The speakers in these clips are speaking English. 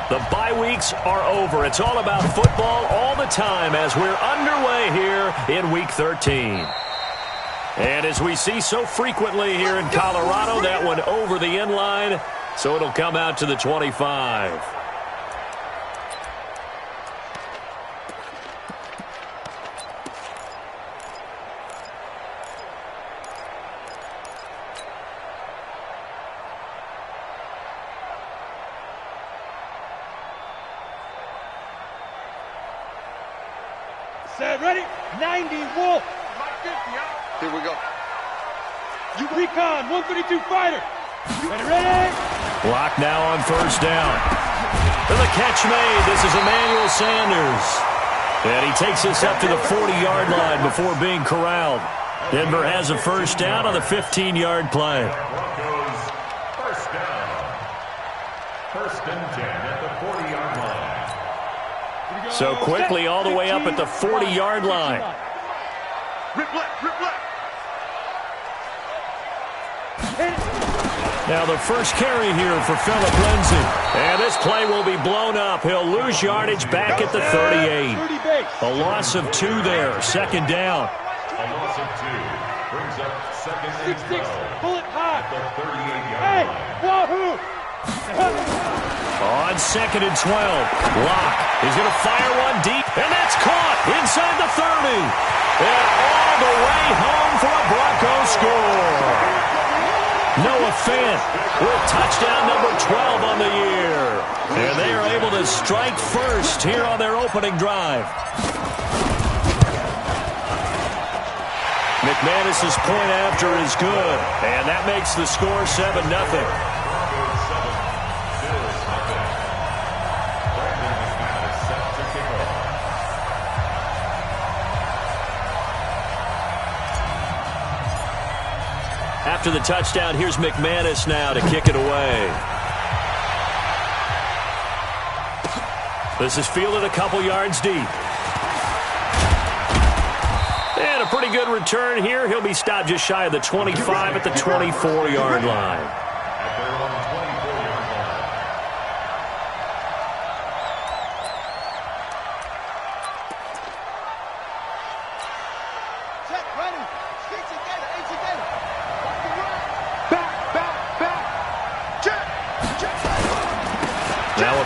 The bye weeks are over. It's all about football all the time as we're underway here in Week 13. And as we see so frequently here in Colorado, that one over the end line, so it'll come out to the 25. Set, ready? 90, Wolf. Here we go. You recon, 132 fighter. Ready? Block now on first down. And the catch made. This is Emmanuel Sanders. And he takes us up to the 40-yard line before being corralled. Denver has a first down on the 15-yard play. First down. First and 10 at the 40-yard line. So quickly all the way up at the 40-yard line. Rip left, rip left. Now the first carry here for Phillip Lindsay. And this play will be blown up. He'll lose yardage back at the 38. A loss of 2 there. Second down. A loss of 2 brings up second and 6-6, pull it high. at the 38-yard Hey, line. wahoo! On second and 12. Locke is going to fire one deep. And that's caught inside the 30. And all the way home for a Broncos score. Noah Fant with touchdown number 12 on the year. And they are able to strike first here on their opening drive. McManus's point after is good. And that makes the score 7-0. After the touchdown, here's McManus now to kick it away. This is fielded a couple yards deep. And a pretty good return here. He'll be stopped just shy of the 25 at the 24-yard line.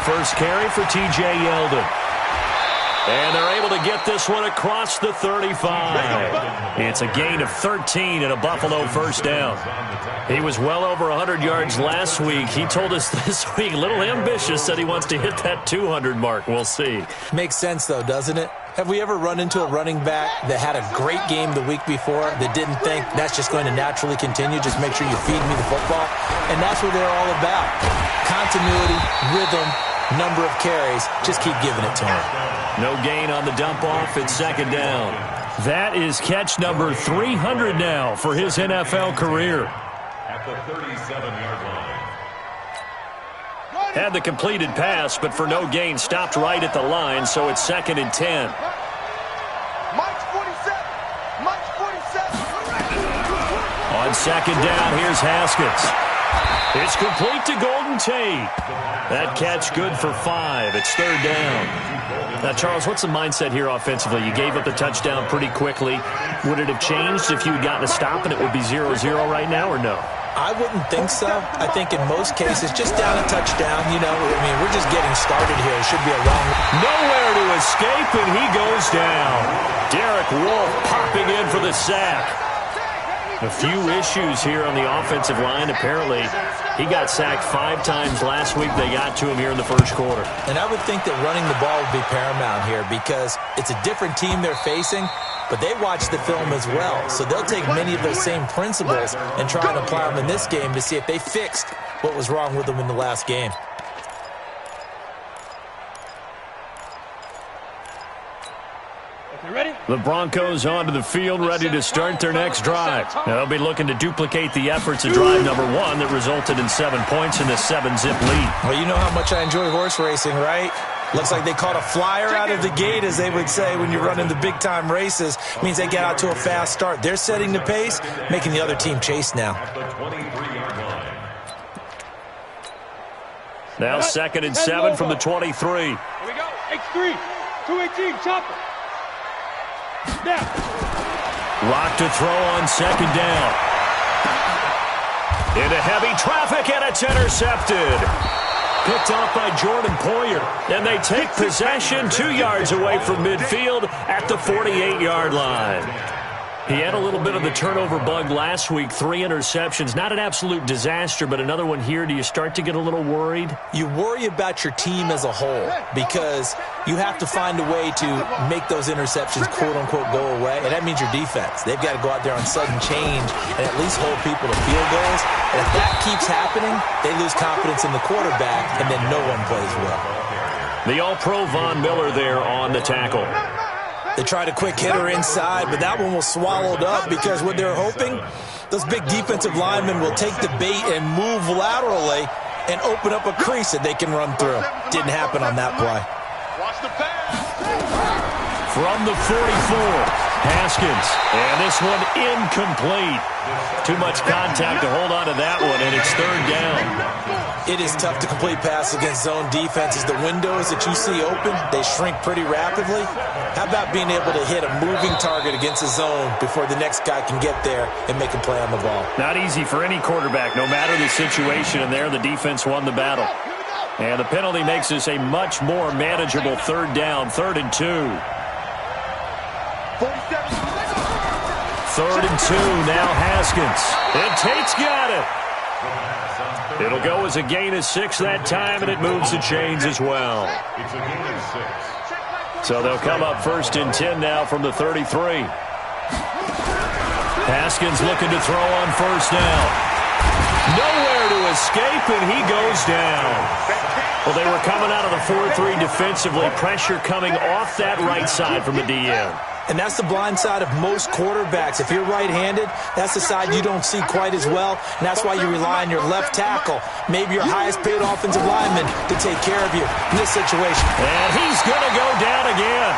First carry for T.J. Yeldon. And they're able to get this one across the 35. It's a gain of 13 and a Buffalo first down. He was well over 100 yards last week. He told us this week, a little ambitious, said he wants to hit that 200 mark. We'll see. Makes sense, though, doesn't it? Have we ever run into a running back that had a great game the week before that didn't think that's just going to naturally continue? Just make sure you feed me the football. And that's what they're all about. Continuity, rhythm, number of carries. Just keep giving it to him. No gain on the dump off. It's second down. That is catch number 300 now for his NFL career. At the 37-yard line. Had the completed pass, but for no gain, stopped right at the line, so it's second and 10. Mike's 47. Mike's 47. On second down, here's Haskins. It's complete to Golden Tate. That catch good for 5. It's third down. Now, Charles, what's the mindset here offensively? You gave up the touchdown pretty quickly. Would it have changed if you had gotten a stop and it would be 0-0 right now, or no? I wouldn't think so. I think in most cases, just down a touchdown, you know, I mean, we're just getting started here. It should be a long... Nowhere to escape, and he goes down. Derek Wolfe popping in for the sack. A few issues here on the offensive line. Apparently, he got sacked 5 times last week. They got to him here in the first quarter. And I would think that running the ball would be paramount here because it's a different team they're facing, but they watch the film as well. So they'll take many of those same principles and try and apply them in this game to see if they fixed what was wrong with them in the last game. Ready? The Broncos onto the field, ready to start their next drive. They'll be looking to duplicate the efforts of drive number 1 that resulted in 7 points in the 7-zip lead. Well, you know how much I enjoy horse racing, right? Looks like they caught a flyer out of the gate, as they would say when you're running the big-time races. Means they get out to a fast start. They're setting the pace, making the other team chase now. At the 23-yard line. Now 2nd and 7 from the 23. Here we go. X3. 218. Chopper. Snap. Lock to throw on 2nd down. Into heavy traffic, and it's intercepted. Picked off by Jordan Poyer. And they take possession 2 yards away from midfield at the 48-yard line. He had a little bit of the turnover bug last week, 3 interceptions. Not an absolute disaster, but another one here. Do you start to get a little worried? You worry about your team as a whole because you have to find a way to make those interceptions, quote-unquote, go away, and that means your defense. They've got to go out there on sudden change and at least hold people to field goals. And if that keeps happening, they lose confidence in the quarterback, and then no one plays well. The All-Pro Von Miller there on the tackle. They tried a quick hitter inside, but that one was swallowed up because what they're hoping, those big defensive linemen will take the bait and move laterally and open up a crease that they can run through. Didn't happen on that play. Watch the pass. From the 44, Haskins. And this one incomplete. Too much contact to hold on to that one, and it's 3rd down. It is tough to complete passes against zone defenses. The windows that you see open, they shrink pretty rapidly. How about being able to hit a moving target against a zone before the next guy can get there and make a play on the ball? Not easy for any quarterback, no matter the situation, and there the defense won the battle. And the penalty makes this a much more manageable 3rd down, 3rd and 2. 3rd and 2, now Haskins. And Tate's got it. It'll go as a gain of 6 that time, and it moves the chains as well. It's a gain of 6. So they'll come up 1st and 10 now from the 33. Haskins looking to throw on 1st down. Nowhere to escape, and he goes down. Well, they were coming out of the 4-3 defensively. Pressure coming off that right side from the DN. And that's the blind side of most quarterbacks. If you're right-handed, that's the side you don't see quite as well, and that's why you rely on your left tackle, maybe your highest-paid offensive lineman, to take care of you in this situation. And he's going to go down again.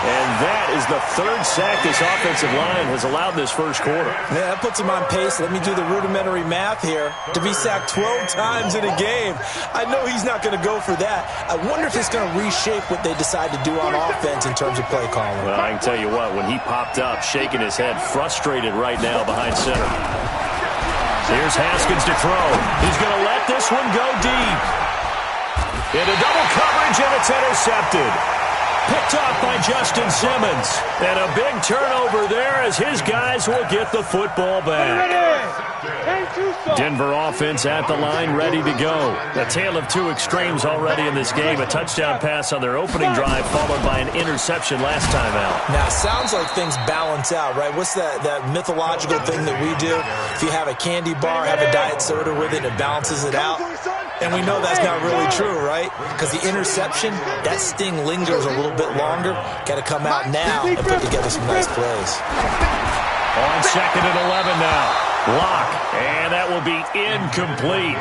And that is the 3rd sack this offensive line has allowed this 1st quarter. Yeah, that puts him on pace. Let me do the rudimentary math here. To be sacked 12 times in a game, I know he's not going to go for that. I wonder if it's going to reshape what they decide to do on offense in terms of play calling. Well, I can tell you what, when he popped up, shaking his head, frustrated right now behind center. Here's Haskins to throw. He's going to let this one go deep. Into double coverage, and it's intercepted. Picked off by Justin Simmons. And a big turnover there as his guys will get the football back. Denver offense at the line, ready to go. A tale of 2 extremes already in this game. A touchdown pass on their opening drive, followed by an interception last time out. Now, it sounds like things balance out, right? What's that mythological thing that we do? If you have a candy bar, have a diet soda with it, it balances it out. And we know that's not really true, right? Because the interception, that sting lingers a little bit longer. Got to come out now and put together some nice plays. On 2nd and 11 now. Block, and that will be incomplete.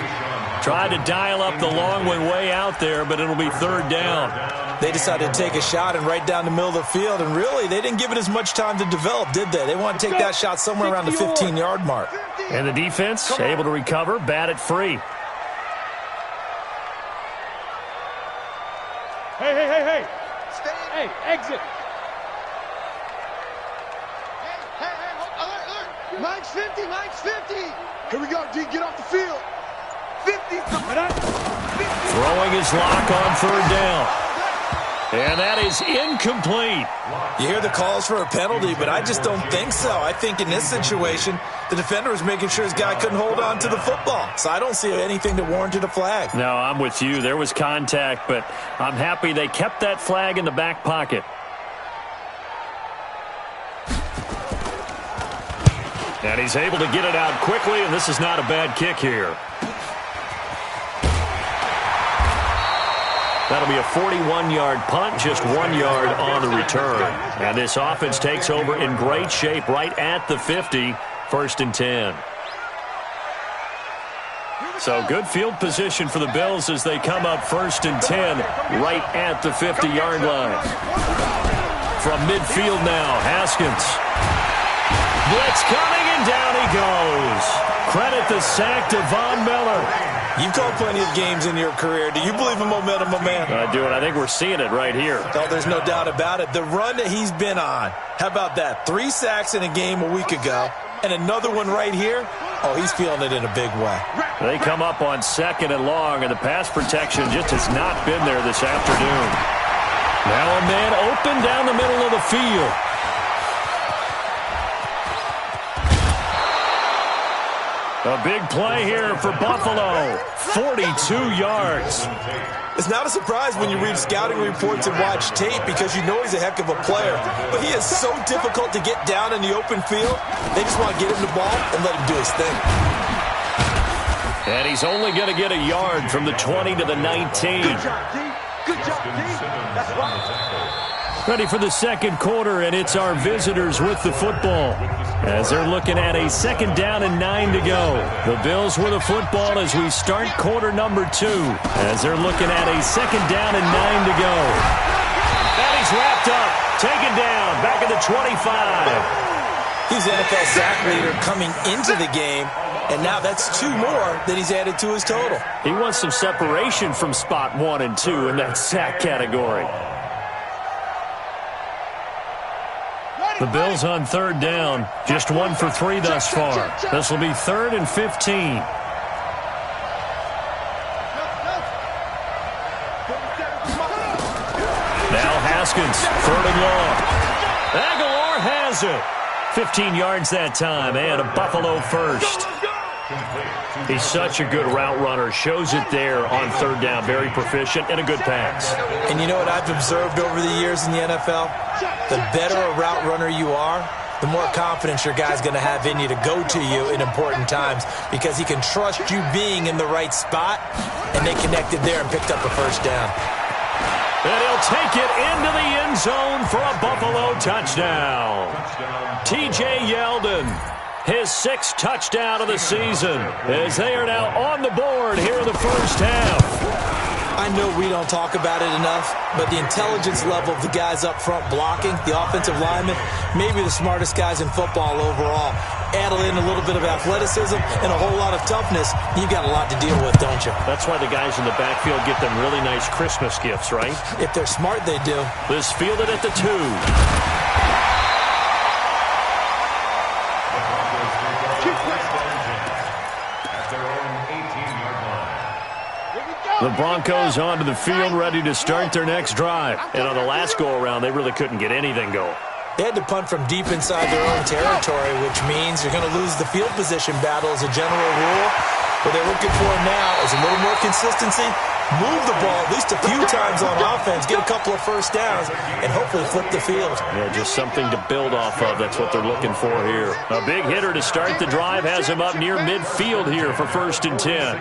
Tried to dial up the long one way out there, but it'll be 3rd down. They decided to take a shot and right down the middle of the field, and really, they didn't give it as much time to develop, did they? They want to take that shot somewhere around the 15-yard mark. And the defense able to recover, bat it free. Hey. Hey, exit. Hey, Mike's 50, Mike's 50. Here we go, D, get off the field. 50. Throwing his lock on 3rd down. And that is incomplete. You hear the calls for a penalty, but I just don't think so. I think in this situation, the defender was making sure his guy couldn't hold on to the football. So I don't see anything that warranted a flag. No, I'm with you. There was contact, but I'm happy they kept that flag in the back pocket. And he's able to get it out quickly, and this is not a bad kick here. That'll be a 41-yard punt, just 1 yard on the return. And this offense takes over in great shape right at the 50, 1st and 10. So good field position for the Bills as they come up 1st and 10 right at the 50-yard line. From midfield now, Haskins. Blitz coming, and down he goes. Credit the sack to Von Miller. You've called plenty of games in your career. Do you believe in momentum, my man? I do, and I think we're seeing it right here. Oh, there's no doubt about it. The run that he's been on. How about that? 3 sacks in a game a week ago, and another one right here. Oh, he's feeling it in a big way. They come up on 2nd and long, and the pass protection just has not been there this afternoon. Now a man open down the middle of the field. A big play here for Buffalo. 42 yards. It's not a surprise when you read scouting reports and watch tape because you know he's a heck of a player. But he is so difficult to get down in the open field. They just want to get him the ball and let him do his thing. And he's only going to get a yard from the 20 to the 19. Good job, D. Good job, D. That's right. Ready for the second quarter, and it's our visitors with the football. As they're looking at a 2nd down and 9 to go. The Bills with the football as we start quarter number 2. As they're looking at a 2nd down and 9 to go. And he's wrapped up, taken down, back at the 25. He's NFL sack leader coming into the game, and now that's 2 more that he's added to his total. He wants some separation from spot 1 and 2 in that sack category. The Bills on 3rd down, just 1 for 3 thus far. This will be 3rd and 15. Now Haskins, 3rd and long. Aguilar has it. 15 yards that time, and a Buffalo first. He's such a good route runner. Shows it there on 3rd down. Very proficient and a good pass. And you know what I've observed over the years in the NFL? The better a route runner you are, the more confidence your guy's going to have in you to go to you in important times because he can trust you being in the right spot, and they connected there and picked up a 1st down. And he'll take it into the end zone for a Buffalo touchdown. T.J. Yeldon, his 6th touchdown of the season, as they are now on the board here in the first half. I know we don't talk about it enough, but the intelligence level of the guys up front blocking, the offensive linemen, maybe the smartest guys in football overall. Add in a little bit of athleticism and a whole lot of toughness, you've got a lot to deal with, don't you? That's why the guys in the backfield get them really nice Christmas gifts, right? If they're smart, they do. This fielded at the 2. The Broncos onto the field, ready to start their next drive. And on the last go-around, they really couldn't get anything going. They had to punt from deep inside their own territory, which means you're going to lose the field position battle as a general rule. What they're looking for now is a little more consistency, move the ball at least a few times on offense, get a couple of 1st downs, and hopefully flip the field. Yeah, just something to build off of. That's what they're looking for here. A big hitter to start the drive has him up near midfield here for 1st and 10.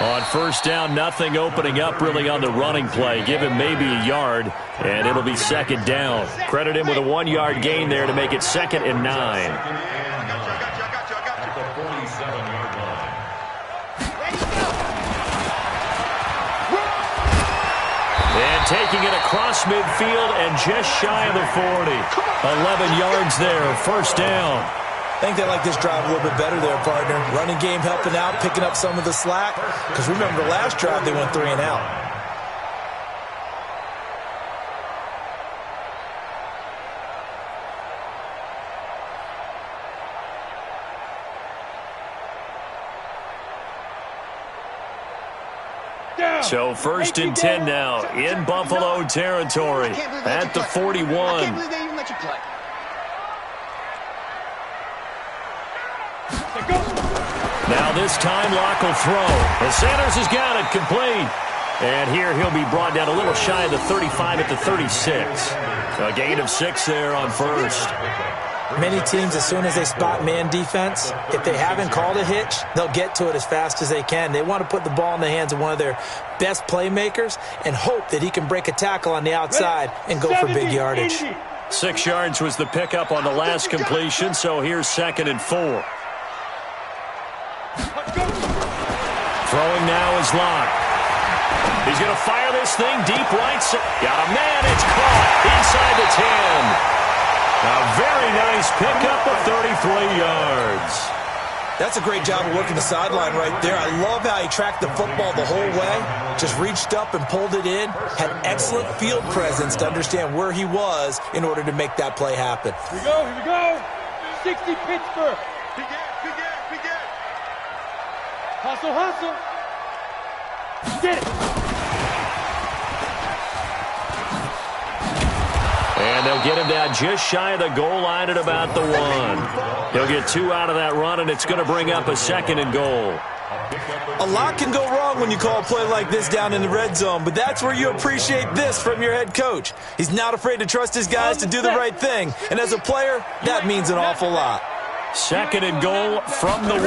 On 1st down, nothing opening up really on the running play. Give him maybe a yard, and it'll be 2nd down. Credit him with a 1-yard gain there to make it 2nd and 9. And taking it across midfield and just shy of the 40. 11 yards there, 1st down. I think they like this drive a little bit better there, partner. Running game helping out, picking up some of the slack. Because remember, the last drive they went 3 and out. So 1st and 10 now in Buffalo territory at the 41. I can't believe they even let you play. Now this time Locke will throw. And Sanders has got it complete. And here he'll be brought down a little shy of the 35 at the 36. A gain of 6 there on 1st. Many teams, as soon as they spot man defense, if they haven't called a hitch, they'll get to it as fast as they can. They want to put the ball in the hands of one of their best playmakers and hope that he can break a tackle on the outside and go for big yardage. 6 yards was the pickup on the last completion, so here's 2nd and 4. Throwing now is Locke. He's going to fire this thing deep right. Got a man. It's caught inside the 10. A very nice pickup of 33 yards. That's a great job of working the sideline right there. I love how he tracked the football the whole way, just reached up and pulled it in, had excellent field presence to understand where he was in order to make that play happen. Here we go. 60 Pittsburgh. Begin. Hustle. Get it. And they'll get him down just shy of the goal line at about the 1. He'll get 2 out of that run, and it's going to bring up a 2nd and goal. A lot can go wrong when you call a play like this down in the red zone, but that's where you appreciate this from your head coach. He's not afraid to trust his guys to do the right thing, and as a player, that means an awful lot. 2nd and goal from the 1.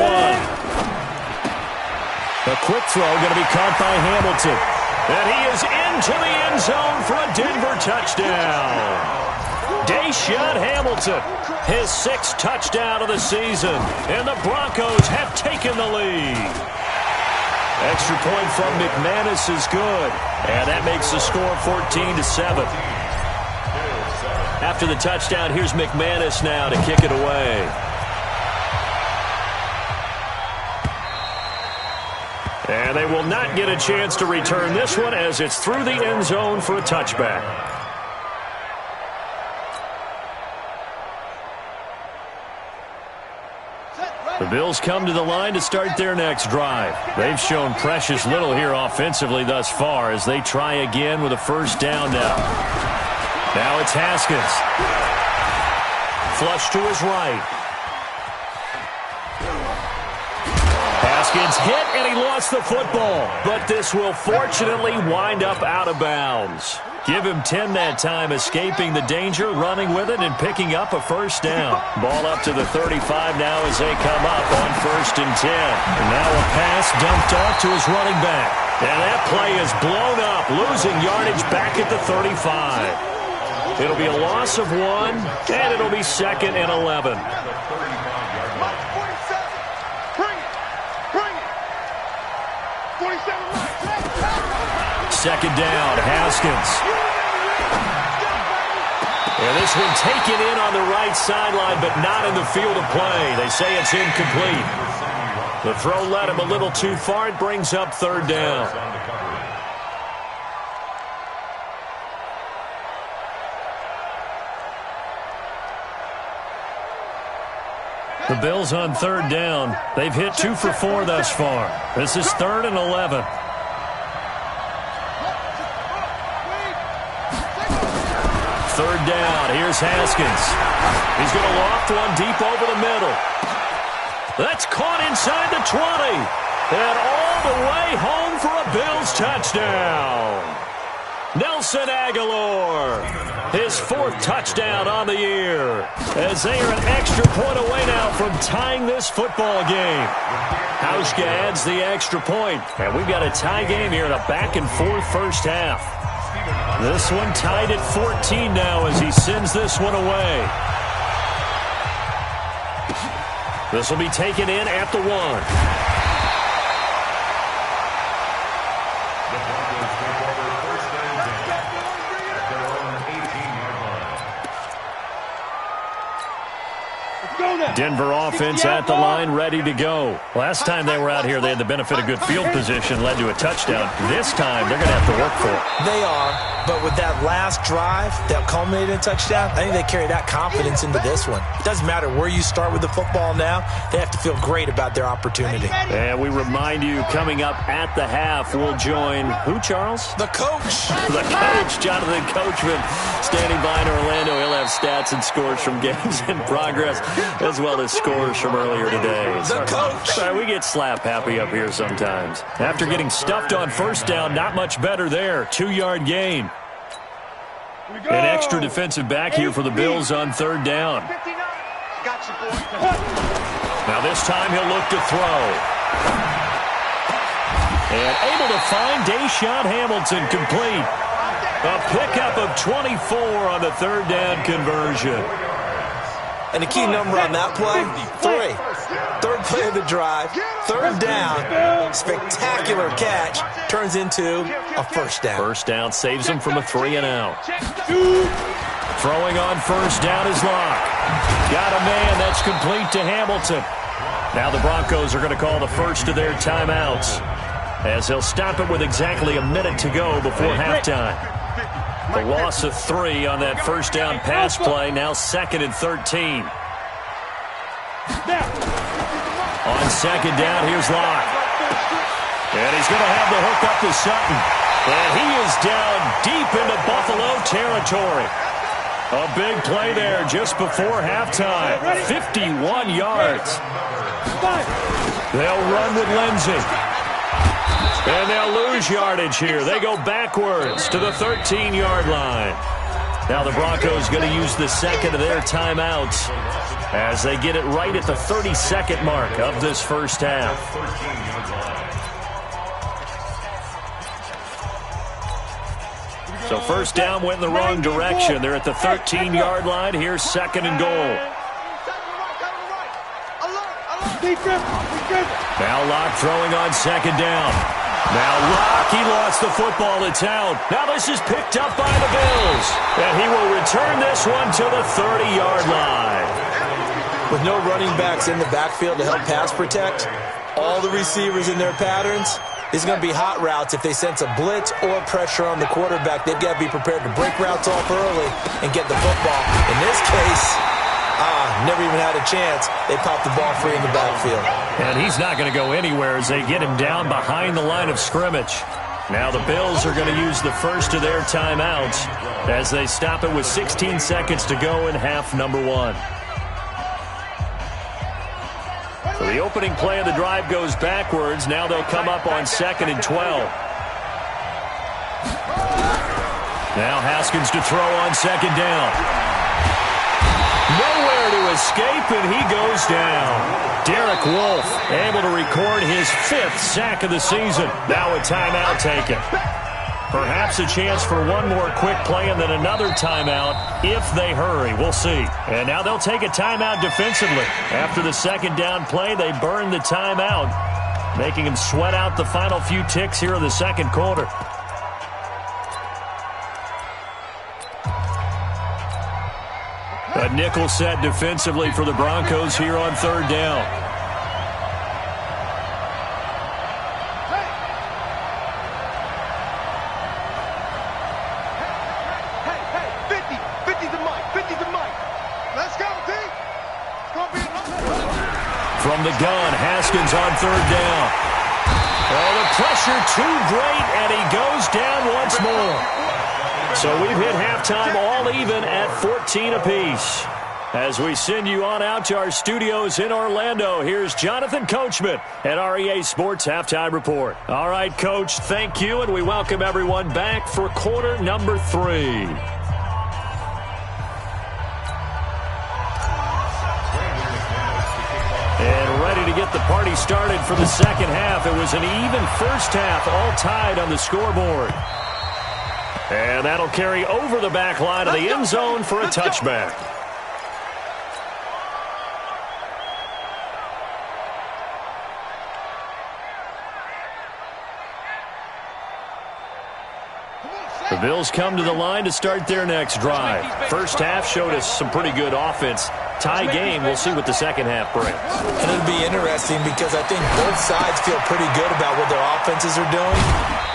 A quick throw going to be caught by Hamilton. And he is into the end zone for a Denver touchdown. Deshaun Hamilton, his 6th touchdown of the season, and the Broncos have taken the lead. Extra point from McManus is good, and that makes the score 14-7. After the touchdown, here's McManus now to kick it away. And they will not get a chance to return this one as it's through the end zone for a touchback. The Bills come to the line to start their next drive. They've shown precious little here offensively thus far as they try again with a 1st down now. Now it's Haskins. Flush to his right. Haskins hit, and he lost the football. But this will fortunately wind up out of bounds. Give him 10 that time, escaping the danger, running with it, and picking up a 1st down. Ball up to the 35 now as they come up on 1st and 10. And now a pass dumped off to his running back. And that play is blown up, losing yardage back at the 35. It'll be a loss of 1, and it'll be 2nd and 11. Second down, Haskins. And this one taken in on the right sideline, but not in the field of play. They say it's incomplete. The throw led him a little too far. It brings up 3rd down. The Bills on 3rd down. They've hit 2 for 4 thus far. This is 3rd and 11. 3rd down. Here's Haskins. He's going to loft one deep over the middle. That's caught inside the 20. And all the way home for a Bills touchdown. Nelson Aguilar, his 4th touchdown on the year, as they are an extra point away now from tying this football game. Hauschka adds the extra point, and we've got a tie game here in a back-and-forth 1st half. This one tied at 14 now as he sends this one away. This will be taken in at the 1. Denver offense at the line, ready to go. Last time they were out here, they had the benefit of good field position, led to a touchdown. This time, they're going to have to work for it. They are, but with that last drive that culminated in a touchdown, I think they carry that confidence into this one. It doesn't matter where you start with the football now. They have to feel great about their opportunity. And we remind you, coming up at the half, we'll join who, Charles? The coach. The coach, Jonathan Coachman, standing by in Orlando. He'll have stats and scores from games in progress, as well as scores from earlier today. The coach. We get slap happy up here sometimes. After getting stuffed on 1st down, not much better there. 2-yard gain. An extra defensive back here for the Bills on 3rd down. Now this time he'll look to throw. And able to find Deshaun Hamilton complete. A pickup of 24 on the 3rd down conversion. And the key number on that play, 3. 3rd play of the drive, 3rd down, spectacular catch, turns into a 1st down. 1st down saves him from a 3 and out. Throwing on 1st down is Locke. Got a man that's complete to Hamilton. Now the Broncos are going to call the first of their timeouts, as they'll stop it with exactly a minute to go before halftime. The loss of 3 on that first down pass play, now 2nd and 13. On 2nd down, here's Locke. And he's going to have the hook up to Sutton. And he is down deep into Buffalo territory. A big play there just before halftime. 51 yards. They'll run with Lindsey. And they'll lose yardage here. They go backwards to the 13-yard line. Now the Broncos going to use the second of their timeouts as they get it right at the 32nd mark of this first half. So first down went in the wrong direction. They're at the 13-yard line. Here's 2nd and goal. Now Locke throwing on 2nd down. Now Locke, he lost the football. It's out. Now this is picked up by the Bills. And he will return this one to the 30-yard line. With no running backs in the backfield to help pass protect, all the receivers in their patterns, it's going to be hot routes. If they sense a blitz or pressure on the quarterback, they've got to be prepared to break routes off early and get the football. In this case, never even had a chance. They popped the ball free in the backfield. And he's not going to go anywhere as they get him down behind the line of scrimmage. Now the Bills are going to use the first of their timeouts as they stop it with 16 seconds to go in half number 1. So the opening play of the drive goes backwards. Now they'll come up on 2nd and 12. Now Haskins to throw on 2nd down. Nowhere to escape, and he goes down. Derek Wolfe able to record his 5th sack of the season. Now a timeout taken. Perhaps a chance for one more quick play and then another timeout if they hurry. We'll see. And now they'll take a timeout defensively. After the 2nd down play, they burn the timeout, making them sweat out the final few ticks here in the 2nd quarter. A nickel set defensively for the Broncos here on 3rd down. From the gun, Haskins on 3rd down. Oh, the pressure too great, and he goes down once more. So we've hit halftime all even at 14 apiece. As we send you on out to our studios in Orlando, here's Jonathan Coachman at REA Sports Halftime Report. All right, Coach, thank you, and we welcome everyone back for quarter number 3. And ready to get the party started for the 2nd half. It was an even first half, all tied on the scoreboard. And that'll carry over the back line of the end zone for a touchback. The Bills come to the line to start their next drive. First half showed us some pretty good offense. Tie game, we'll see what the 2nd half brings. And it'll be interesting because I think both sides feel pretty good about what their offenses are doing.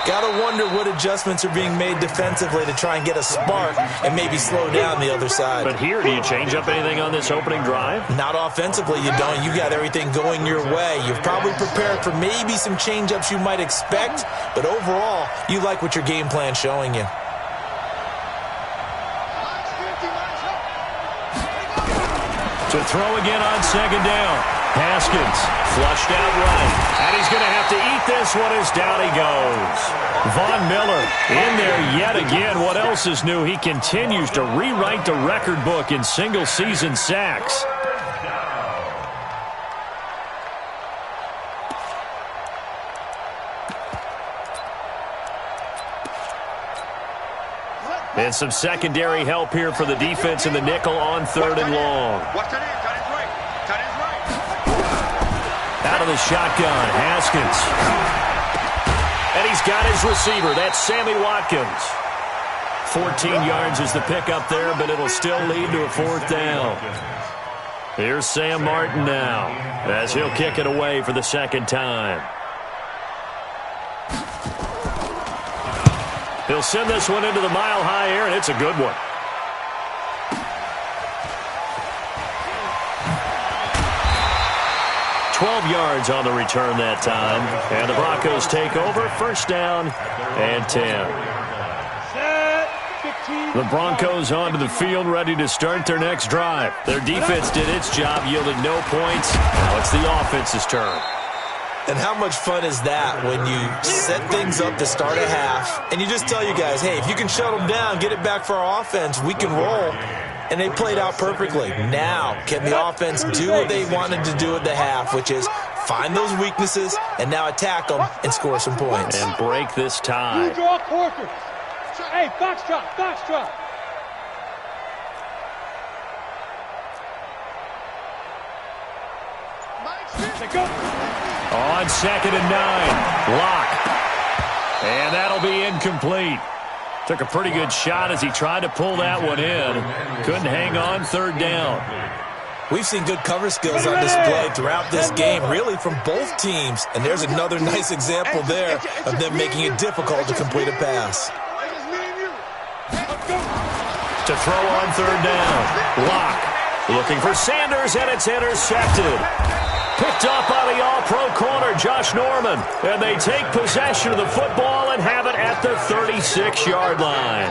Got to wonder what adjustments are being made defensively to try and get a spark and maybe slow down the other side. But here, do you change up anything on this opening drive? Not offensively, you don't. You got everything going your way. You've probably prepared for maybe some change-ups you might expect, but overall, you like what your game plan's showing you. To throw again on 2nd down. Haskins flushed out right. And he's going to have to eat this one as down he goes. Von Miller in there yet again. What else is new? He continues to rewrite the record book in single-season sacks. And some secondary help here for the defense in the nickel on 3rd and long. Out of the shotgun, Haskins. And he's got his receiver. That's Sammy Watkins. 14 yards is the pickup there, but it'll still lead to a 4th down. Here's Sam Martin now, as he'll kick it away for the second time. He'll send this one into the mile-high air, and it's a good one. $12 yards on the return that time. And the Broncos take over, first down and 10. The Broncos onto the field, ready to start their next drive. Their defense did its job, yielded no points. Now it's the offense's turn. And how much fun is that when you set things up to start a half, and you just tell you guys, hey, if you can shut them down, get it back for our offense, we can roll. And they played out perfectly. Now, can the offense do what they wanted to do at the half, which is find those weaknesses and now attack them and score some points. And break this tie. You draw quarters. Hey, box drop, box drop. Go. On 2nd and 9, Locke. And that'll be incomplete. Took a pretty good shot as he tried to pull that one in. Couldn't hang on, 3rd down. We've seen good cover skills on display throughout this game, really from both teams. And there's another nice example there of them making it difficult to complete a pass. To throw on 3rd down, Locke looking for Sanders, and it's intercepted. Picked up by the all-pro corner, Josh Norman. And they take possession of the football and have it at the 36-yard line.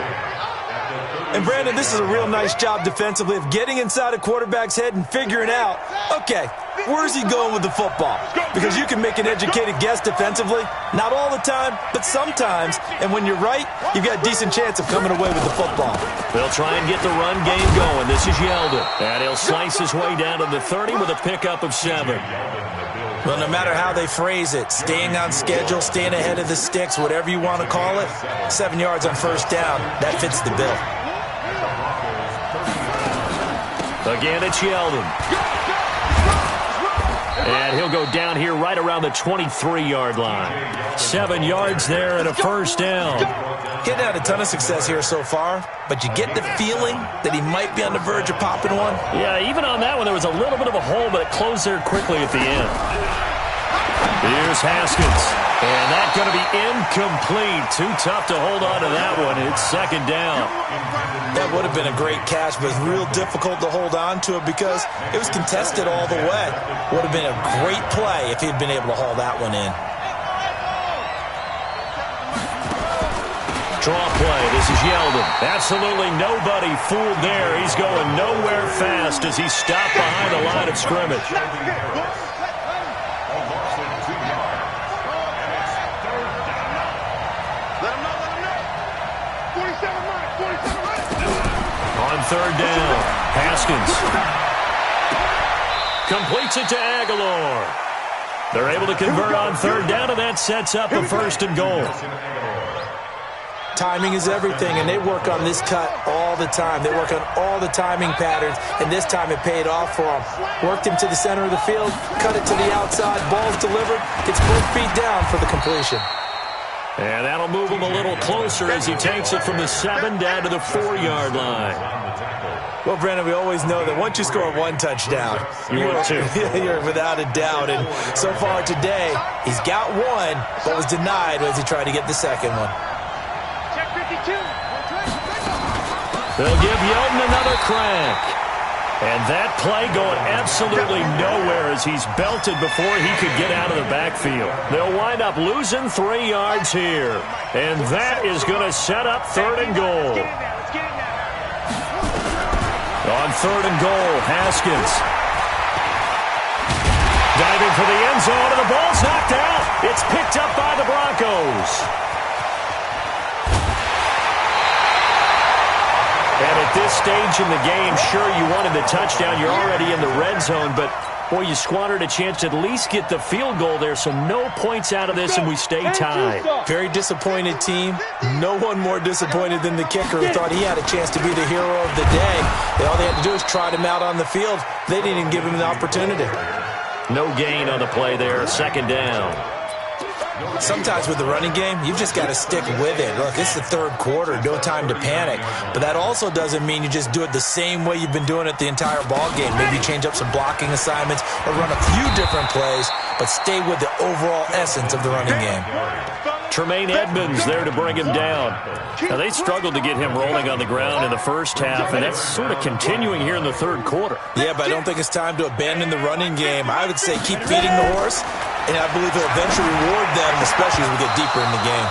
And, Brandon, this is a real nice job defensively of getting inside a quarterback's head and figuring out, okay, where's he going with the football? Because you can make an educated guess defensively. Not all the time, but sometimes. And when you're right, you've got a decent chance of coming away with the football. They'll try and get the run game going. This is Yeldon. And he'll slice his way down to the 30 with a pickup of 7. Well, no matter how they phrase it, staying on schedule, staying ahead of the sticks, whatever you want to call it, 7 yards on 1st down, that fits the bill. Again, it's Yeldon. And he'll go down here right around the 23-yard line. 7 yards there and a 1st down. He hadn't had a ton of success here so far, but you get the feeling that he might be on the verge of popping one. Yeah, even on that one, there was a little bit of a hole, but it closed there quickly at the end. Here's Haskins. And that's going to be incomplete. Too tough to hold on to that one. It's 2nd down. That would have been a great catch, but it's real difficult to hold on to it because it was contested all the way. Would have been a great play if he'd been able to haul that one in. Draw play. This is Yeldon. Absolutely nobody fooled there. He's going nowhere fast as he's stopped behind the line of scrimmage. On 3rd down, Haskins completes it to Aguilar. They're able to convert on 3rd down, and that sets up a 1st and goal. Timing is everything, and they work on this cut all the time. They work on all the timing patterns, and this time it paid off for them. Worked him to the center of the field, cut it to the outside, ball's delivered, gets both feet down for the completion. And that'll move him a little closer as he takes it from the 7 down to the 4-yard line. Well, Brandon, we always know that once you score 1 touchdown, you're without a doubt. And so far today, he's got 1, but was denied as he tried to get the 2nd one. Check 52. They'll give Yeldon another crack. And that play going absolutely nowhere as he's belted before he could get out of the backfield. They'll wind up losing 3 yards here. And that is going to set up 3rd and goal. On 3rd and goal, Haskins. Diving for the end zone, and the ball's knocked out. It's picked up by the Broncos. And at this stage in the game, sure, you wanted the touchdown. You're already in the red zone, but, boy, you squandered a chance to at least get the field goal there, so no points out of this, and we stay tied. Very disappointed team. No one more disappointed than the kicker who thought he had a chance to be the hero of the day. All they had to do was trot him out on the field. They didn't even give him the opportunity. No gain on the play there, 2nd down. Sometimes with the running game, you've just got to stick with it. Look, it's the third quarter, no time to panic. But that also doesn't mean you just do it the same way you've been doing it the entire ball game. Maybe change up some blocking assignments or run a few different plays, but stay with the overall essence of the running game. Tremaine Edmonds there to bring him down. Now, they struggled to get him rolling on the ground in the first half, and that's sort of continuing here in the third quarter. Yeah, but I don't think it's time to abandon the running game. I would say keep feeding the horse, and I believe he'll eventually reward them, especially as we get deeper in the game.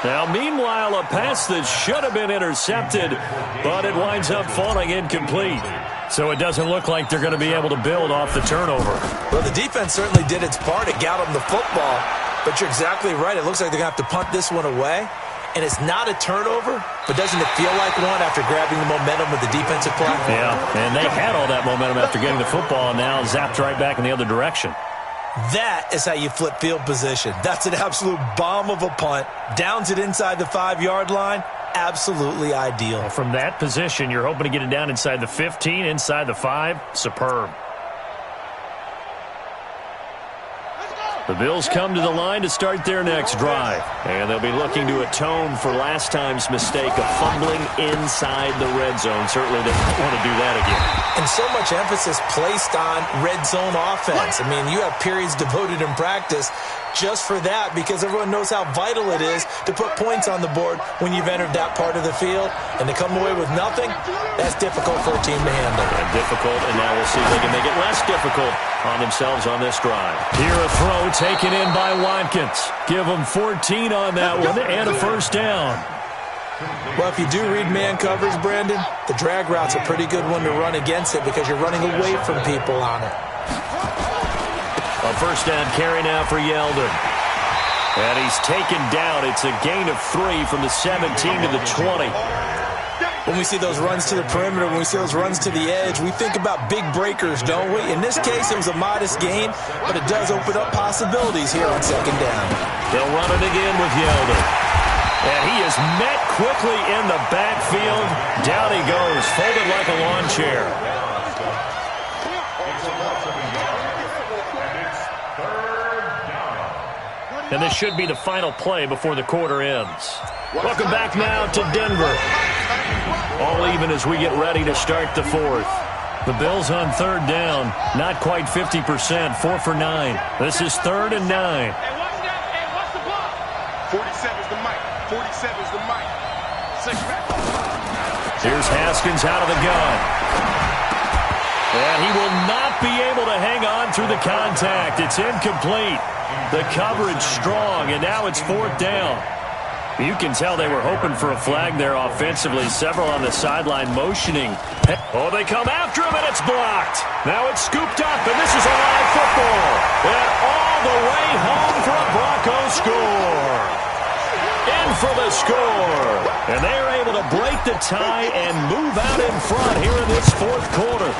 Now, meanwhile, a pass that should have been intercepted, but it winds up falling incomplete. So it doesn't look like they're going to be able to build off the turnover. Well, the defense certainly did its part. It got them the football, but you're exactly right. It looks like they're going to have to punt this one away. And it's not a turnover, but doesn't it feel like one after grabbing the momentum with the defensive play? Yeah, and they had all that momentum after getting the football, and now zapped right back in the other direction. That is how you flip field position. That's an absolute bomb of a punt. Downs it inside the 5-yard line. Absolutely ideal. From that position, you're hoping to get it down inside the 15, inside the 5. Superb. The Bills come to the line to start their next drive. And they'll be looking to atone for last time's mistake of fumbling inside the red zone. Certainly they don't want to do that again. And so much emphasis placed on red zone offense. I mean, you have periods devoted in practice just for that because everyone knows how vital it is to put points on the board when you've entered that part of the field. And to come away with nothing, that's difficult for a team to handle. And difficult, and now we'll see if they can make it less difficult on themselves on this drive. Here a throw taken in by Watkins. Give them 14 on that one and a first down. Well, if you do read man coverage, Brandon, the drag route's a pretty good one to run against it because you're running away from people on it. A first down carry now for Yeldon. And he's taken down. It's a gain of 3 from the 17 to the 20. When we see those runs to the perimeter, when we see those runs to the edge, we think about big breakers, don't we? In this case, it was a modest gain, but it does open up possibilities here on second down. They'll run it again with Yeldon. And he is met quickly in the backfield. Down he goes, folded like a lawn chair. And this should be the final play before the quarter ends. Welcome back now to Denver. All even as we get ready to start the fourth. The Bills on third down, not quite 50%, 4 for 9. This is 3rd and 9. Hey, watch the block. 47's the mic. 47's the mic. 6 back. Here's Haskins out of the gun. And he will not be able to hang on through the contact. It's incomplete. The coverage strong, and now it's 4th down. You can tell they were hoping for a flag there offensively. Several on the sideline motioning. Oh, they come after him, and it's blocked. Now it's scooped up, and this is a live football. And all the way home for a Broncos score. In for the score. And they are able to break the tie and move out in front here in this 4th quarter.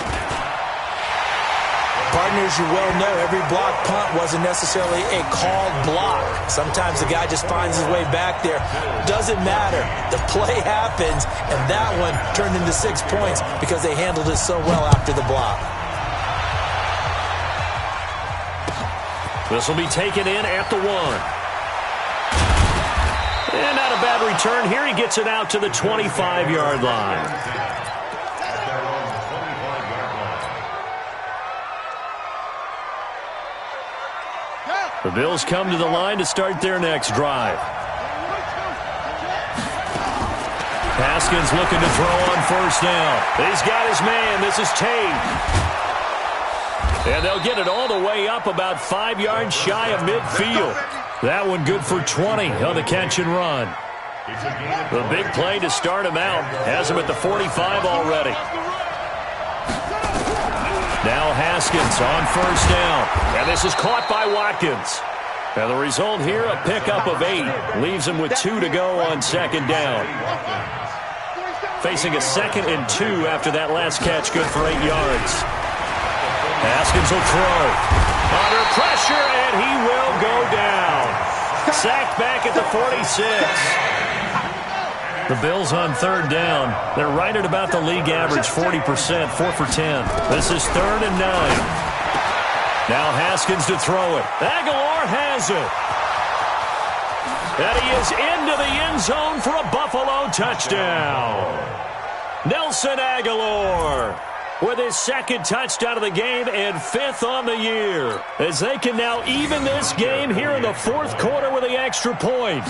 Partners, you well know every block punt wasn't necessarily a called block. Sometimes the guy just finds his way back there. Doesn't matter. The play happens, and that one turned into 6 points because they handled it so well after the block. This will be taken in at the 1. And not a bad return here. He gets it out to the 25-yard line. The Bills come to the line to start their next drive. Haskins looking to throw on first down. He's got his man. This is Tate. And they'll get it all the way up about 5 yards shy of midfield. That one good for 20 on the catch and run. The big play to start him out. Has him at the 45 already. Now Haskins on first down. And this is caught by Watkins. And the result here, a pickup of 8. Leaves him with 2 to go on second down. Facing a 2nd and 2 after that last catch, good for 8 yards. Haskins will throw. Under pressure, and he will go down. Sacked back at the 46. The Bills on third down. They're right at about the league average, 40%, 4 for 10. This is 3rd and 9. Now Haskins to throw it. Aguilar has it. And he is into the end zone for a Buffalo touchdown. Nelson Aguilar with his second touchdown of the game and 5th on the year, as they can now even this game here in the 4th quarter with the extra point.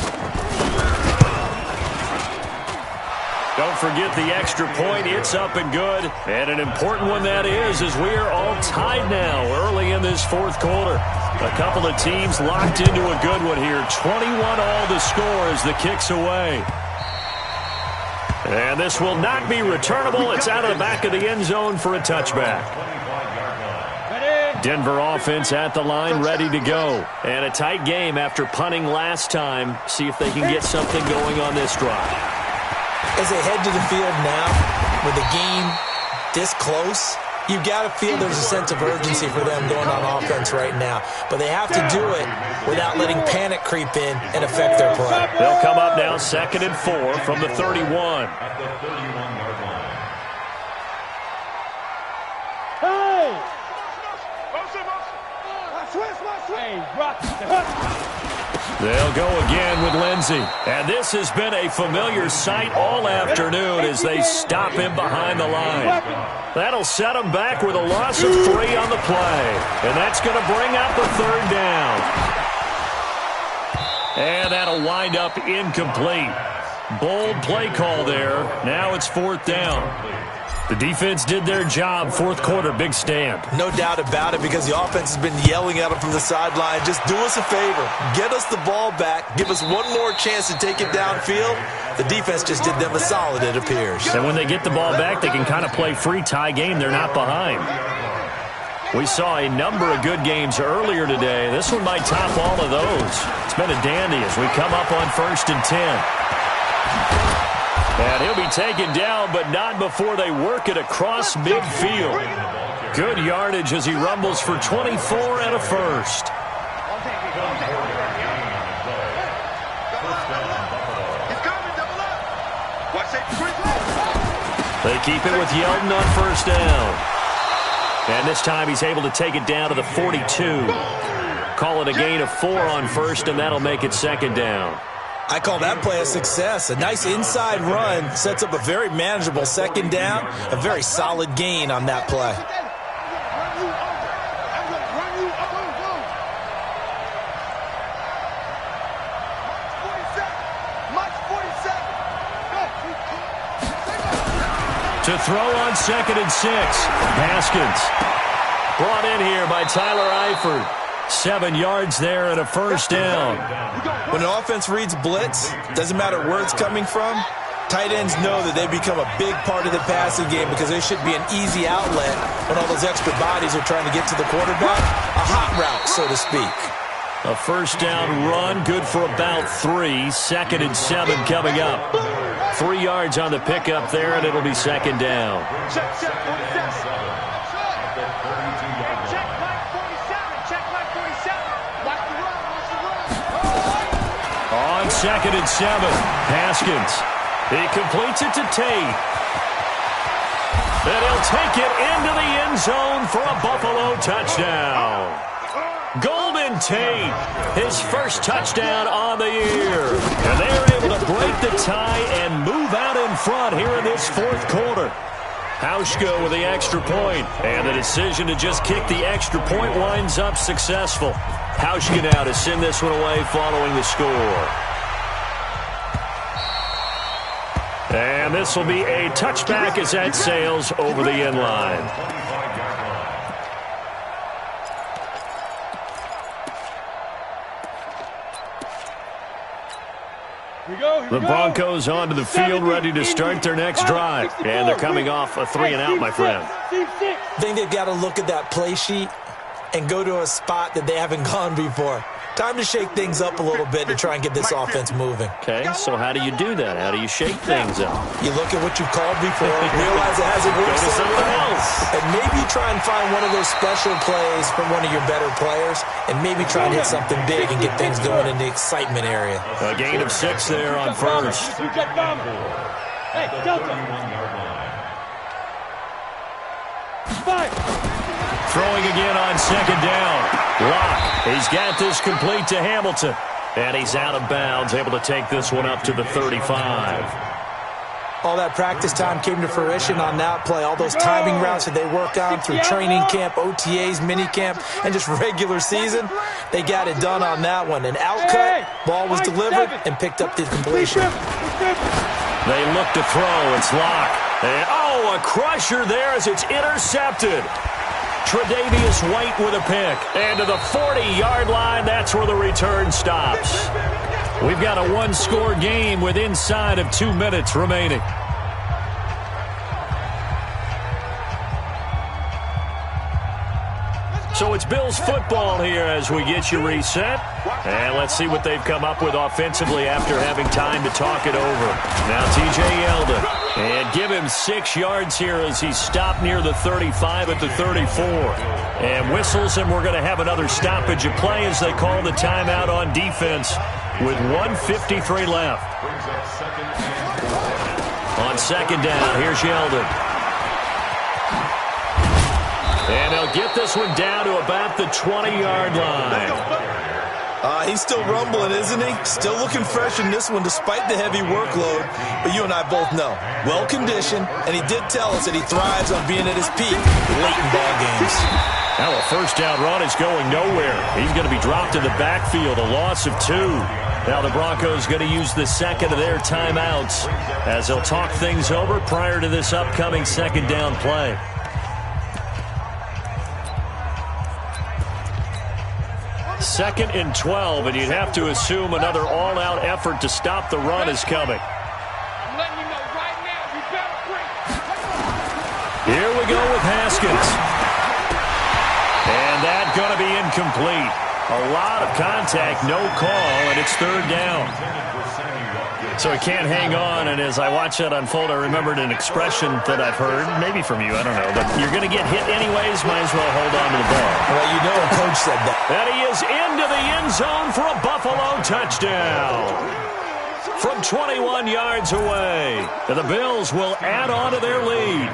Don't forget the extra point. It's up and good. And an important one that is, as we are all tied now early in this 4th quarter. A couple of teams locked into a good one here. 21-all the score as the kick's away. And this will not be returnable. It's out of the back of the end zone for a touchback. Denver offense at the line, ready to go. And a tight game after punting last time. See if they can get something going on this drive. As they head to the field now, with the game this close, you've got to feel there's a sense of urgency for them going on offense right now. But they have to do it without letting panic creep in and affect their play. They'll come up now 2nd and 4 from the 31. At the 31-yard line. They'll go again with Lindsey. And this has been a familiar sight all afternoon as they stop him behind the line. That'll set him back with a loss of 3 on the play. And that's going to bring up a 3rd down. And that'll wind up incomplete. Bold play call there. Now it's 4th down. The defense did their job. 4th quarter, big stand. No doubt about it, because the offense has been yelling at them from the sideline. Just do us a favor. Get us the ball back. Give us one more chance to take it downfield. The defense just did them a solid, it appears. And when they get the ball back, they can kind of play free tie game. They're not behind. We saw a number of good games earlier today. This one might top all of those. It's been a dandy as we come up on 1st and 10. And he'll be taken down, but not before they work it across midfield. Good yardage as he rumbles for 24 and a 1st. They keep it with Yeldon on 1st down. And this time he's able to take it down to the 42. Call it a gain of 4 on 1st, and that'll make it 2nd down. I call that play a success. A nice inside run sets up a very manageable 2nd down. A very solid gain on that play. To throw on 2nd and 6. Haskins. Brought in here by Tyler Eifert. 7 yards there and a 1st down. When an offense reads blitz, doesn't matter where it's coming from, tight ends know that they become a big part of the passing game because they should be an easy outlet when all those extra bodies are trying to get to the quarterback. A hot route, so to speak. A 1st down run, good for about 3. 2nd and 7 coming up. 3 yards on the pickup there, and it'll be 2nd down. On 2nd and 7, Haskins. He completes it to Tate. And he'll take it into the end zone for a Buffalo touchdown. Golden Tate, his 1st touchdown on the year. And they're able to break the tie and move out in front here in this 4th quarter. Hauschka with the extra point, and the decision to just kick the extra point winds up successful. Hauschka now to send this one away following the score. And this will be a touchback as that sails over the end line. The Broncos onto the field, ready to start their next drive. And they're coming off a 3-and-out, my friend. I think they've got to look at that play sheet and go to a spot that they haven't gone before. Time to shake things up a little bit to try and get this offense moving. Okay, so how do you do that? How do you shake things up? You look at what you've called before, realize it hasn't worked Go to something well, else. and maybe try and find one of those special plays from one of your better players, and maybe try and hit something big and get things going in the excitement area. A gain of 6 there on 1st. Hey, Delta. 5. Throwing again on 2nd down. Locke, he's got this complete to Hamilton. And he's out of bounds, able to take this one up to the 35. All that practice time came to fruition on that play. All those timing routes that they work on through training camp, OTAs, mini camp, and just regular season, they got it done on that one. An outcut, ball was delivered, and picked up the completion. They look to throw. It's Locke. And, oh, a crusher there as it's intercepted. Tre'Davious White with a pick. And to the 40-yard line, that's where the return stops. We've got a one-score game with inside of 2 minutes remaining. So it's Bills football here as we get you reset. And let's see what they've come up with offensively after having time to talk it over. Now TJ Yeldon. And give him 6 yards here as he's stopped near the 35 at the 34. And whistles, and we're going to have another stoppage of play as they call the timeout on defense with 1:53 left. On second down, here's Yeldon. And they'll get this one down to about the 20-yard line. He's still rumbling, isn't he? Still looking fresh in this one despite the heavy workload. But you and I both know, well-conditioned, and he did tell us that he thrives on being at his peak late in ball games. Now a first down run is going nowhere. He's going to be dropped in the backfield, a loss of 2. Now the Broncos going to use the second of their timeouts as they'll talk things over prior to this upcoming second down play. Second and 12, and you'd have to assume another all-out effort to stop the run is coming. I'm letting you know right now, you better break. Here we go with Haskins. And that's going to be incomplete. A lot of contact, no call, and it's third down. So he can't hang on, and as I watch that unfold, I remembered an expression that I've heard, maybe from you, I don't know, but you're going to get hit anyways, might as well hold on to the ball. Well, you know a coach said that. And he is into the end zone for a Buffalo touchdown. From 21 yards away, and the Bills will add on to their lead.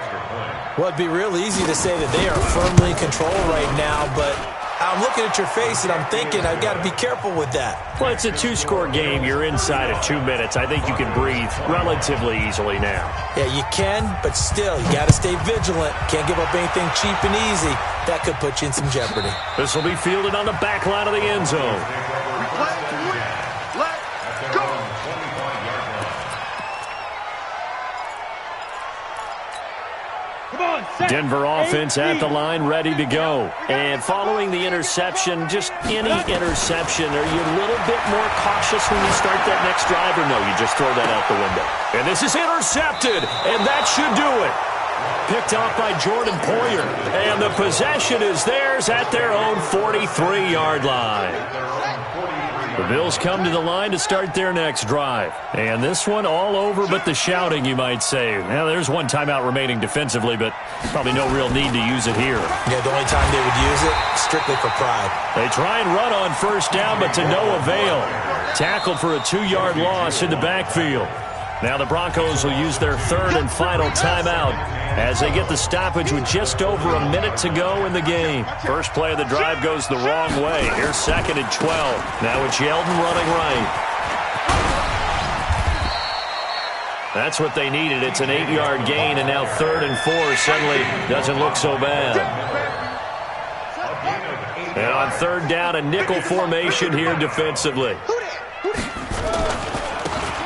Well, it'd be real easy to say that they are firmly in control right now, but I'm looking at your face and I'm thinking I've got to be careful with that. Well, it's a 2-score game. You're inside of 2 minutes. I think you can breathe relatively easily now. Yeah, you can, but still, you got to stay vigilant. Can't give up anything cheap and easy. That could put you in some jeopardy. This will be fielded on the back line of the end zone. Let's go. Denver offense at the line, ready to go. And following the interception, just any interception, are you a little bit more cautious when you start that next drive, or no, you just throw that out the window? And this is intercepted, and that should do it. Picked off by Jordan Poyer, and the possession is theirs at their own 43-yard line. The Bills come to the line to start their next drive. And this one all over but the shouting, you might say. Now, there's one timeout remaining defensively, but probably no real need to use it here. Yeah, the only time they would use it, strictly for pride. They try and run on first down, but to no avail. Tackled for a 2-yard loss in the backfield. Now the Broncos will use their third and final timeout as they get the stoppage with just over a minute to go in the game. First play of the drive goes the wrong way. Here's second and 12. Now it's Yeldon running right. That's what they needed. It's an 8-yard gain, and now third and 4 suddenly doesn't look so bad. And on third down, a nickel formation here defensively.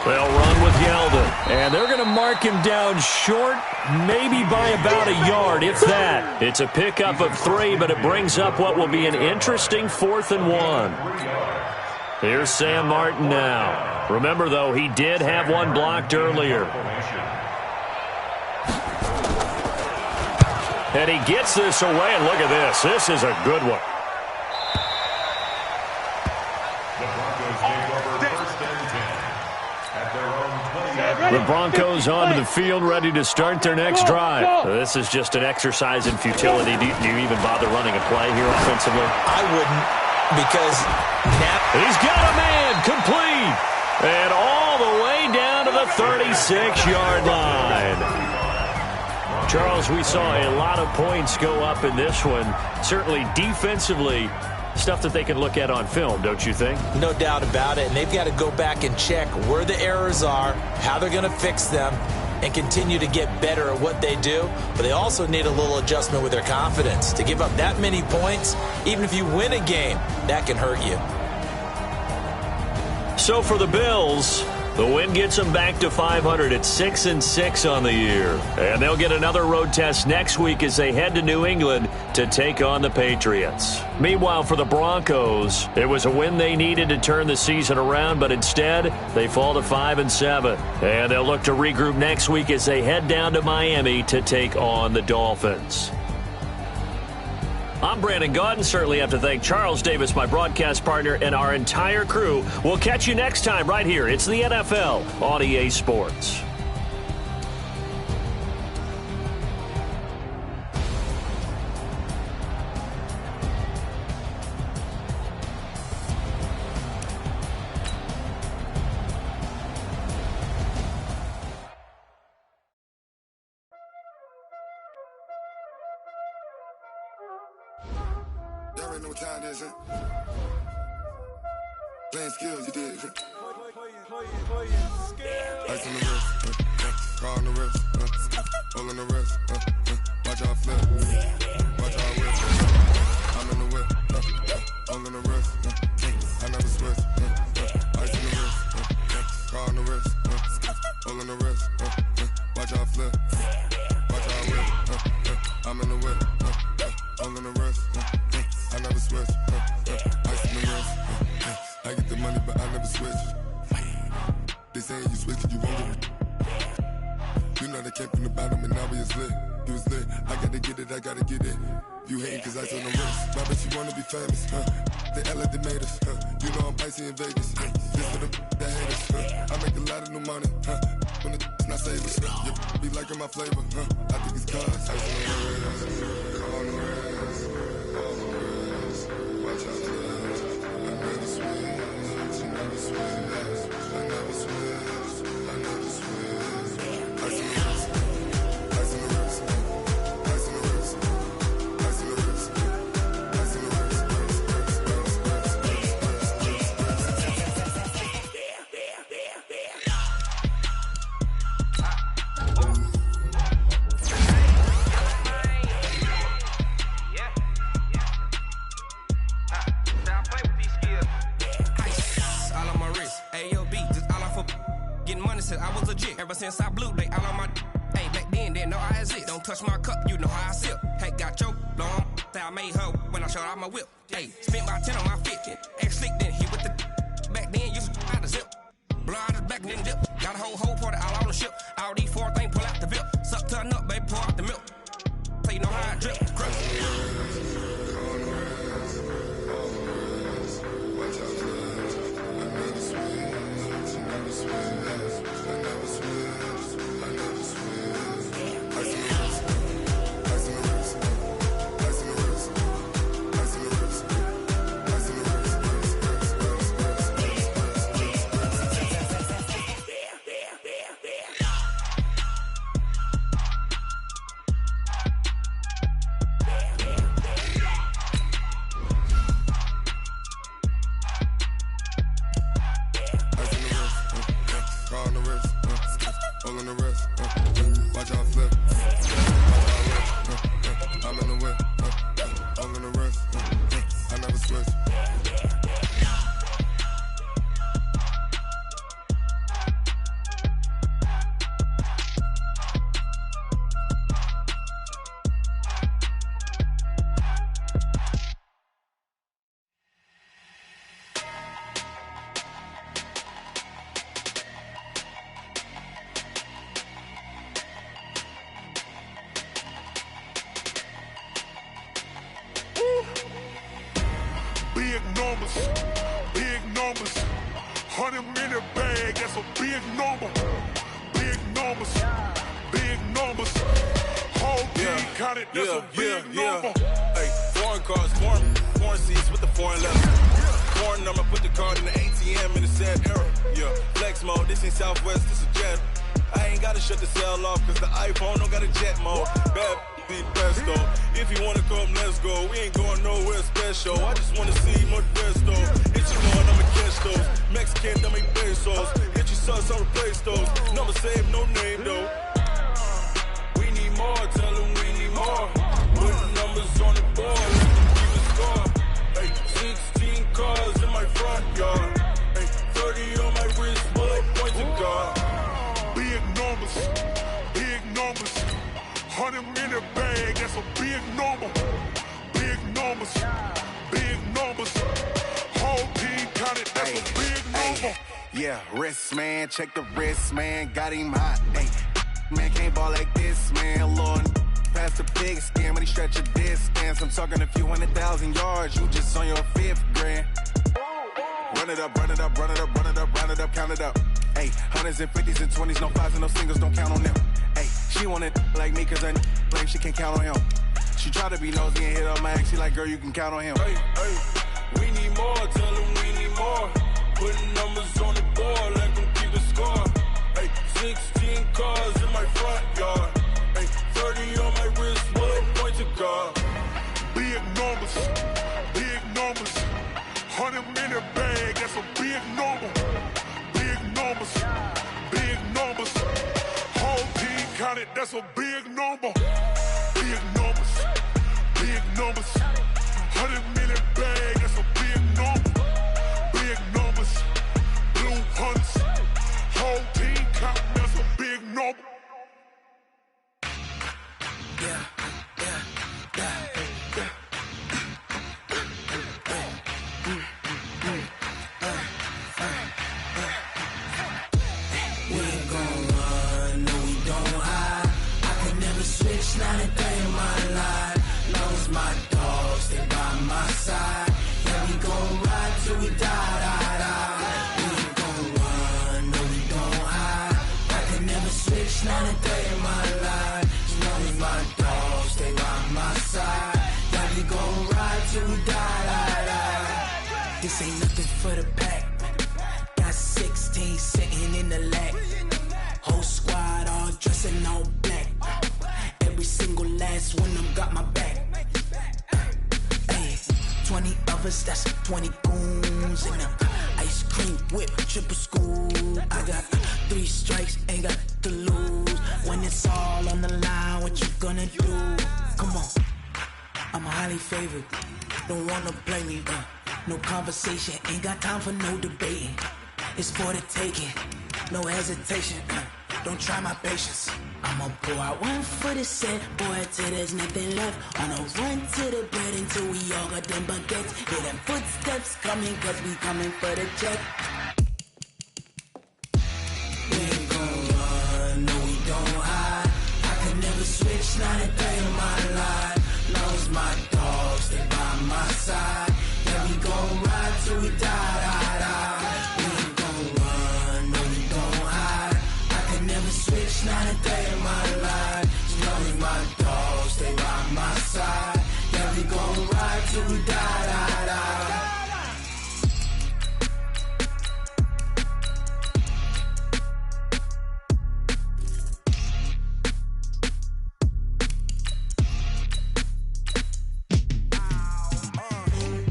They'll run with Yeldon, and they're going to mark him down short, maybe by about a yard, if that. It's a pickup of 3, but it brings up what will be an interesting 4th and 1. Here's Sam Martin now. Remember, though, he did have one blocked earlier. And he gets this away, and look at this. This is a good one. The Broncos onto the field, ready to start their next drive. This is just an exercise in futility. Do you even bother running a play here offensively? I wouldn't, because he's got a man complete. And all the way down to the 36-yard line. Charles, we saw a lot of points go up in this one. Certainly defensively, Stuff that they can look at on film, don't you think? No doubt about it. And they've got to go back and check where the errors are, how they're going to fix them, and continue to get better at what they do. But they also need a little adjustment with their confidence. To give up that many points, even if you win a game, that can hurt you. So for the Bills, the win gets them back to 500 at 6-6 on the year. And they'll get another road test next week as they head to New England to take on the Patriots. Meanwhile, for the Broncos, it was a win they needed to turn the season around, but instead they fall to 5-7. And they'll look to regroup next week as they head down to Miami to take on the Dolphins. I'm Brandon Gaudin. Certainly have to thank Charles Davis, my broadcast partner, and our entire crew. We'll catch you next time right here. It's the NFL on EA Sports. Y'all already know what time it is, huh? Playing skills, you did. Ice on the wrist, car on the wrist, all on the wrist, watch out flip, watch out whip. I'm in the whip, all on the wrist, I never switch. Ice on the wrist, car on the wrist, all on the wrist, watch out flip, watch out whip. I'm in the whip, all on the wrist. I never switch, ice in the wrist. I get the money, but I never switch. They saying you switch, you won't get it. You know they came from the bottom and now we is lit. You was lit, I gotta get it, I gotta get it. You hating cause ice on the wrist. My bitch, you wanna be famous, They act like they made us, You know I'm icy in Vegas, This for the that hate us, I make a lot of new money, When it's not savers, you be liking my flavor, I think it's cause ice on the wrist, on the wrist. Watch out, I never switch, I never switch, I never switch, I never switch. Ice in the wrist, ice in the wrist, ice in the wrist, ice in the wrist, ice in the wrist, I was legit. Ever since I blew, they all on my hey, back then, didn't know I exist. Don't touch my cup, you know how I sip. Hey, got your long, that I made her when I showed out my whip. Hey, spent my 10 on my 50. Ex-slick, then hit with the back then, used to out the zip. Blow out his back, then dip. Got a whole party all on the ship. All these 4 things, pull out the VIP. Suck to a nut, baby, pour out the milk. So you know how I drip. Crush. Big numbers, 100 minute bag, that's a big number. Big numbers, whole team counted, that's a big number. Hey, foreign cars, foreign seats with the foreign leather. Foreign number, put the card in the ATM in the sad era. Yeah, flex mode, this ain't Southwest, this is jet. I ain't gotta shut the cell off, cause the iPhone don't got a jet mode. Bad be the best though. If you wanna come, let's go. We ain't going nowhere special. I just wanna see more dress though. Hit you going, I'ma catch those. Mexican, dame pesos. Hit you sus, I'll replace those. Number save, no name though. We need more, tell them we need more. Put numbers on the board, let them keep the score. Hey, 16 cars in my front yard. Hey, 30 on my wrist, bullet point to God. Big numbers, big numbers. 100 in the bag, that's a big number. Big numbers, big numbers. Whole team counted, that's a big number. Yeah, wrist man, check the wrist man, got him hot. Hey, man can't ball like this, man. Lord, past the big skin, but he stretch a distance. I'm talking a few 100,000 yards, you just on your 5th grand. Run it up, run it up, run it up, run it up, round it up, count it up. Hey, hundreds and 50s and 20s, no 5s and no singles, don't count on them. Hey, she want it like me, cause I like she can't count on him. She try to be nosy and hit up my ex, she like, girl, you can count on him. Hey, hey, we need more, tell them we need more. Putting numbers on the board, let them keep the score. Hey, 16 cars in my front yard. Hey, 30 on my wrist, bullet point to God. Big numbers, big numbers. 100 in the bag, that's a big number. Big numbers, big numbers. Whole team counted, that's a big number. Big numbers, big numbers. 100 in the bag, that's a big number. Big numbers, blue hunts. Whole team counting, that's a big number. Yeah. Switch, not a day in my life. Lost my dogs, they by my side. Yeah, we gon' ride till we die. We ain't gon' run, no, we don't hide. I can never switch, not a day in my life. As long as my dogs, they by my side. Yeah, we gon' ride till we die. This ain't nothing for the pack. Got 16 sitting in the lap. Whole squad all dressing all black. Every single last one of them got my back. Hey, 20 of us, that's 20 goons in them. Ice cream whip, triple school. I got 3 strikes, ain't got to lose. When it's all on the line, what you gonna do? Come on, I'm highly favored. Don't wanna play me, no conversation. Ain't got time for no debating. It's for the taking, no hesitation. Don't try my patience. I'ma pour out one for the set, boy, till there's nothing left. On a run to the bread until we all got them baguettes. Hear them footsteps coming, cause we coming for the check. We ain't gon' run, no, we don't hide. I could never switch, not a day in my life. Lost my dogs, they by my side. Yeah, we gon' ride till we die. We ain't gon' run, no, we don't hide. Never switch, not a day in my life. As long as my dogs, they by my side. Yeah, we gon' ride till we die.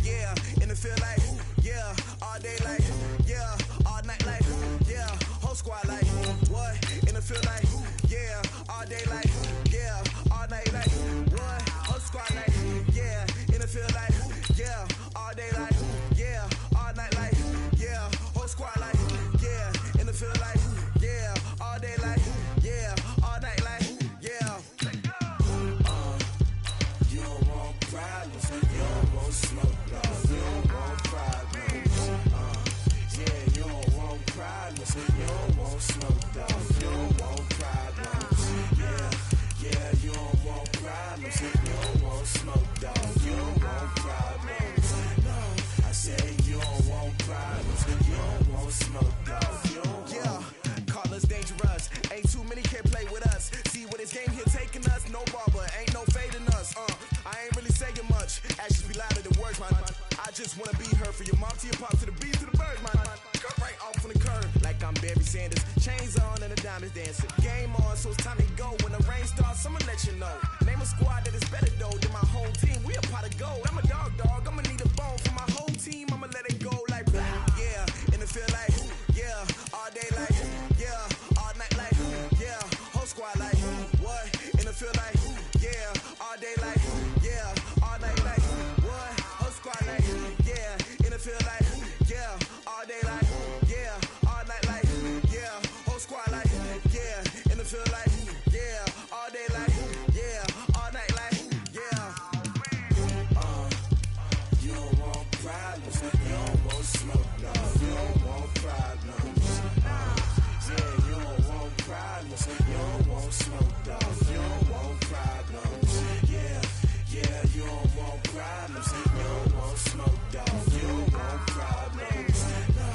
Yeah, and it feel like, yeah, all day like, yeah, all night like, yeah, whole squad like, what? And it feel like, yeah, all day like, yeah, all night like, what? Whole squad like, yeah, and it feel like, yeah, all day like, yeah, all night like, yeah, whole squad like, yeah, and it feel like, yeah, all day like, yeah, all night like, yeah. You don't want problems, you don't want smoke, you don't want problems. Yeah, you don't want problems, you don't want smoke, you don't want problems. wanna be heard. For your mom to your pop to the beat to the bird, man. Cut right off on the curb, like I'm Barry Sanders. Chains on and the diamonds dancing. Game on, so it's time to go. When the rain starts, I'ma let you know. Name a squad that is better though than my whole team. We a pot of gold. I'm a dog. I'ma need a bone for my whole team. I'ma let it go like yeah. And it feel like yeah. All day like yeah. All night like yeah. Whole squad like what? And it feel like yeah. All day like yeah. All night like what? Whole squad like yeah. And it feel like yeah. All day like yeah. All night like yeah. Whole squad like yeah. And it feel like yeah. All day like yeah. All night like yeah. You don't want problems. You don't want smoke, no. You don't want problems. Yeah, you don't want problems. You don't want smoke, dog. You don't want problems. Yeah, yeah, you don't want problems. You don't want smoke, dog. You don't want problems. No,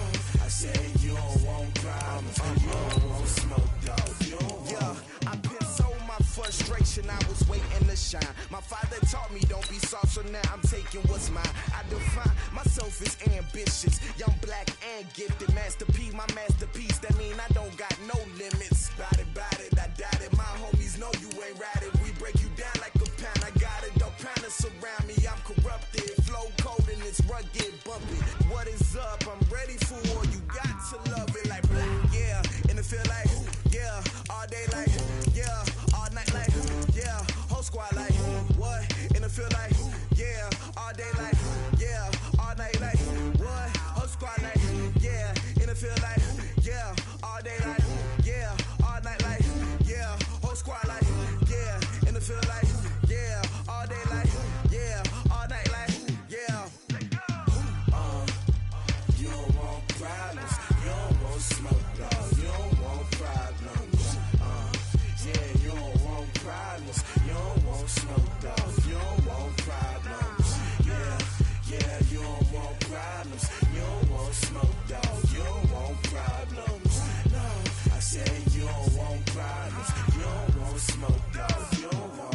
I said you don't want problems. You don't want smoke, dog. You don't want. Yeah, I pissed so my frustration. I was waiting to shine. My father taught me don't be soft, so now I'm taking what's mine. I define myself as ambitious, young, black, and gifted. Master P, my masterpiece. That mean I don't got no limits. Bout it, I doubt it. My homies know you ain't ratted. We break you down like a pound. I got it, don't pound to surround me. I'm corrupted, flow cold and it's rugged, bumpy. What is up? I'm ready for war. You got to love it like black, yeah. And it feel like yeah. All day like yeah. All night like yeah. Whole squad like what? And it feel like yeah. All day like yeah. All night like what? Whole squad like yeah. And it feel like yeah. All day like yeah. All night like yeah. Whole squad like yeah. And it feel like yeah. All day like yeah. All night like yeah. You don't want problems. You don't want smoke, dog. You don't want problems. Yeah, you don't want problems. You don't want smoke, dog. You don't want problems. Yeah, yeah, you don't want problems. You don't want smoke, dog. You don't want problems. No, I said you don't want problems. You don't want smoke, dog. You don't want.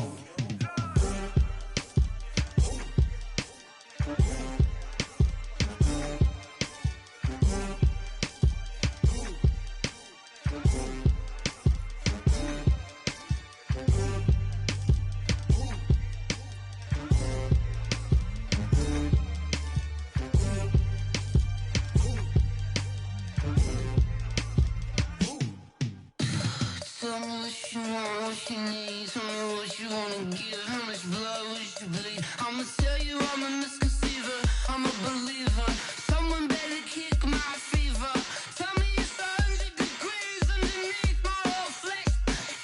Tell me what you want, what you need. Tell me what you wanna give. How much blood would you bleed? I'ma tell you I'm a misconceiver. I'm a believer. Someone better kick my fever. Tell me it's 100 degrees underneath my whole flesh.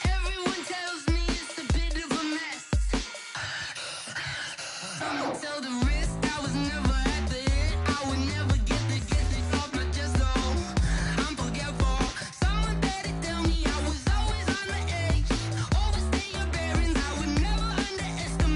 Everyone tells me it's a bit of a mess. I'ma tell the risk I was never at the end. I would never get this off my chest though. I'm forgetful. Someone better tell me I was always on the edge. Overstay your bearings. I would never underestimate.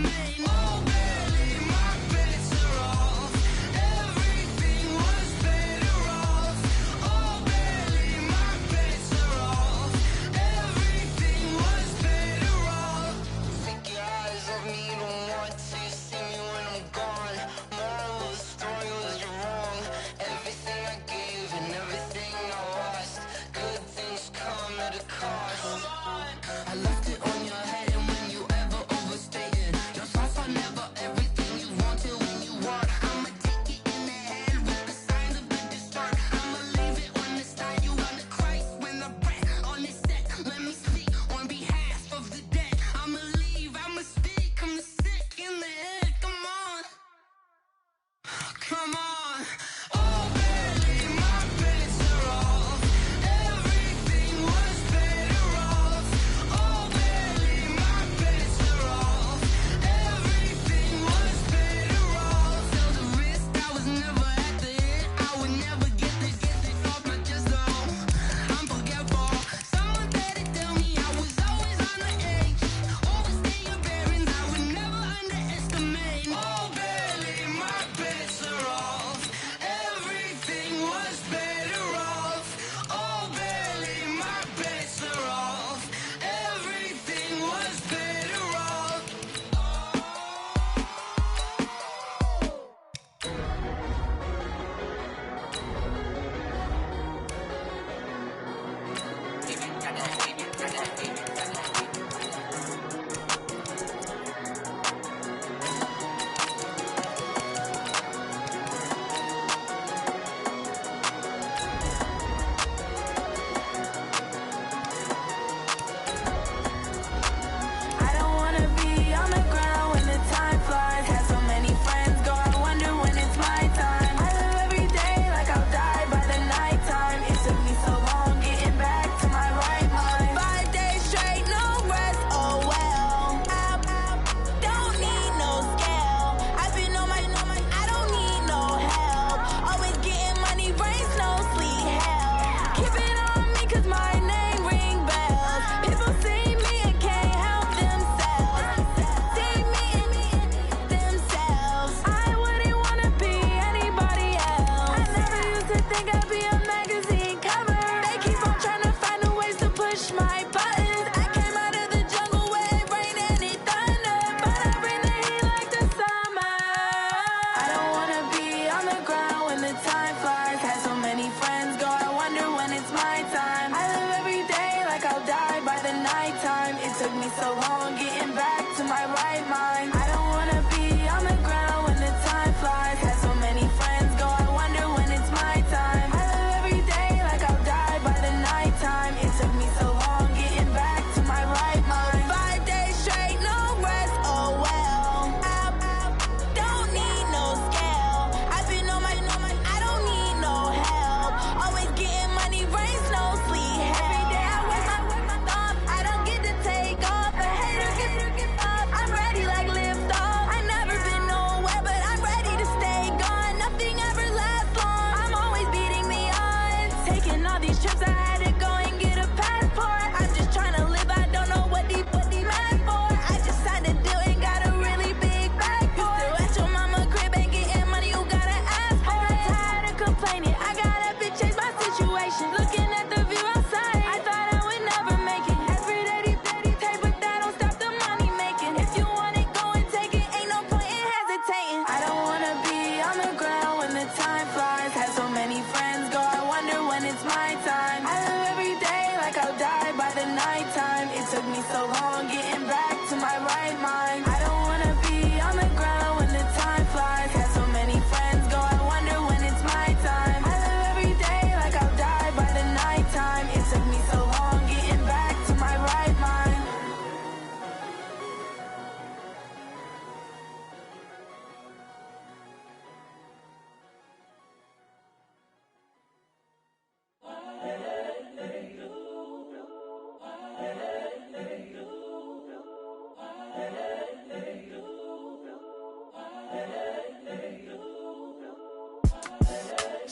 flies. Had so many friends go, I wonder when it's my time. I live every day like I'll die by the nighttime. It took me so long getting back to my right mind. I don't wanna be on the ground when the time flies. Had so many friends go, I wonder when it's my time. I live every day like I'll die by the nighttime. It took me so long getting back to my right mind.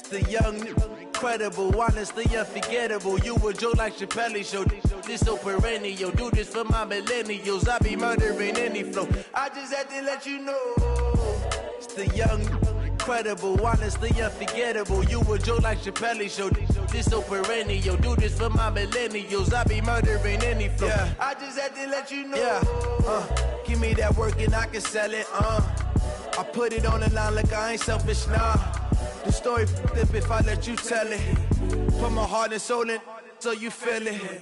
The young, incredible, honestly unforgettable. You a Joe like Chappelle show. This so perennial. Do this for my millennials. I be murdering any flow. I just had to let you know. It's the young, incredible, honestly unforgettable. You a Joe like Chappelle show. This so perennial. Do this for my millennials. I be murdering any flow. Yeah. I just had to let you know. Yeah. Give me that work and I can sell it. I put it on the line like I ain't selfish, nah. The story flip if I let you tell it. Put my heart and soul in so you feel it.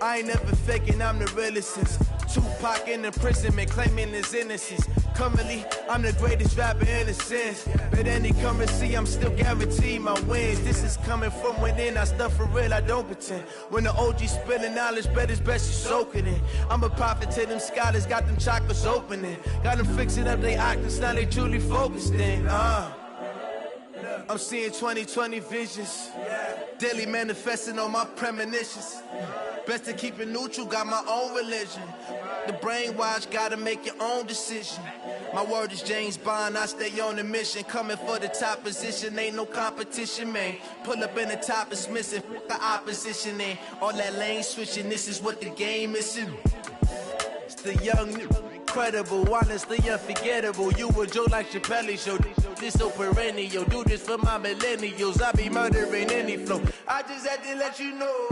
I ain't never faking, I'm the realest since Tupac in imprisonment, claiming his innocence. Currently, I'm the greatest rapper in a sense. But any currency, I'm still guaranteed my wins. This is coming from within, I stuff for real, I don't pretend. When the OG spilling knowledge, bet it's best you soak it in. I'm a prophet to them scholars, got them chakras opening. Got them fixing up they octaves, now they truly focused in. I'm seeing 2020 visions. Daily manifesting on my premonitions. Best to keep it neutral, got my own religion. The brainwash, gotta make your own decision. My word is James Bond, I stay on the mission. Coming for the top position, ain't no competition, man. Pull up in the top, it's missing, the opposition ain't. All that lane switching, this is what the game is. It's the young, incredible, honestly unforgettable. You a Joe like Chappelle show. This so perennial. Do this for my millennials. I be murdering any flow. I just had to let you know.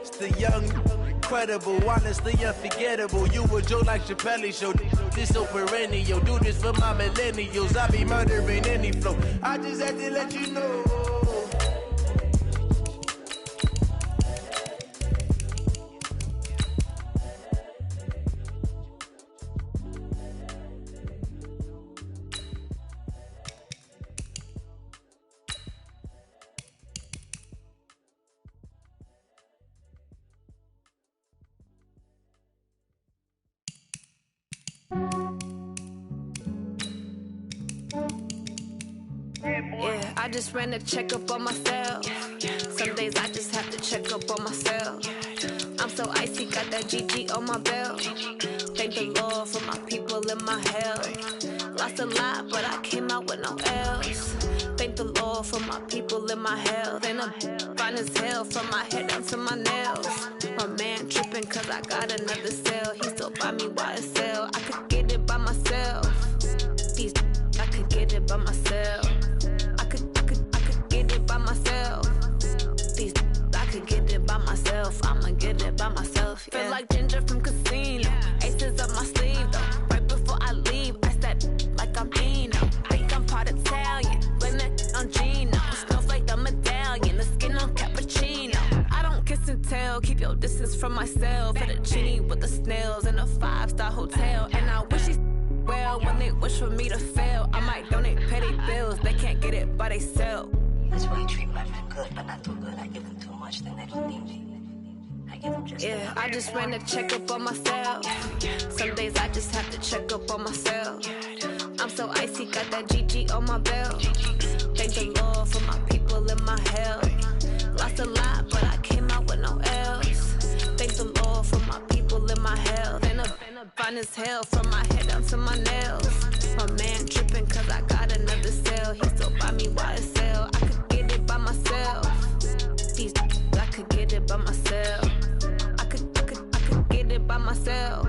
It's the young, incredible, honestly unforgettable. You a Joe like Chappelle show. This so perennial. Do this for my millennials. I be murdering any flow. I just had to let you know. Yeah, I just ran a checkup on myself. Some days I just have to check up on myself. I'm so icy, got that GG on my belt. Thank the Lord for my people in my health. Lost a lot, but I came out with no L's. Thank the Lord for my people in my health. And I'm fine as hell from my head down to my nails. My man tripping cause I got another cell. He still buy me YSL. I could get it by myself. I could get it by myself. I could get it by myself. I could get it by myself. I'ma get it by myself. Yeah. Feel like Ginger from Casino. Aces up my sleeve though. Right before I leave, I step like I'm Dino. Think I'm part Italian. Blame that on Gino. Snowflake the medallion. The skin on cappuccino. I don't kiss and tell. Keep your distance from myself. Fettuccine with the snails in a 5-star hotel. And I wish he's well when they wish for me to fail. I might donate petty bills. They can't get it by they sell. That's why you treat my friend good, but not too good. I give them too much, then they don't need me. I give them just yeah, I just ran a checkup on myself. Some days I just have to check up on myself. I'm so icy, got that GG on my belt. Thank the Lord for my people in my health. Lost a lot, but I came out with no L's. Thank the Lord for my people in my health. And I'm fine as hell from my head down to my nails. My man tripping cause I got another cell. He still buy me YSL. I could get it by myself. I could get it by myself. I could get it by myself.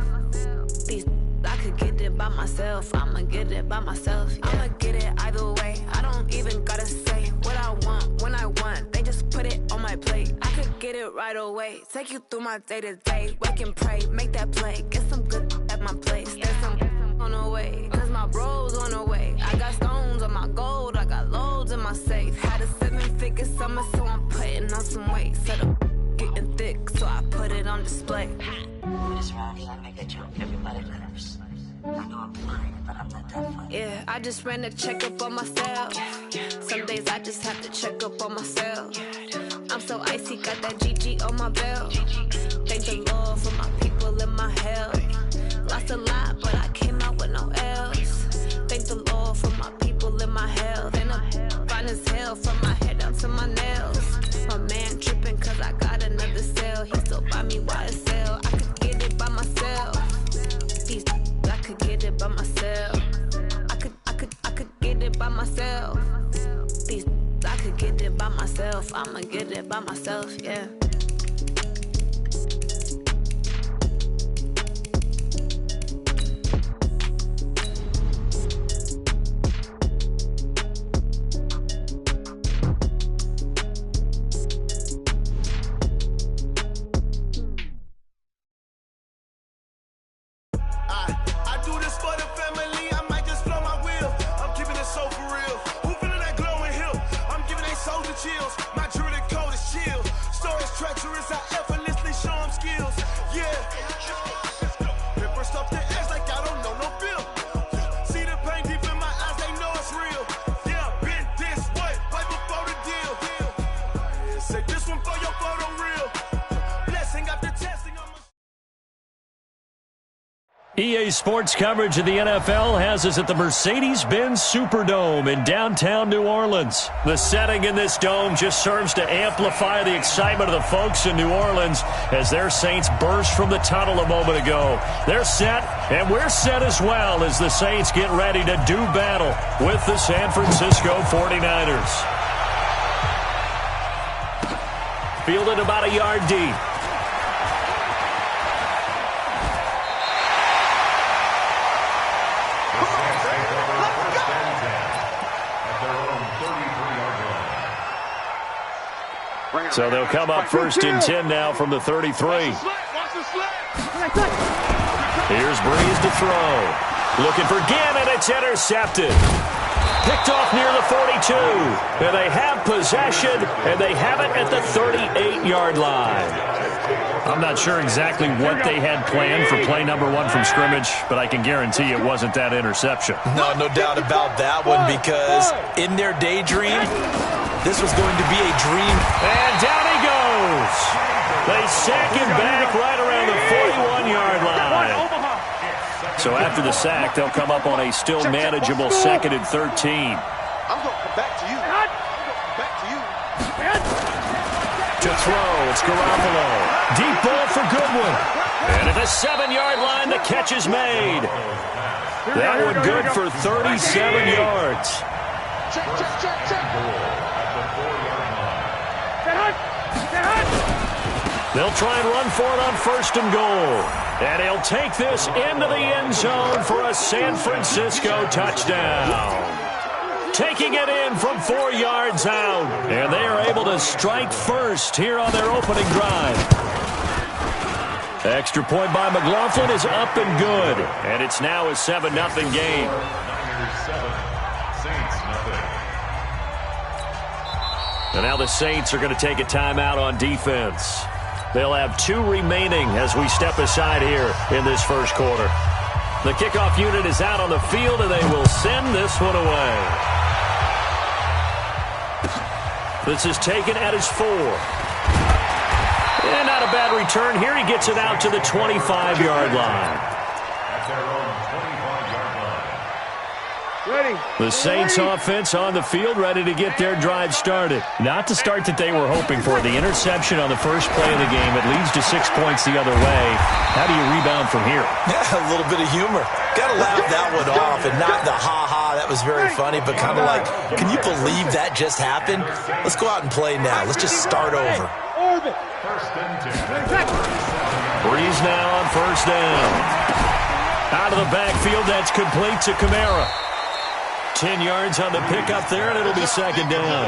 I could get it by myself. I'ma get it by myself. Yeah. I'ma get it either way. I don't even gotta say what I want when I want. They just put it on my plate. I could get it right away. Take you through my day to day. Wake and pray, make that play. Get some good at my place. There's some on the way. Cause my bros on the way. I got stones on my gold. I got loads in my my safe. Had a 7-figure summer, so I'm putting on some weight. Set up getting thick, so I put it on display. This round here, I make a joke. Everybody laughs. I know I'm fine, but I'm not that funny. Yeah, I just ran a checkup on myself. Some days I just have to check up on myself. I'm so icy, got that GG on my belt. Thank the Lord for my people in my health. Lost a lot, but I came out with no L's. Thank the Lord for my people in my health. And I'm fine as hell from my head down to my nails. My man tripping cause I got another cell. He still buy me YSL. I could get it by myself. I could get it by myself. I could get it by myself. I could get it by myself. I'ma get it by myself, yeah. I do this for the family, I might just blow my wheel. I'm keeping it so for real. Who feeling that glowing hill? I'm giving they soldier chills. My jewelry code is chill. Stories treacherous, I effortlessly show them skills. Yeah. Pepper stuff the edge like I don't know no feel. See the pain deep in my eyes, they know it's real. Yeah, been this way, right before the deal. Say this one for your photo reel. Blessing after testing. EA Sports coverage of the NFL has us at the Mercedes-Benz Superdome in downtown New Orleans. The setting in this dome just serves to amplify the excitement of the folks in New Orleans as their Saints burst from the tunnel a moment ago. They're set, and we're set as well as the Saints get ready to do battle with the San Francisco 49ers. Fielded about a yard deep. So they'll come up 1st and 10 now from the 33. Here's Breeze to throw. Looking for Gannon. It's intercepted. Picked off near the 42. And they have possession, and they have it at the 38-yard line. I'm not sure exactly what they had planned for play number 1 from scrimmage, but I can guarantee it wasn't that interception. No doubt about that one, because in their daydream, this was going to be a dream. And down he goes. They sack him back right around the 41-yard line. So after the sack, they'll come up on a still manageable 2nd and 13. I'm going to come back to you. Back to you. To throw, it's Garoppolo. Deep ball for Goodwin. And at the 7-yard line, the catch is made. That one good for 37 yards. Check. They'll try and run for it on 1st and goal. And he'll take this into the end zone for a San Francisco touchdown. Taking it in from 4 yards out. And they are able to strike first here on their opening drive. Extra point by McLaughlin is up and good. And it's now a 7-0 game. And now the Saints are going to take a timeout on defense. They'll have 2 remaining as we step aside here in this first quarter. The kickoff unit is out on the field, and they will send this one away. This is taken at his 4. And not a bad return here. He gets it out to the 25-yard line. The Saints offense on the field, ready to get their drive started. Not the start that they were hoping for. The interception on the first play of the game, it leads to 6 points the other way. How do you rebound from here? Yeah, a little bit of humor. Got to laugh that one off, and not the ha-ha, that was very funny, but kind of like, can you believe that just happened? Let's go out and play now. Let's just start over. Breeze now on 1st down. Out of the backfield, that's complete to Kamara. 10 yards on the pickup there, and it'll be 2nd down.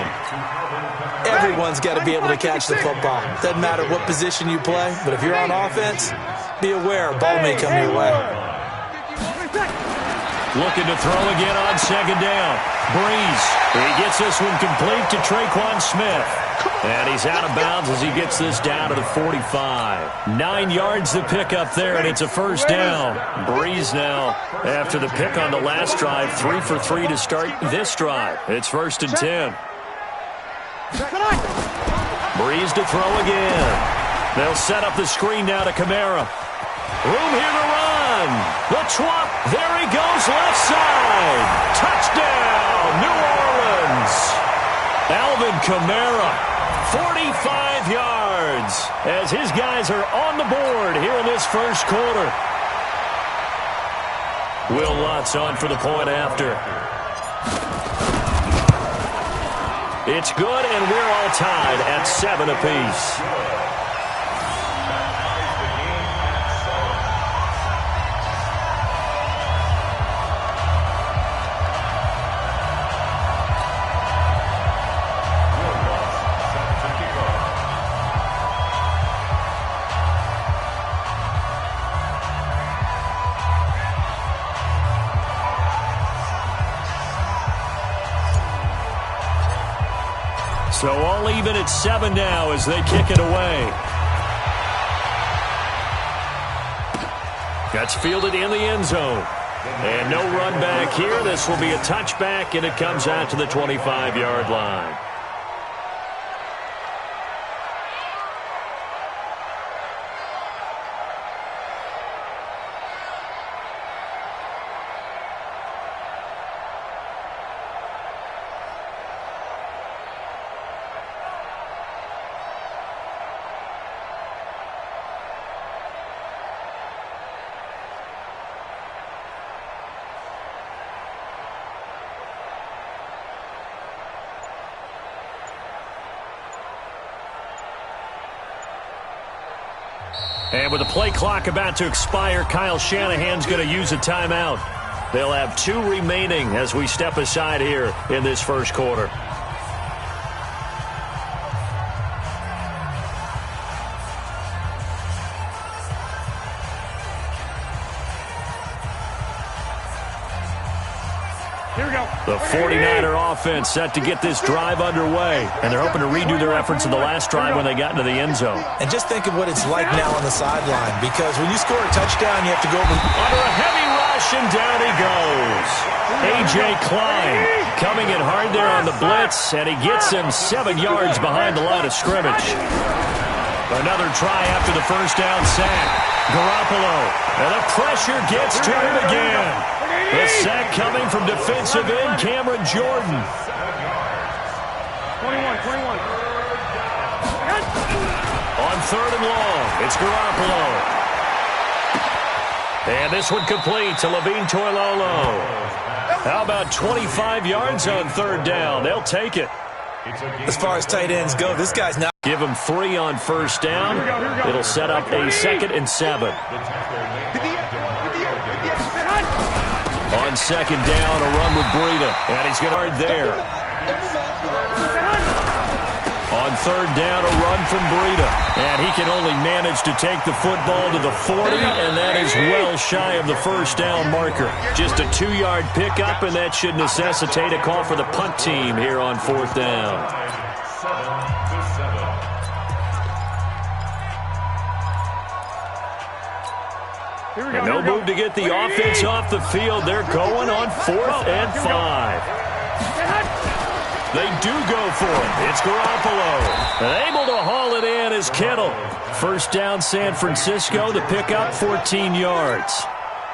Everyone's got to be able to catch the football. Doesn't matter what position you play, but if you're on offense, be aware a ball may come your way. Looking to throw again on 2nd down. Breeze. He gets this one complete to Traquan Smith. And he's out of bounds as he gets this down to the 45. 9 yards to pick up there, and it's a first down. Breeze now, after the pick on the last drive, 3 for 3 to start this drive. It's 1st and 10. Breeze to throw again. They'll set up the screen now to Kamara. Room here to run. The twop. There he goes, left side. Touchdown, New Orleans. Alvin Kamara, 45 yards, as his guys are on the board here in this first quarter. Will Lutz on for the point after. It's good, and we're all tied at 7 apiece. So all even at 7 now as they kick it away. That's fielded in the end zone. And no run back here. This will be a touchback, and it comes out to the 25-yard line. And with the play clock about to expire, Kyle Shanahan's going to use a timeout. They'll have 2 remaining as we step aside here in this first quarter. The 49er offense set to get this drive underway, and they're hoping to redo their efforts in the last drive when they got into the end zone. And just think of what it's like now on the sideline, because when you score a touchdown, you have to go over under a heavy rush, and down he goes. A.J. Klein coming in hard there on the blitz, and he gets him 7 yards behind the line of scrimmage. Another try after the first down sack. Garoppolo, and the pressure gets to him again. The sack coming from defensive end Cameron Jordan. 21. On 3rd and long, it's Garoppolo. And this one complete to Levine Toilolo. How about 25 yards on 3rd down? They'll take it. As far as tight ends go, this guy's not. Give him 3 on 1st down. It'll set up a 2nd and 7. On 2nd down, a run with Breida. And he's going to hard there. On 3rd down, a run from Breida. And he can only manage to take the football to the 40, and that is well shy of the first down marker. Just a 2-yard pickup, and that should necessitate a call for the punt team here on 4th down. And no move to get the offense off the field. They're going on 4th and 5. They do go for it. It's Garoppolo. And able to haul it in is Kittle. First down San Francisco. The pickup, 14 yards.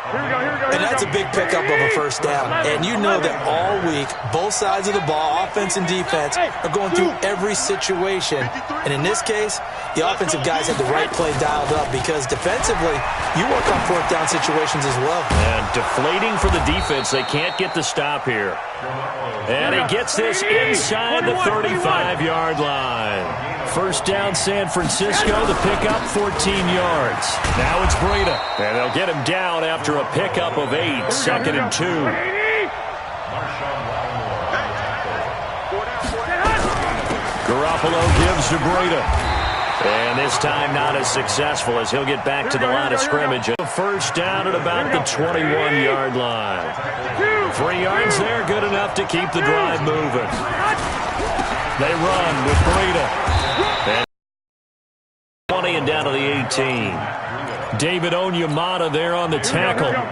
And that's a big pickup of a first down. And you know that all week, both sides of the ball, offense and defense, are going through every situation. And in this case, the offensive guys had the right play dialed up, because defensively, you work on 4th down situations as well. And deflating for the defense. They can't get the stop here. And he gets this inside the 35-yard line. First down San Francisco, the pickup 14 yards. Now it's Breida, and they'll get him down after a pickup of 8, 2nd and 2. Garoppolo gives to Breida. And this time not as successful as he'll get back to the line of scrimmage. First down at about the 21-yard line. 3 yards there, good enough to keep the drive moving. They run with Breida. And 20 and down to the 18. David Onyemata there on the tackle. 21.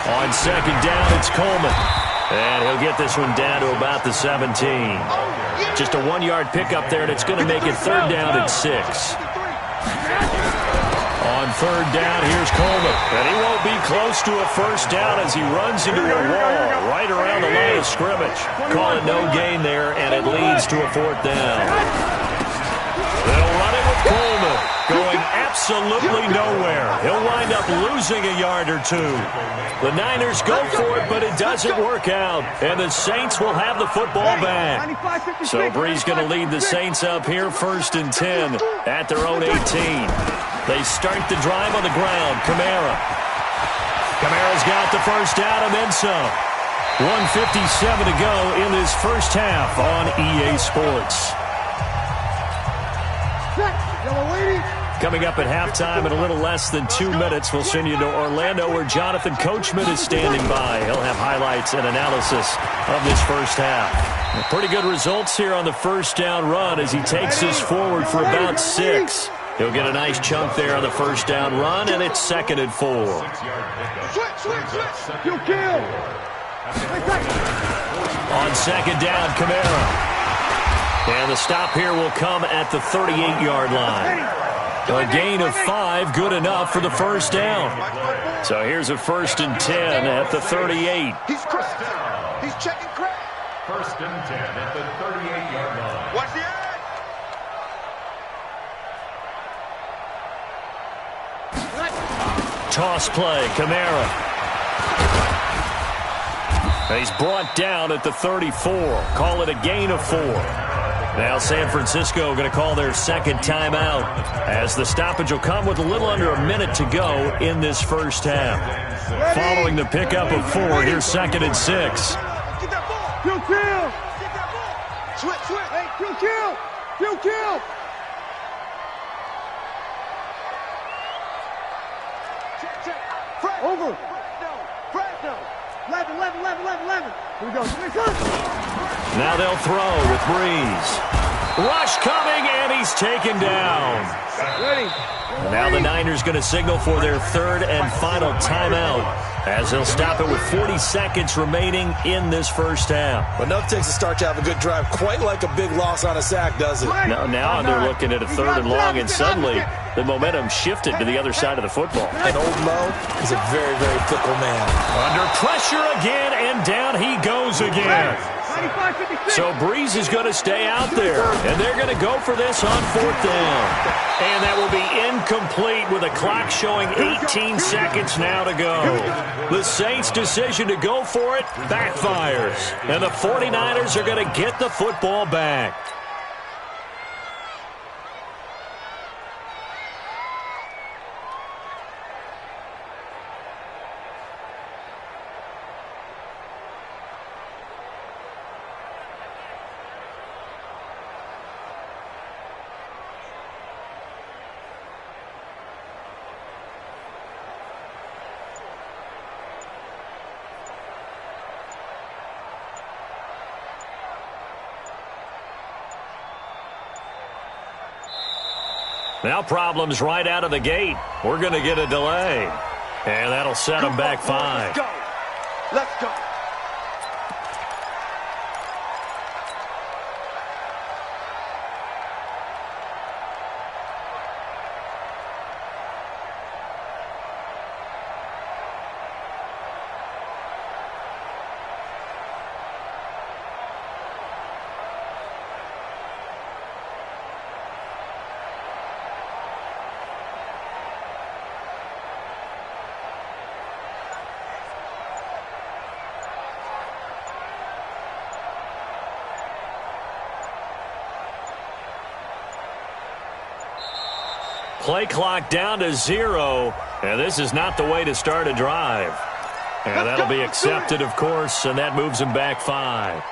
On second down, it's Coleman. And he'll get this one down to about the 17. Just a 1-yard pickup there, and it's going to make it third down at 6. On third down, here's Coleman. And he won't be close to a first down as he runs into a wall right around the line of scrimmage. Call it no gain there, and it leads to a fourth down. They'll run it with Coleman, going absolutely nowhere. He'll wind up losing a yard or two. The Niners go for it, but it doesn't work out. And the Saints will have the football back. So Bree's going to lead the Saints up here, 1st and 10 at their own 18. They start the drive on the ground. Kamara's got the first down and then some. 1:57 to go in this first half on EA Sports. Coming up at halftime in a little less than 2 minutes, we'll send you to Orlando where Jonathan Coachman is standing by. He'll have highlights and analysis of this first half. Pretty good results here on the first down run as he takes us forward for about 6. He'll get a nice chunk there on the first down run, and it's 2nd and 4. On second down, Kamara. And the stop here will come at the 38-yard line. A gain of 5, good enough for the first down. So here's a 1st and 10 at the 38. He's checking crack. 1st and 10 at the 38-yard line. Watch the eye. Toss play, Kamara. He's brought down at the 34. Call it a gain of 4. Now San Francisco going to call their second timeout as the stoppage will come with a little under a minute to go in this first half. Following the pickup of 4, here's 2nd and 6. Get that ball. Kill. Get that ball. Switch. Hey, kill. Check. Over. Fresno. 11. Here we go. Now they'll throw with Breeze. Rush coming, and he's taken down. Ready. And now the Niners going to signal for their 3rd and final timeout as they'll stop it with 40 seconds remaining in this first half. Enough takes to start to have a good drive, quite like a big loss on a sack, does it? Now they're looking at a 3rd and long, and suddenly the momentum shifted to the other side of the football. And Old Mo is a very, very fickle man. Under pressure again, and down he goes again. So Breeze is going to stay out there, and they're going to go for this on 4th down. And that will be incomplete with a clock showing 18 seconds now to go. The Saints' decision to go for it backfires, and the 49ers are going to get the football back. Now problems right out of the gate. We're going to get a delay. And that'll set them back 5. Let's go. Play clock down to 0, and this is not the way to start a drive. And that'll be accepted, of course, and that moves him back 5.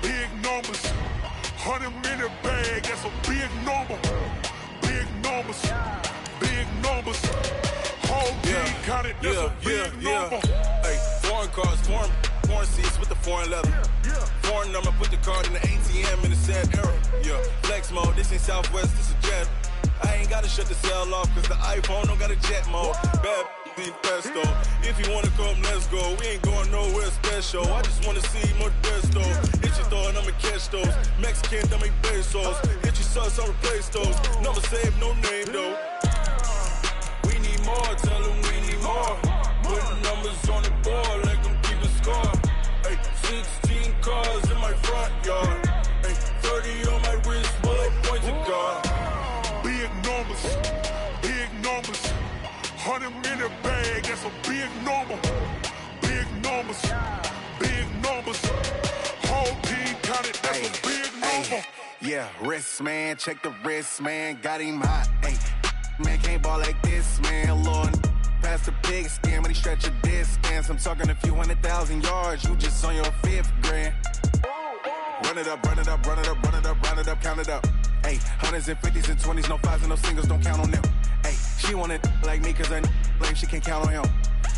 Big numbers, 100-minute bag, that's a big number. Big numbers, whole team counted, that's a big number. Hey, foreign cars, foreign seats with the foreign leather. Foreign number, put the card in the ATM in the sad era. Yeah, flex mode, this ain't Southwest, this a jet. I ain't gotta shut the cell off, cause the iPhone don't got a jet mode. Bad ain't pesto. If you wanna come, let's go. We ain't going nowhere special. I just wanna see Modesto. Hit your thought, I'ma catch those. Mexican, don't make pesos. Hit your sus, I'll replace those. Number saved, no name though. We need more, tell them we need more. Putting numbers on the board, like them keep a score. Hey, 16 cars in my front yard. Hey, 30 on my wrist, bullet point to God. Big numbers, 100-minute bag, that's a big number. Big numbers, whole team counted, that's a big number. Yeah, wrist, man, check the wrist, man, got him hot. Ay, man, can't ball like this, man, Lord. Past the pig skin, but he stretch a distance. I'm talking a few 100,000 yards, you just on your 5th grand. Run it up, count it up. Ay, hundreds and 50s and 20s, no 5s and no singles, don't count on them. Ay, she want it like me, cause her blame, she can't count on him.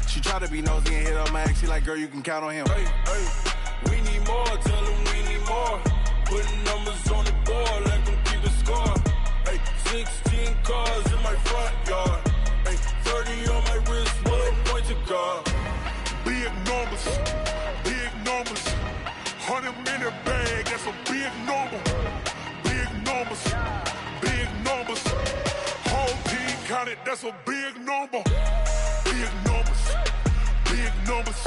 She try to be nosy and hit on my ex, she like, girl, you can count on him. Hey, we need more, tell them we need more. Putting numbers on the board, like them keep the score. Hey, 16 cars in my front yard. Hey, 30 on my wrist, bullet point to God. Big numbers, 100-minute bag, that's a big number. Big numbers, whole team counted, that's a big number. Big numbers,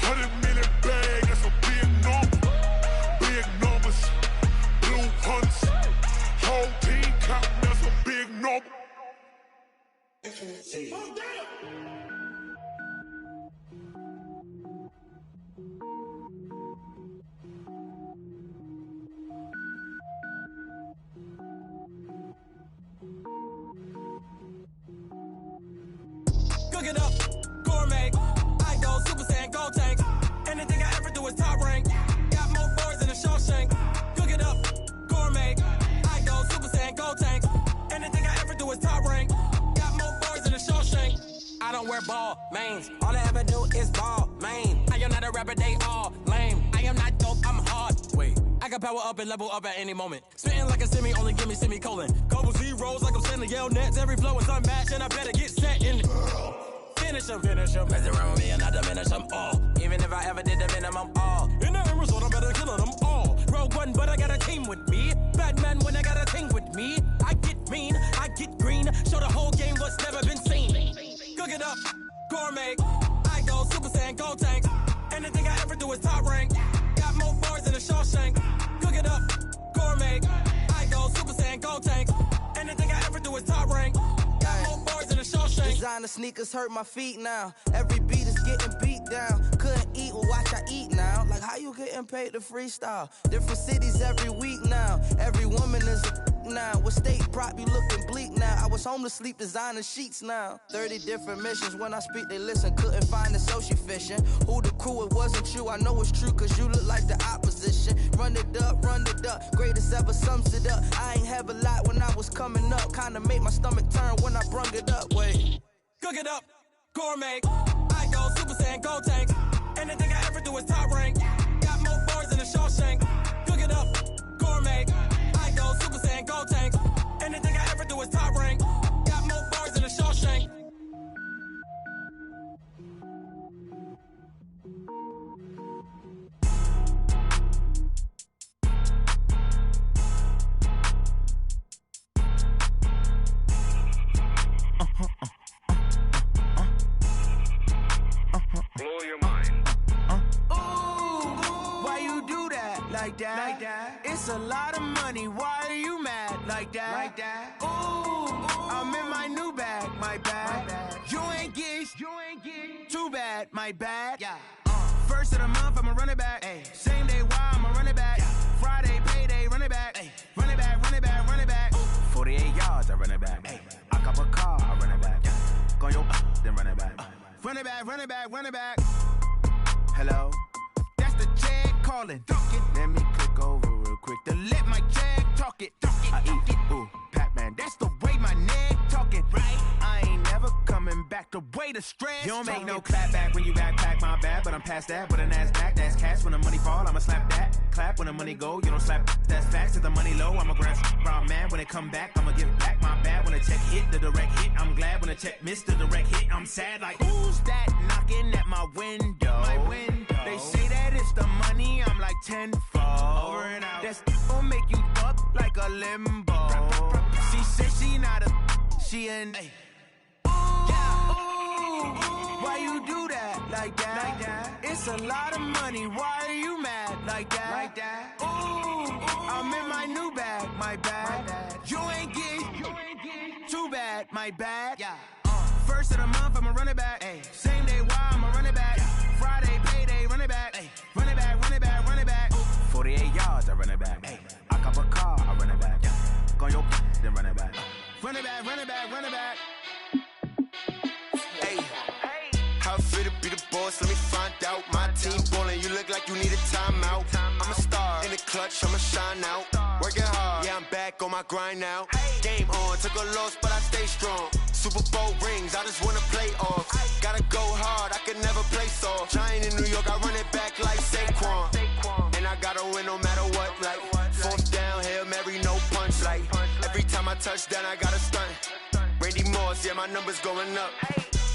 100-minute bag, that's a big number. Big numbers, blue hunts, whole team counting, that's a big number. Cook it up, gourmet. I go Super Saiyan, gold tank. Anything I ever do is top rank. Got more boys than a Shawshank. Cook it up, gourmet. I go Super Saiyan, gold tank. Anything I ever do is top rank. Got more boys than a Shawshank. I don't wear ball mains. All I ever do is ball main. I am not a rapper, they all lame. I am not dope, I'm hard. Wait, I can power up and level up at any moment. Spitting like a semi, only give me semicolon. Couple zeros like I'm sending yell nets. Every flow is unmatched and I better get set in. Finish them. Mess around with me and I diminish them all. Even if I ever did the minimum all. In the end result, I'm better killing them all. Rogue One, but I got a team with me. Batman when I got a thing with me. I get mean, I get green. Show the whole game what's never been seen. Cook it up, gourmet. I go Super Saiyan, gold tank. Anything I ever do is top rank. Got more bars than a Shawshank. Cook it up, gourmet. I go Super Saiyan, gold tank. Anything I ever do is top rank. Got more bars than a Shawshank. Designer sneakers hurt my feet now. Every beat is getting beat down. Couldn't eat, well watch I eat now. Like how you getting paid to freestyle? Different cities every week now. Every woman is a now. With state prop, you looking bleak now. I was home to sleep designing sheets now. 30 different missions. When I speak, they listen. Couldn't find it, so she fishing. Who the crew? It wasn't you. I know it's true, cause you look like the opposition. Run it up. Greatest ever sums it up. I ain't have a lot when I was coming up. Kinda made my stomach turn when I brung it up. Wait. Cook it up, gourmet. I go Super Saiyan, gold tank. Anything I ever do is top like that. It's a lot of money, why are you mad like that? Ooh, I'm in my new bag, my bad. You ain't get too bad, my bad. First of the month, I'ma run it back. Same day, why I'ma run it back. Friday, payday, run it back. Run it back, run it back, run it back. 48 yards, I run it back. I cop a car, I run it back. Go yo, then run it back. Run it back, run it back, run it back. Hello? That's the jag calling. Let me click over real quick to let my jag talk it. I eat it, ooh, Pac-Man. That's the way my neck talking. Right? I ain't never coming back the way the stress. You don't make no clap back when you backpack, my bad. But I'm past that with an ass back. That's cash when the money fall, I'ma slap that. Clap when the money go, you don't slap. That's facts. If the money low, I'ma grab round man. When it come back, I'ma give back my bad. When the check hit, the direct hit, I'm glad. When the check missed the direct hit, I'm sad. Like, who's that knocking at my window? My window. They say that it's the money, I'm like tenfold. Over and out. That's gon' make you up like a limbo. She said she not a, she an. Why you do that like that? It's a lot of money, why are you mad like that? Ooh, I'm in my new bag, my bad. You ain't get too bad, my bad. First of the month, I'ma run it back. Same day, why I'ma run it back. Friday, payday, run it back. Run it back, run it back, run it back. 48 yards, I run it back. I cop a car, I run it back. Go yo, then run it back. Run it back, run it back, run it back. How fit to be the boss, let me find out. My team ballin', you look like you need a timeout. I'm a star, in the clutch, I'ma shine out. Working hard, yeah, I'm back on my grind now. Game on, took a loss, but I stay strong. Super Bowl rings, I just wanna play off. Gotta go hard, I can never play soft. Giant in New York, I run it back like Saquon. And I gotta win no matter what, like fourth down, Hail Mary, no punch. Like every time I touch down, I gotta stunt. Randy Moss, yeah, my numbers going up.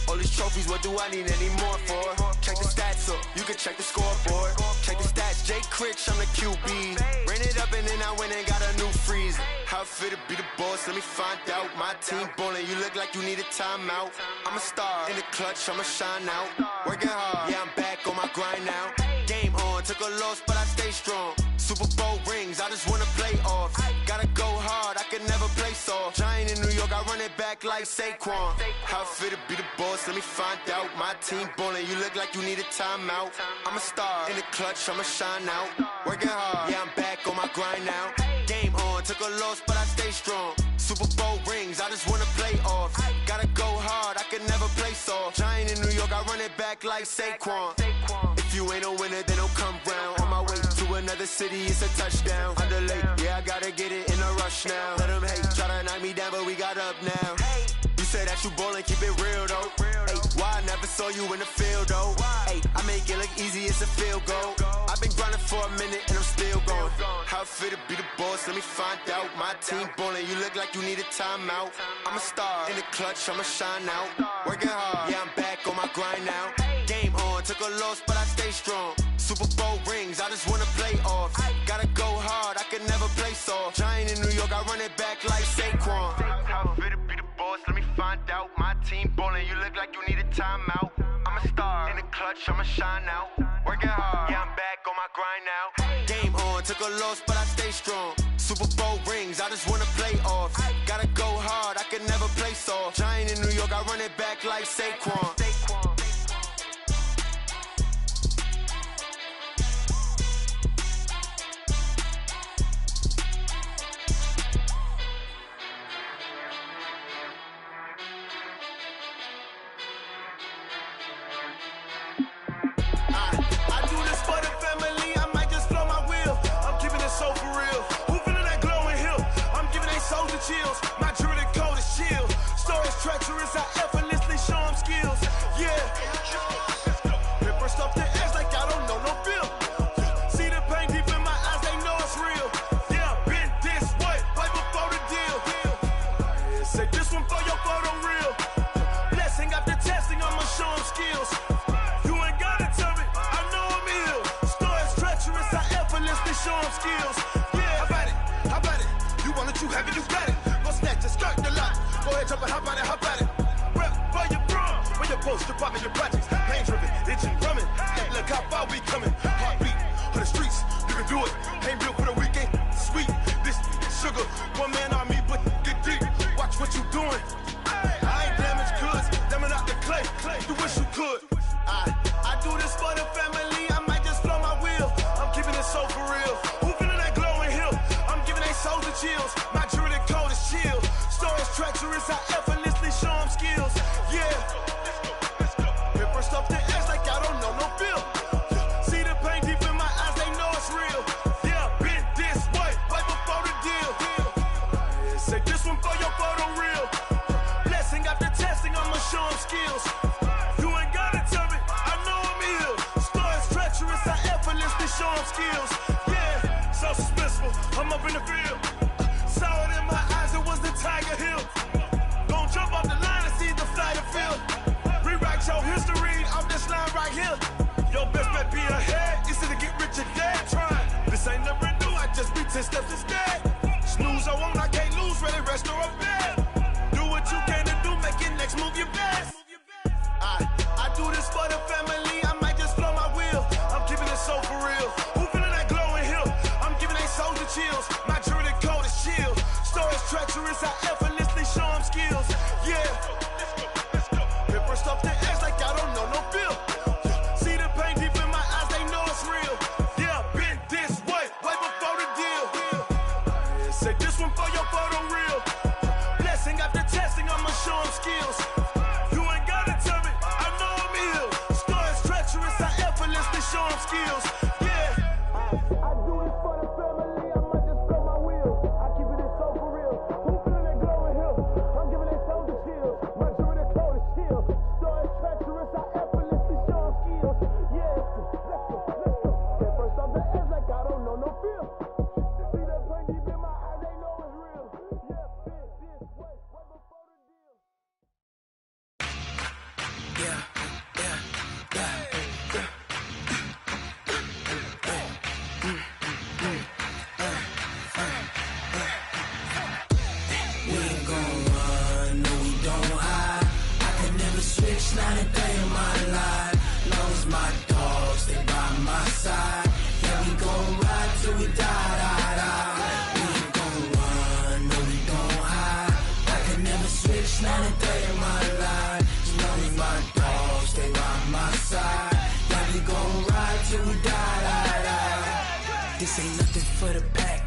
All these trophies, what do I need any more for? Check the stats up, you can check the scoreboard. Check the stats, Jay Critch, I'm the QB. Ran it up and then I went and got a new freezer. How fit to be the boss, let me find out. My team ballin', you look like you need a timeout. I'm a star, in the clutch, I'ma shine out. Working hard, yeah, I'm back on my grind now. Game on, took a loss, but I stay strong. Super Bowl rings, I just wanna play off. Gotta go hard, I can never play soft. Giant in New York, I run it back like Saquon. How fit to be the boss, let me find out. My team ballin', you look like you need a timeout. I'm a star, in the clutch, I'ma shine out. Working hard, yeah, I'm back on my grind now. Game on, took a loss, but I stay strong. Super Bowl rings, I just wanna play off. Gotta go hard, I can never play soft. Giant in New York, I run it back like Saquon. If you ain't a winner, then don't come round. On my way to another city, it's a touchdown. Underlay, yeah, I gotta get it in a rush now. Let them hate, try to knock me down, but we got up now. You say that you ballin', keep it real though. Ay, why I never saw you in the field though? Ay, I make it look easy, it's a field goal. I've been grinding for a minute and I'm still going. How fit to be the boss, let me find out. My team ballin', you look like you need a timeout. I'm a star, in the clutch, I'ma shine out. Working hard, yeah, I'm back on my grind now. Game on, took a loss, but I stay strong. Super Bowl rings, I just wanna play off. Gotta go hard, I can never play soft. Giant in New York, I run it back like Saquon. How fit to be the boss, let me find out. My team ballin', you look like you need a timeout. I'm a star, in the clutch, I'ma shine out. Working hard, yeah, I'm back on my grind now. Game on, took a loss, but I stay strong. Super Bowl rings, I just wanna play off. Gotta go hard, I can never play soft. Giant in New York, I run it back like Saquon. Chills. My jewelry code is chill. Stories treacherous, I effortlessly show them skills. Yeah. Paper stuff the edge like I don't know no feel. See the pain deep in my eyes, they know it's real. Yeah, been this way, right before the deal. Say this one for your photo real. Blessing after testing, I'ma show them skills. You ain't gotta tell me, I know I'm ill. Stories treacherous, I effortlessly show them skills. Yeah, how about it? How about it? You want it, you have it, you got it. Go snatch it, skirt the lot. Go ahead, jump it, how about it, how about it? Rep for your bro, when your post, you're popping your projects. Pain driven, itching, drumming. Look how far we coming. Heartbeat, for the streets, you can do it. I'm up in the field. Saw it in my eyes, it was the Tiger Hill. Gon' jump off the line and see the fly the field. Rewrite your history off this line right here. Your best bet be ahead, easy to get rich or dead trying. This ain't never new, I just be 10 steps instead. Snooze I won't, I can't lose, ready, rest or a bed. Do what you can to do, make your next move your best. I do this for the family, I might just blow my wheel. I'm keeping it so for real. Who feeling that glowing hill? I'm giving they soldier chills. My jewelry code is chill. Stories treacherous, I effortlessly show them skills. Yeah. Paper stuff the edge like I don't know no feel. See the pain deep in my eyes, they know it's real. Yeah, been this way before the deal. Say this one for your photo reel. Blessing after testing, I'ma show them skills. You ain't gotta tell me, I know I'm ill. Stories treacherous, I effortlessly show them skills. Yeah. I do this for the family, I might just blow my wheel. I keep it so for real. Who feeling that glowing hill? I'm giving they soldier chills. My jewelry code is chill. Stories treacherous, I effortlessly show them skills. Yeah. Let's go. Get first off the edge like I don't know no feel. See that pain deep in my eyes, they know it's real. Yeah, been this way before the deal. Yeah. We ain't gon' run, no we don't hide. I can never switch, not a day in my life. Long as my dogs stay by my side. Yeah, we gon' ride till we die. We ain't gon' run, no we don't hide. I can never switch, not a day in my life. As long as my dogs stay by my side. Yeah, we gon' ride till we die. This ain't nothing for the pack.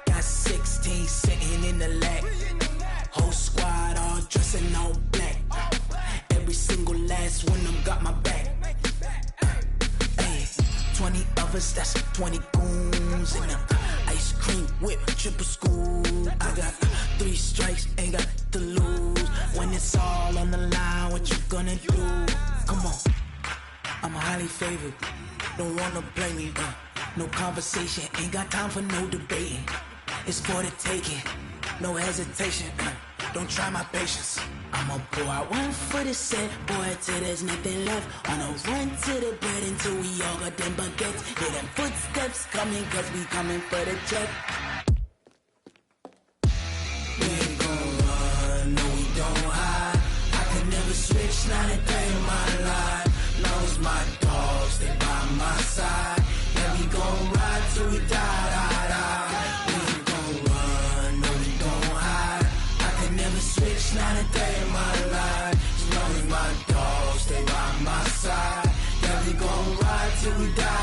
Got 16 sitting in the lag. Whole squad all dressing all black. Every single last one of them got my back. Hey, 20 of us, that's 20 goons in them. Ice cream whip, triple scoop. I got 3 strikes, ain't got to lose. When it's all on the line, what you gonna do? Come on, I'm highly favored. Don't wanna blame me. No conversation, ain't got time for no debating. It's for the taking, no hesitation. Don't try my patience. I'ma pour out one for the set, boy, till there's nothing left. Wanna run to the bread until we all got them baguettes. Hear them footsteps coming, cause we coming for the check. We ain't gon' run, no we don't hide. I can never switch, not a day in my life. Long as my dogs stay by my side. Yeah, we gon' ride till we die. We ain't gon' run, no we don't hide. I can never switch, not a day in my life. As long as my dogs stay by my side. Yeah, we gon' ride till we die.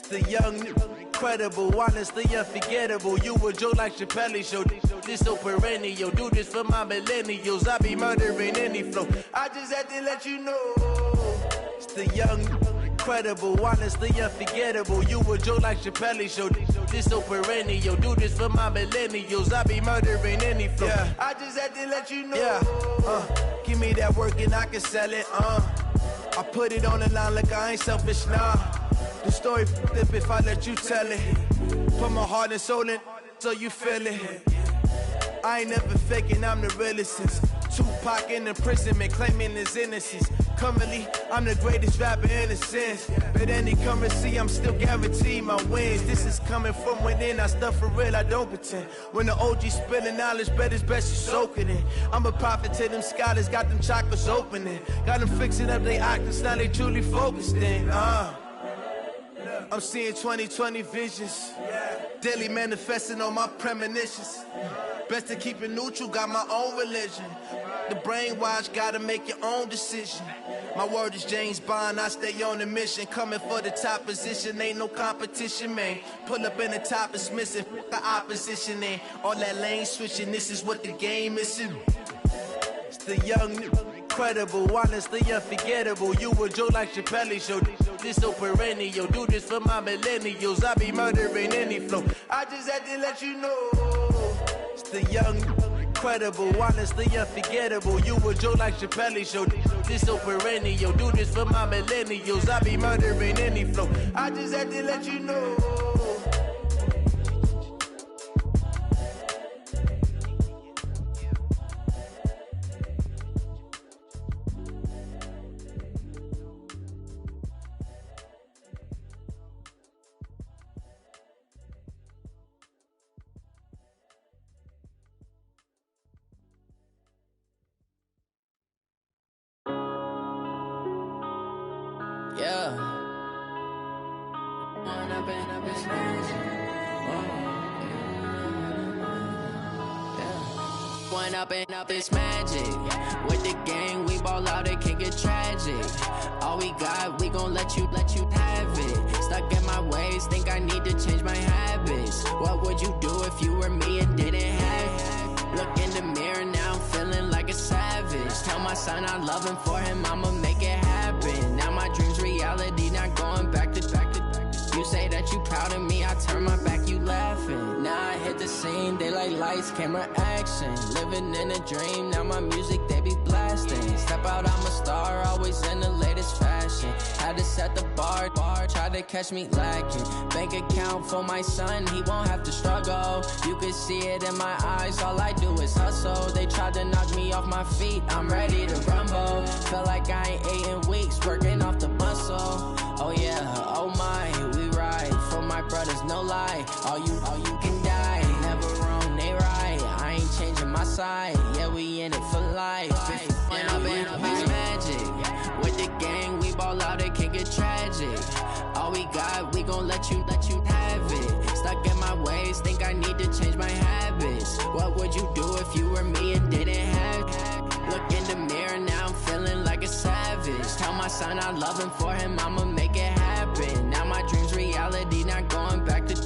The young, incredible, honestly unforgettable. You a joke like Chappelle show. This so perennial. Do this for my millennials. I be murdering any flow. I just had to let you know. It's the young, incredible, honestly unforgettable. You a joke like Chappelle show. This so perennial. Do this for my millennials. I be murdering any flow. Yeah. I just had to let you know. Yeah. Give me that work and I can sell it. I put it on the line like I ain't selfish, nah. The story flip if I let you tell it. Put my heart and soul in so you feel it. I ain't never faking, I'm the realest since Tupac in imprisonment, claiming his innocence. Currently, I'm the greatest rapper in a sense. But any currency, I'm still guaranteed my wins. This is coming from within, I stuff for real, I don't pretend. When the OG spilling knowledge, bet it's best you soak it in. I'm a prophet to them scholars, got them chakras opening. Got them fixing up they octaves, now they truly focused in. I'm seeing 2020 visions. Daily manifesting on my premonitions. Best to keep it neutral, got my own religion. The brainwash, gotta make your own decision. My word is James Bond, I stay on the mission. Coming for the top position, ain't no competition, man. Pull up in the top, it's missing, the opposition ain't. All that lane switching, this is what the game is. the young, incredible, honestly unforgettable. You a joke like Chappelle show. This so perennial. Do this for my millennials. I be murdering any flow. I just had to let you know. It's the young, incredible, honestly unforgettable. You a joke like Chappelle show. This so perennial. Do this for my millennials. I be murdering any flow. I just had to let you know. Up it's magic. With the gang, we ball out, it can get tragic. All we got, we gon' let you have it. Stuck in my ways, think I need to change my habits. What would you do if you were me and didn't have it? Look in the mirror now, I'm feeling like a savage. Tell my son I love him, for him I'ma make it happen. Now my dream's reality, not going back to. You say that you proud of me, I turn my back, you laughing. Now I hit the scene, daylight lights, camera action. Living in a dream, now my music, they be blasting. Step out, I'm a star, always in the latest fashion. Had to set the bar, try to catch me lacking. Bank account for my son, he won't have to struggle. You can see it in my eyes, all I do is hustle. They tried to knock me off my feet, I'm ready to rumble. Felt like I ain't ate in weeks, working off the muscle. Oh yeah, oh my, we ride for my brothers, no lie. All you can die, never wrong, they right. I ain't changing my side, yeah, we in it for life. When I've been up, it's magic. With the gang, we ball out, it can get tragic. All we got, we gon' let you have it. Stuck in my ways, think I need to change my habits. What would you do if you were me and didn't have it? Look in the mirror, now I'm feeling like a savage. Tell my son I love him, for him I'ma make it happen. Now my dream's reality, not going back to.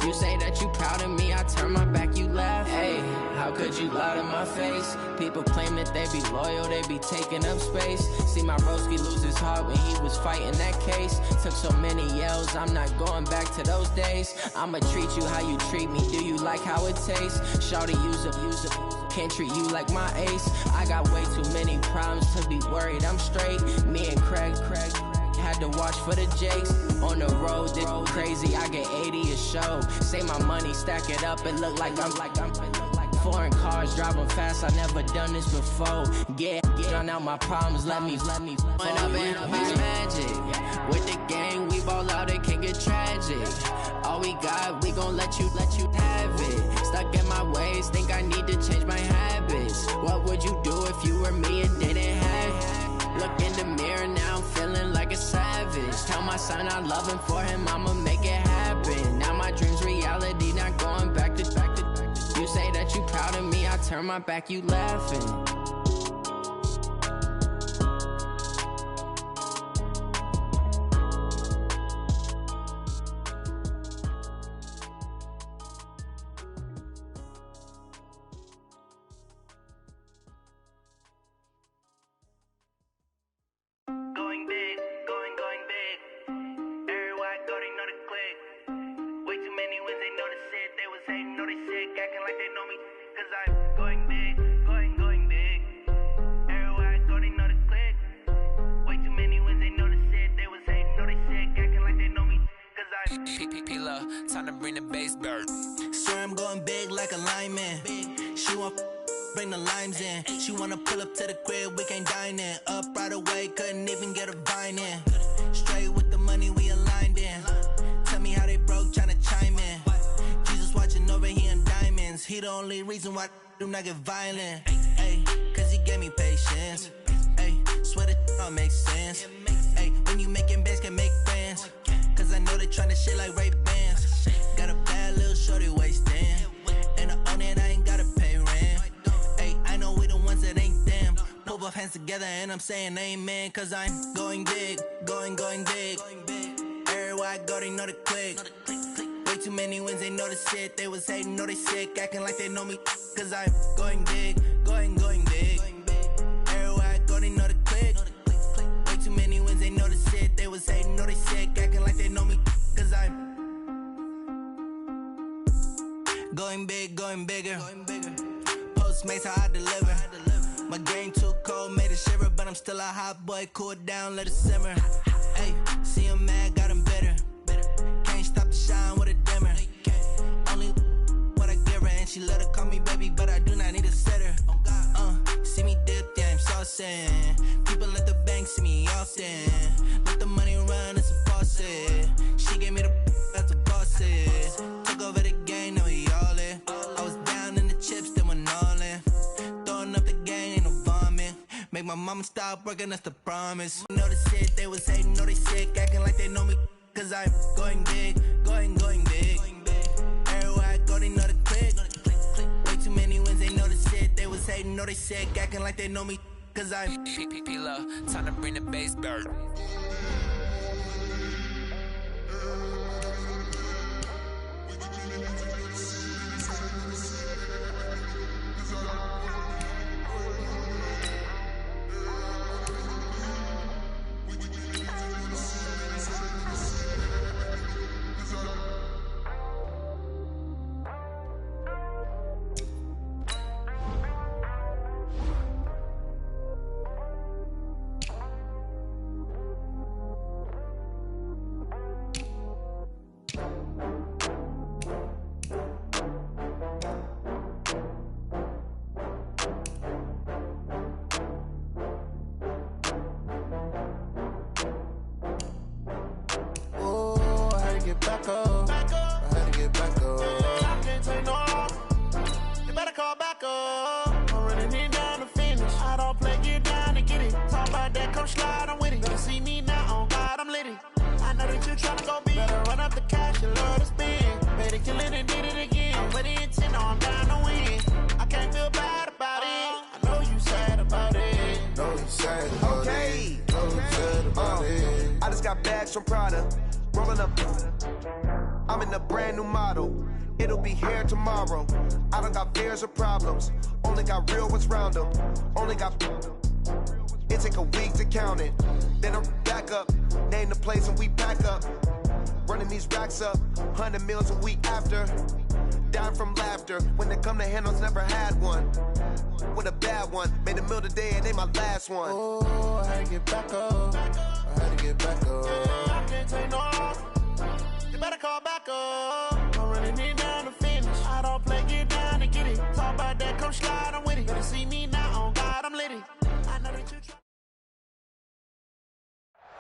You say that you proud of me, I turn my back, you laugh. Hey, how could you lie to my face? People claim that they be loyal, they be taking up space. See my broski lose his heart when he was fighting that case. Took so many yells, I'm not going back to those days. I'ma treat you how you treat me, do you like how it tastes? Shawty, use it. Can't treat you like my ace. I got way too many problems to be worried, I'm straight. Me and Craig had to watch for the Jakes. On the road, this crazy, I get 80 a show. Say my money, stack it up, it look like I'm foreign cars, driving fast, I never done this before. Get drown out my problems, let me When I've been up, it's magic. With the gang, we ball out, it can get tragic. All we got, we gon' let you have it. Stuck in my ways, think I need to change my habits. What would you do if you were me and didn't have it? Look in the mirror, now I'm feeling like a savage. Tell my son I love him, for him I'ma make it happen. Now my dream's reality, not going back to. You say that you proud of me, I turn my back, you laughing. Time to bring the bass bird. Swear I'm going big like a lineman. She want bring the limes in. She wanna pull up to the crib, we can't dine in. Up right away, couldn't even get a vine in. Straight with the money we aligned in. Tell me how they broke, tryna chime in. Jesus watching over here in diamonds. He the only reason why do not get violent. Ay, cause he gave me patience. Ay, swear that all makes sense. Ay, when you making bands, can make friends. Cause I know they tryna shit like Ray-Bans. Got a bad little shorty wasting. And I own it, I ain't gotta pay rent. Ay, I know we the ones that ain't them. Pull both hands together and I'm saying amen. Cause I'm going big, going big. Everywhere I go, they know the click. Way too many wins, they know the shit. They was hating, know they sick, acting like they know me. Cause I'm going big, going big. Going big, going bigger. Postmates how I deliver. My game too cold, made it shiver, but I'm still a hot boy. Cool it down, let it simmer. Hey, see him mad, got him bitter. Can't stop the shine with a dimmer. Only what I give her, and she let her call me baby, but I do not need a sitter. See me dip, yeah, I'm saucing. People at the bank see me often. Let the money run, it's a faucet. She gave me the that's a faucet. Took over the game, now we all in. I was down in the chips, then went all in. Throwing up the gang, ain't no vomit. Make my mama stop working, that's the promise. Know the shit, they was hating, know they sick. Acting like they know me, cause I'm going big. Going big. Everywhere I go, they know the click. Way too many wins, they know the shit. They was hating, know they sick. Acting like they know me, cause I'm P-P-P-Love, time to bring the bass bird. back up. I had to get back up. I can't take no more. You better call back up. I'm running it down to finish. I don't play, get down to get it. Talk about that, come slide, I'm with it. Better see me now, on God, I'm lit it. I know that you tryna go big. Better run up the cash, you love to spend. Better kill it and did it again. With the intent, I'm down to win. I can't feel bad about it. I know you sad about it. Know you sad about it. Know you sad about it. I just got bags from Prada. Rolling up. I'm in a brand new model. It'll be here tomorrow. I don't got fears or problems. Only got real ones round them. Only got. It take a week to count it. Then I'm back up. Name the place and we pack up. Running these racks up. 100 meals a week after. Down from laughter. When they come to handles, never had one. With a bad one. Made a meal today and they my last one. Oh, I had to get back up. I had to get back up. I can't take no more. You better call back up. I'm running it down to finish. I don't play, get down to get it. Talk about that, come slide, I'm with it. Better see me now, on God, I'm lit it. I know that you try.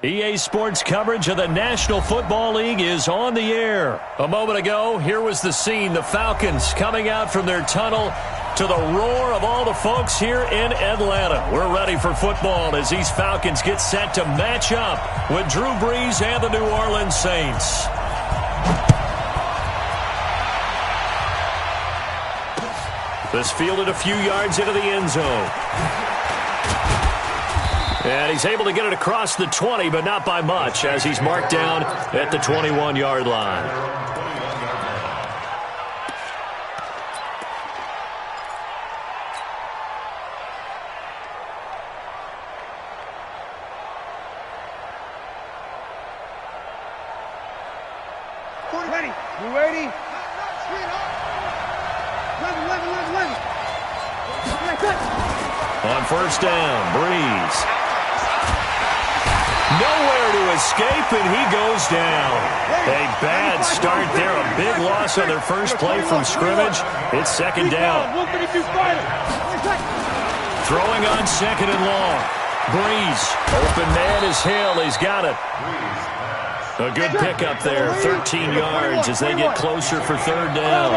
EA Sports coverage of the National Football League is on the air. A moment ago, here was the scene. The Falcons coming out from their tunnel to the roar of all the folks here in Atlanta. We're ready for football as these Falcons get set to match up with Drew Brees and the New Orleans Saints. This fielded a few yards into the end zone. And he's able to get it across the 20, but not by much, as he's marked down at the 21-yard line. Ready? You ready? 11. On first down, Brees. Nowhere to escape, and he goes down. A bad start there. A big loss on their first play from scrimmage. It's second down. Throwing on second and long. Brees. Open man is Hill. He's got it. A good pickup there. 13 yards as they get closer for third down.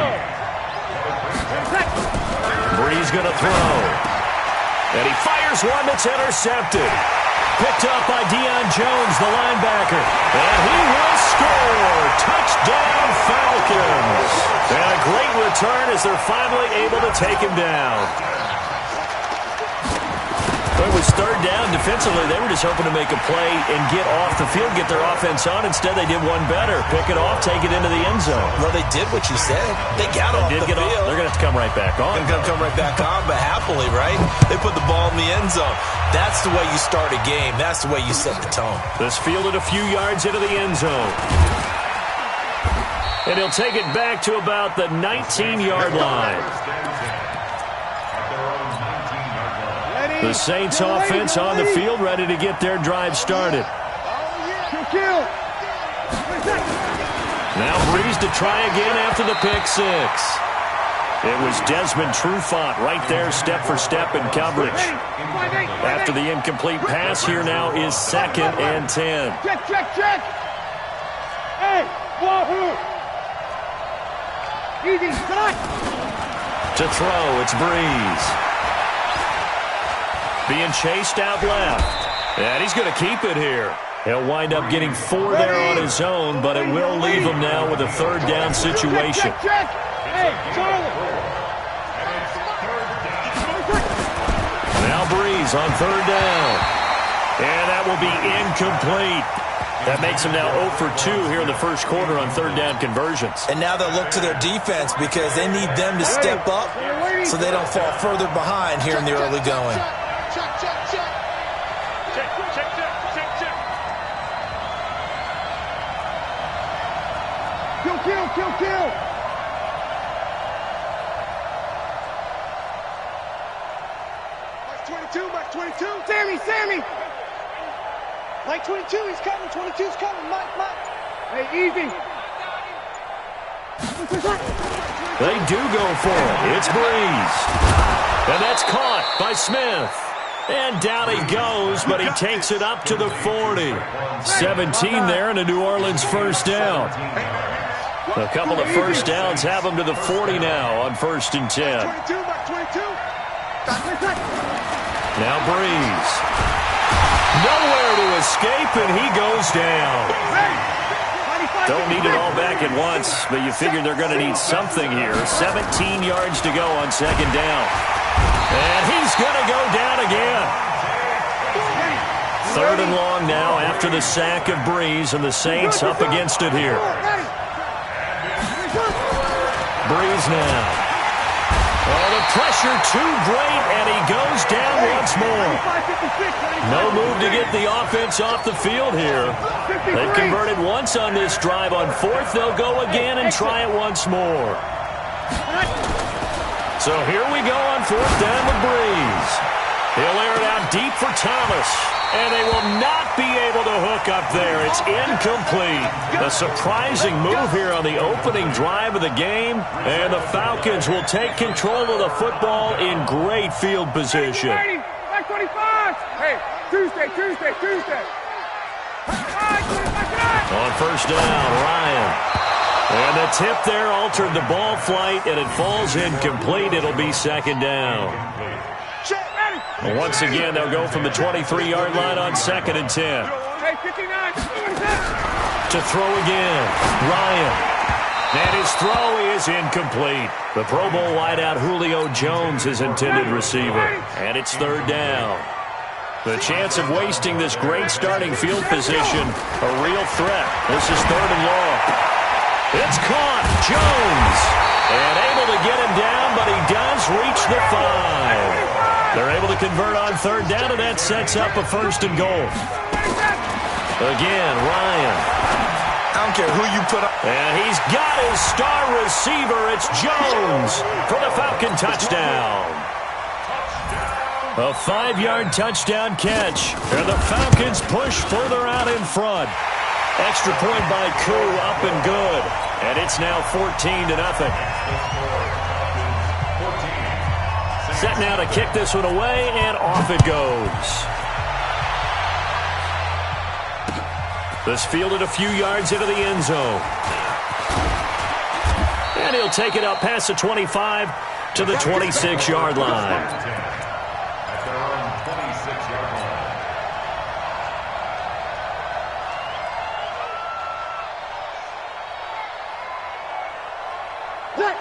Brees going to throw. And he fires one that's intercepted. Picked up by Deion Jones, the linebacker. And he will score. Touchdown, Falcons. And a great return as they're finally able to take him down. It was third down. Defensively, they were just hoping to make a play and get off the field, get their offense on. Instead, they did one better. Pick it off, take it into the end zone. Well, they did what you said. They got off the field. They're going to have to come right back on. They're going to come right back on, but happily, right? They put the ball in the end zone. That's the way you start a game. That's the way you set the tone. This fielded a few yards into the end zone. And he'll take it back to about the 19-yard line. The Saints offense on the field, ready to get their drive started. Now Breeze to try again after the pick six. It was Desmond Trufant right there, step for step in coverage. After the incomplete pass, here now is 2nd and 10. Check. Hey, wahoo! Easy, shot! To throw, it's Breeze. Being chased out left. And he's going to keep it here. He'll wind up getting 4 there on his own, but it will leave him now with a 3rd down situation. Check. Hey, Charlie! Now Breeze on 3rd down. And that will be incomplete. That makes him now 0 for 2 here in the first quarter on 3rd down conversions. And now they'll look to their defense because they need them to step up so they don't fall further behind here in the early going. Kill. Mike 22. Sammy. Mike 22, he's coming. 22's coming. Mike. Hey, easy. They do go for it. It's Breeze. And that's caught by Smith. And down he goes, but he takes it up to the 40. 17 there and a New Orleans first down. A couple of first downs have him to the 40 now on 1st and 10. Now Breeze. Nowhere to escape, and he goes down. Don't need it all back at once, but you figure they're going to need something here. 17 yards to go on 2nd down. And he's going to go down again. 3rd and long now after the sack of Breeze, and the Saints up against it here. Breeze now. Oh, the pressure too great, and he goes down once more. No move to get the offense off the field here. They've converted once on this drive. On 4th, they'll go again and try it once more. So here we go on 4th down with Breeze. He'll air it out deep for Thomas. And they will not be able to hook up there. It's incomplete. A surprising move here on the opening drive of the game. And the Falcons will take control of the football in great field position. Back 25. Hey, Tuesday. On 1st down, Ryan. And the tip there altered the ball flight, and it falls incomplete. It'll be 2nd down. Once again, they'll go from the 23-yard line on 2nd and 10. To throw again, Ryan. And his throw is incomplete. The Pro Bowl wideout Julio Jones, his intended receiver. And it's 3rd down. The chance of wasting this great starting field position, a real threat. This is 3rd and long. It's caught, Jones. And able to get him down, but he does reach the 5. They're able to convert on 3rd down, and that sets up a 1st and goal. Again, Ryan. I don't care who you put up. And he's got his star receiver. It's Jones for the Falcon touchdown. A 5-yard touchdown catch. And the Falcons push further out in front. Extra point by Koo, up and good. And it's now 14-0. Set now to kick this one away, and off it goes. This fielded a few yards into the end zone. And he'll take it up past the 25 to the 26-yard line.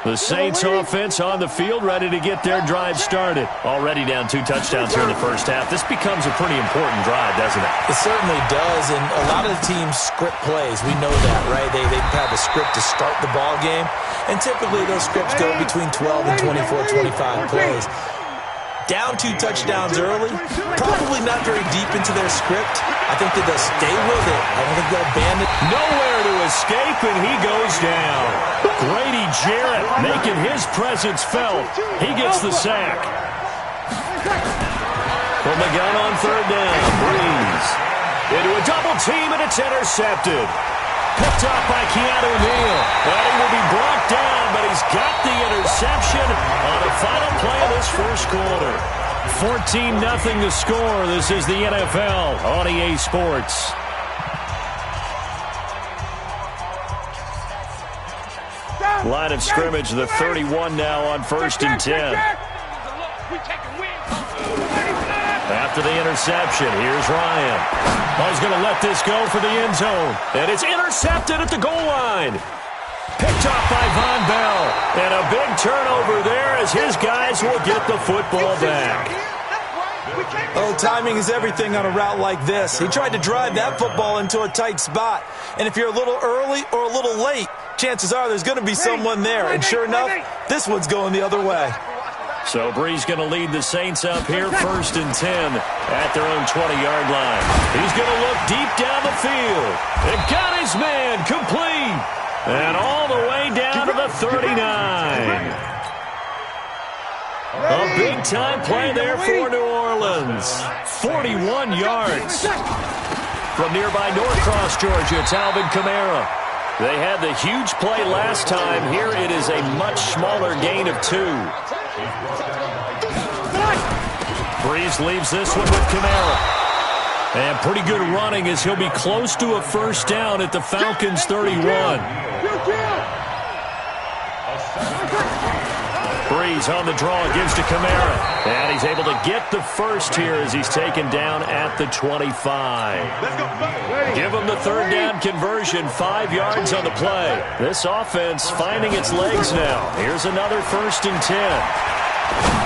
The Saints offense on the field, ready to get their drive started. Already down 2 touchdowns here in the first half. This becomes a pretty important drive, doesn't it? It certainly does, and a lot of the teams script plays. We know that, right? They have a script to start the ball game, and typically those scripts go between 12 and 24, 25 plays. Down 2 touchdowns early, probably not very deep into their script. I think that they'll stay with it. I don't think they'll abandon. Nowhere to escape, and he goes down. Grady Jarrett making his presence felt. He gets the sack. From the gun on third down, Breeze. Into a double team, and it's intercepted. Picked up by Keanu Neal. And he will be brought down, but he's got the interception on the final play of this first quarter. 14-0 to score. This is the NFL on EA Sports. Line of scrimmage, the 31 now on 1st and 10. After the interception, here's Ryan. Oh, he's going to let this go for the end zone. And it's intercepted at the goal line. Picked up by Von Bell. And a big turnover there as his guys will get the football back. Oh, timing is everything on a route like this. He tried to drive that football into a tight spot. And if you're a little early or a little late, chances are there's going to be someone there. And sure enough, this one's going the other way. So Breeze going to lead the Saints up here, 1st and 10 at their own 20-yard line. He's going to look deep down the field. And got his man complete. And all the way down to the 39. A big-time play there for New Orleans. 41 yards. From nearby Norcross, Georgia, it's Alvin Kamara. They had the huge play last time. Here it is a much smaller gain of 2. Breeze leaves this one with Kamara. And pretty good running as he'll be close to a first down at the Falcons' 31. Breeze on the draw, gives to Kamara. And he's able to get the first here as he's taken down at the 25. Give him the third down conversion, 5 yards on the play. This offense finding its legs now. Here's another 1st and 10.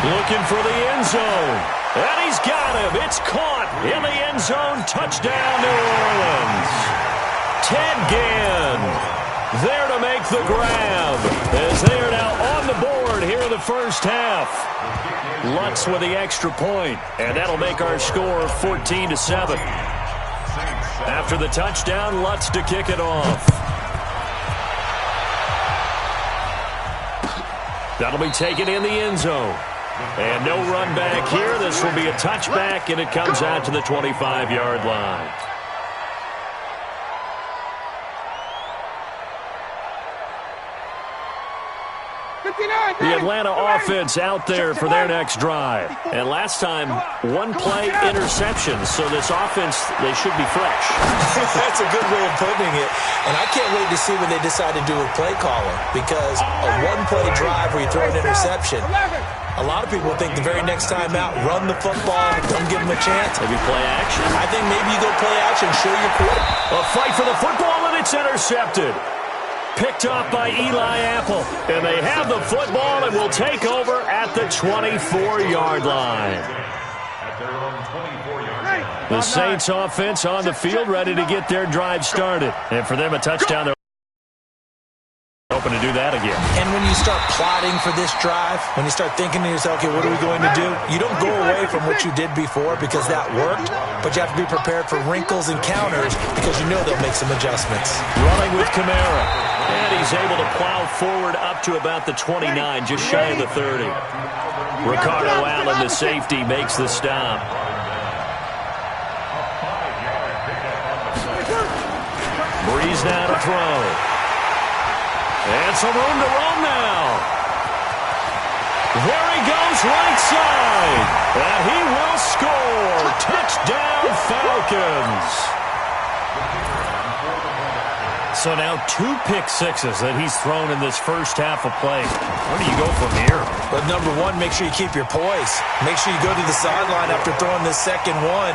Looking for the end zone. And he's got him. It's caught in the end zone. Touchdown, New Orleans. Ted Ginn there to make the grab as they are now on the board here in the first half. Lutz with the extra point, and that'll make our score 14-7. After the touchdown, Lutz to kick it off. That'll be taken in the end zone. And no run back here. This will be a touchback, and it comes out to the 25-yard line. The Atlanta offense out there for their next drive. And last time, one-play interception. So this offense, they should be fresh. That's a good way of putting it. And I can't wait to see what they decide to do with play calling. Because a one-play drive where you throw an interception, a lot of people think the very next time out, run the football, don't give them a chance. Maybe play action. I think maybe you go play action, show your quarterback. A fight for the football, and it's intercepted. Picked off by Eli Apple. And they have the football and will take over at the 24-yard line. The Saints offense on the field, ready to get their drive started. And for them, a touchdown. They're hoping to do that again. And when you start plotting for this drive, when you start thinking to yourself, okay, what are we going to do? You don't go away from what you did before because that worked, but you have to be prepared for wrinkles and counters because you know they'll make some adjustments. Running with Kamara. And he's able to plow forward up to about the 29, just shy of the 30. Ricardo Allen, the safety, makes the stop. Breeze now to throw. And some room to roam now. There he goes right side. And he will score. Touchdown, Falcons. So now 2 pick sixes that he's thrown in this first half of play. Where do you go from here? But number one, make sure you keep your poise. Make sure you go to the sideline after throwing this second one,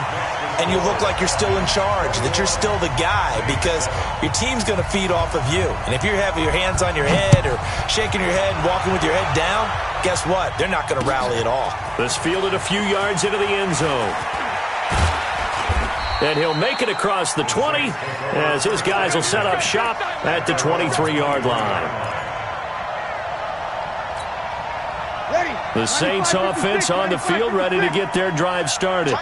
and you look like you're still in charge, that you're still the guy, because your team's going to feed off of you. And if you're having your hands on your head or shaking your head and walking with your head down, guess what? They're not going to rally at all. This fielded a few yards into the end zone. And he'll make it across the 20 as his guys will set up shop at the 23-yard line. The Saints offense on the field, ready to get their drive started.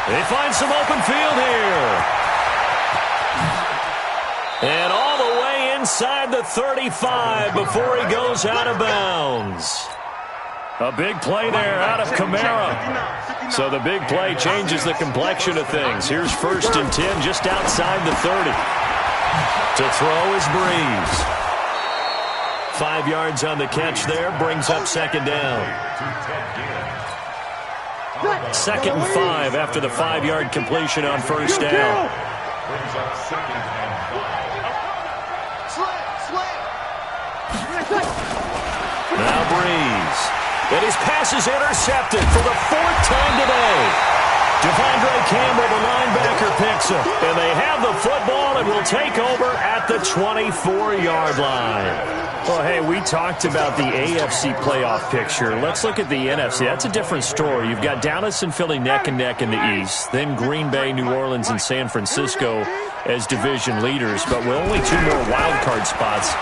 They find some open field here. And all the way inside the 35 before he goes out of bounds. A big play there out of Kamara. So the big play changes the complexion of things. Here's 1st and 10 just outside the 30. To throw is Breeze. 5 yards on the catch there, brings up 2nd down. 2nd and 5 after the 5-yard completion on 1st down. Now Breeze. And his pass is intercepted for the 4th time today. Devondre Campbell, the linebacker, picks him. And they have the football and will take over at the 24-yard line. Well, hey, we talked about the AFC playoff picture. Let's look at the NFC. That's a different story. You've got Dallas and Philly neck and neck in the East. Then Green Bay, New Orleans, and San Francisco as division leaders. But with only 2 more wild card spots,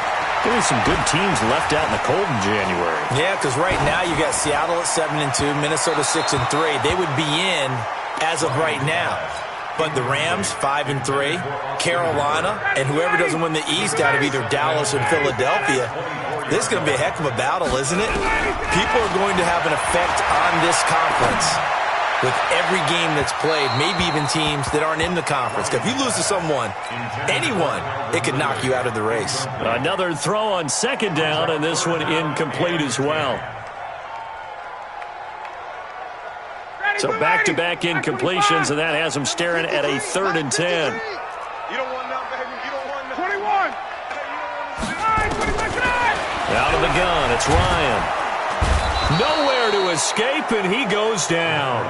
there some good teams left out in the cold in January. Yeah, because right now you got Seattle at 7-2, Minnesota 6-3. They would be in as of right now. But the Rams, 5-3, Carolina, and whoever doesn't win the East out of either Dallas or Philadelphia, this is going to be a heck of a battle, isn't it? People are going to have an effect on this conference with every game that's played, maybe even teams that aren't in the conference. If you lose to someone, anyone, it could knock you out of the race. Another throw on 2nd down, and this one incomplete as well. So back-to-back incompletions, and that has them staring at a 3rd and 10. You don't want none, baby. You don't want none. 21. Out of the gun, it's Ryan. Nowhere to escape, and he goes down.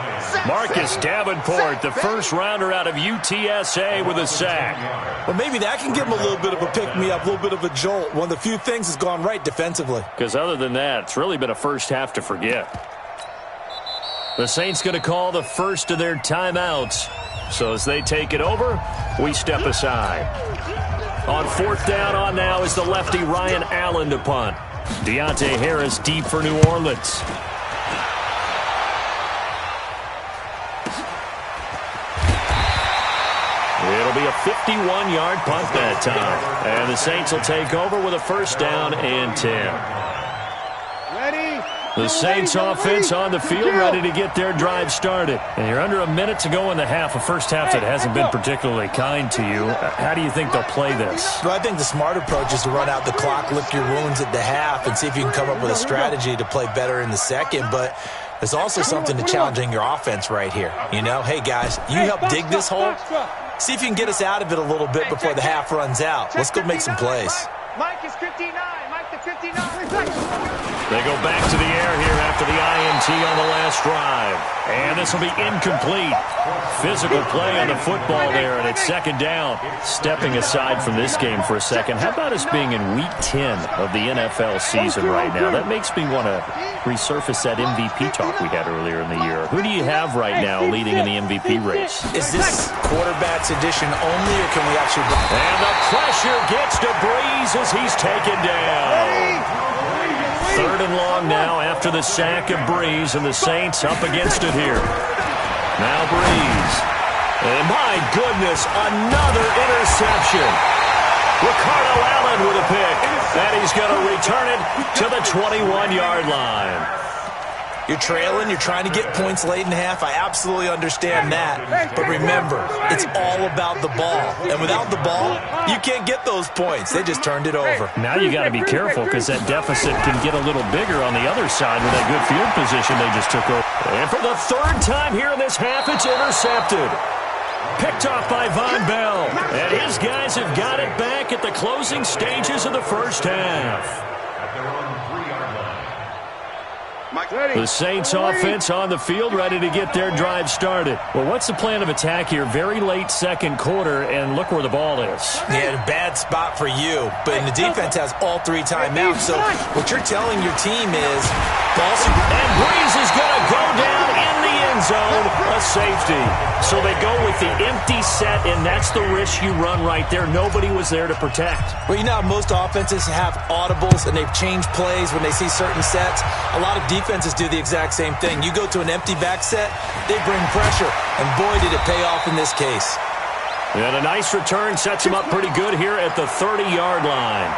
Marcus Davenport, the first-rounder out of UTSA, with a sack. Well, maybe that can give him a little bit of a pick-me-up, a little bit of a jolt. One of the few things that's gone right defensively. Because other than that, it's really been a first half to forget. The Saints going to call the first of their timeouts. So as they take it over, we step aside. On 4th down on now is the lefty Ryan Allen to punt. Deontay Harris deep for New Orleans. It'll be a 51-yard punt that time. And the Saints will take over with a 1st down and 10. The Saints offense on the field, ready to get their drive started. And you're under a minute to go in the half, a first half that hasn't been particularly kind to you. How do you think they'll play this? Well, I think the smart approach is to run out the clock, lick your wounds at the half, and see if you can come up with a strategy to play better in the second. But there's also something to challenging your offense right here. You know, hey, guys, you help dig this hole. See if you can get us out of it a little bit before the half runs out. Let's go make some plays. Mike is 59. Mike the 59. They go back to the air here after the INT on the last drive. And this will be incomplete. Physical play on the football there, and it's 2nd down. Stepping aside from this game for a second, how about us being in Week 10 of the NFL season right now? That makes me want to resurface that MVP talk we had earlier in the year. Who do you have right now leading in the MVP race? Is this quarterback's edition only, or can we actually... And the pressure gets to Breeze as he's taken down. 3rd and long now after the sack of Breeze, and the Saints up against it here. Now Breeze. And my goodness, another interception. Ricardo Allen with a pick. And he's going to return it to the 21-yard line. You're trailing. You're trying to get points late in half. I absolutely understand that. But remember, it's all about the ball. And without the ball, you can't get those points. They just turned it over. Now you got to be careful because that deficit can get a little bigger on the other side with that good field position they just took over. And for the 3rd time here in this half, it's intercepted. Picked off by Von Bell. And his guys have got it back at the closing stages of the first half. The Saints offense on the field, ready to get their drive started. Well, what's the plan of attack here? Very late 2nd quarter, and look where the ball is. Yeah, a bad spot for you. But the defense has all 3 timeouts. So what you're telling your team is... And Breeze is going to go down in the end end zone, a safety. So they go with the empty set, and that's the risk you run right there. Nobody was there to protect. Well, you know how most offenses have audibles, and they've changed plays when they see certain sets. A lot of defenses do the exact same thing. You go to an empty back set, they bring pressure, and boy, did it pay off in this case. And a nice return sets him up pretty good here at the 30-yard line.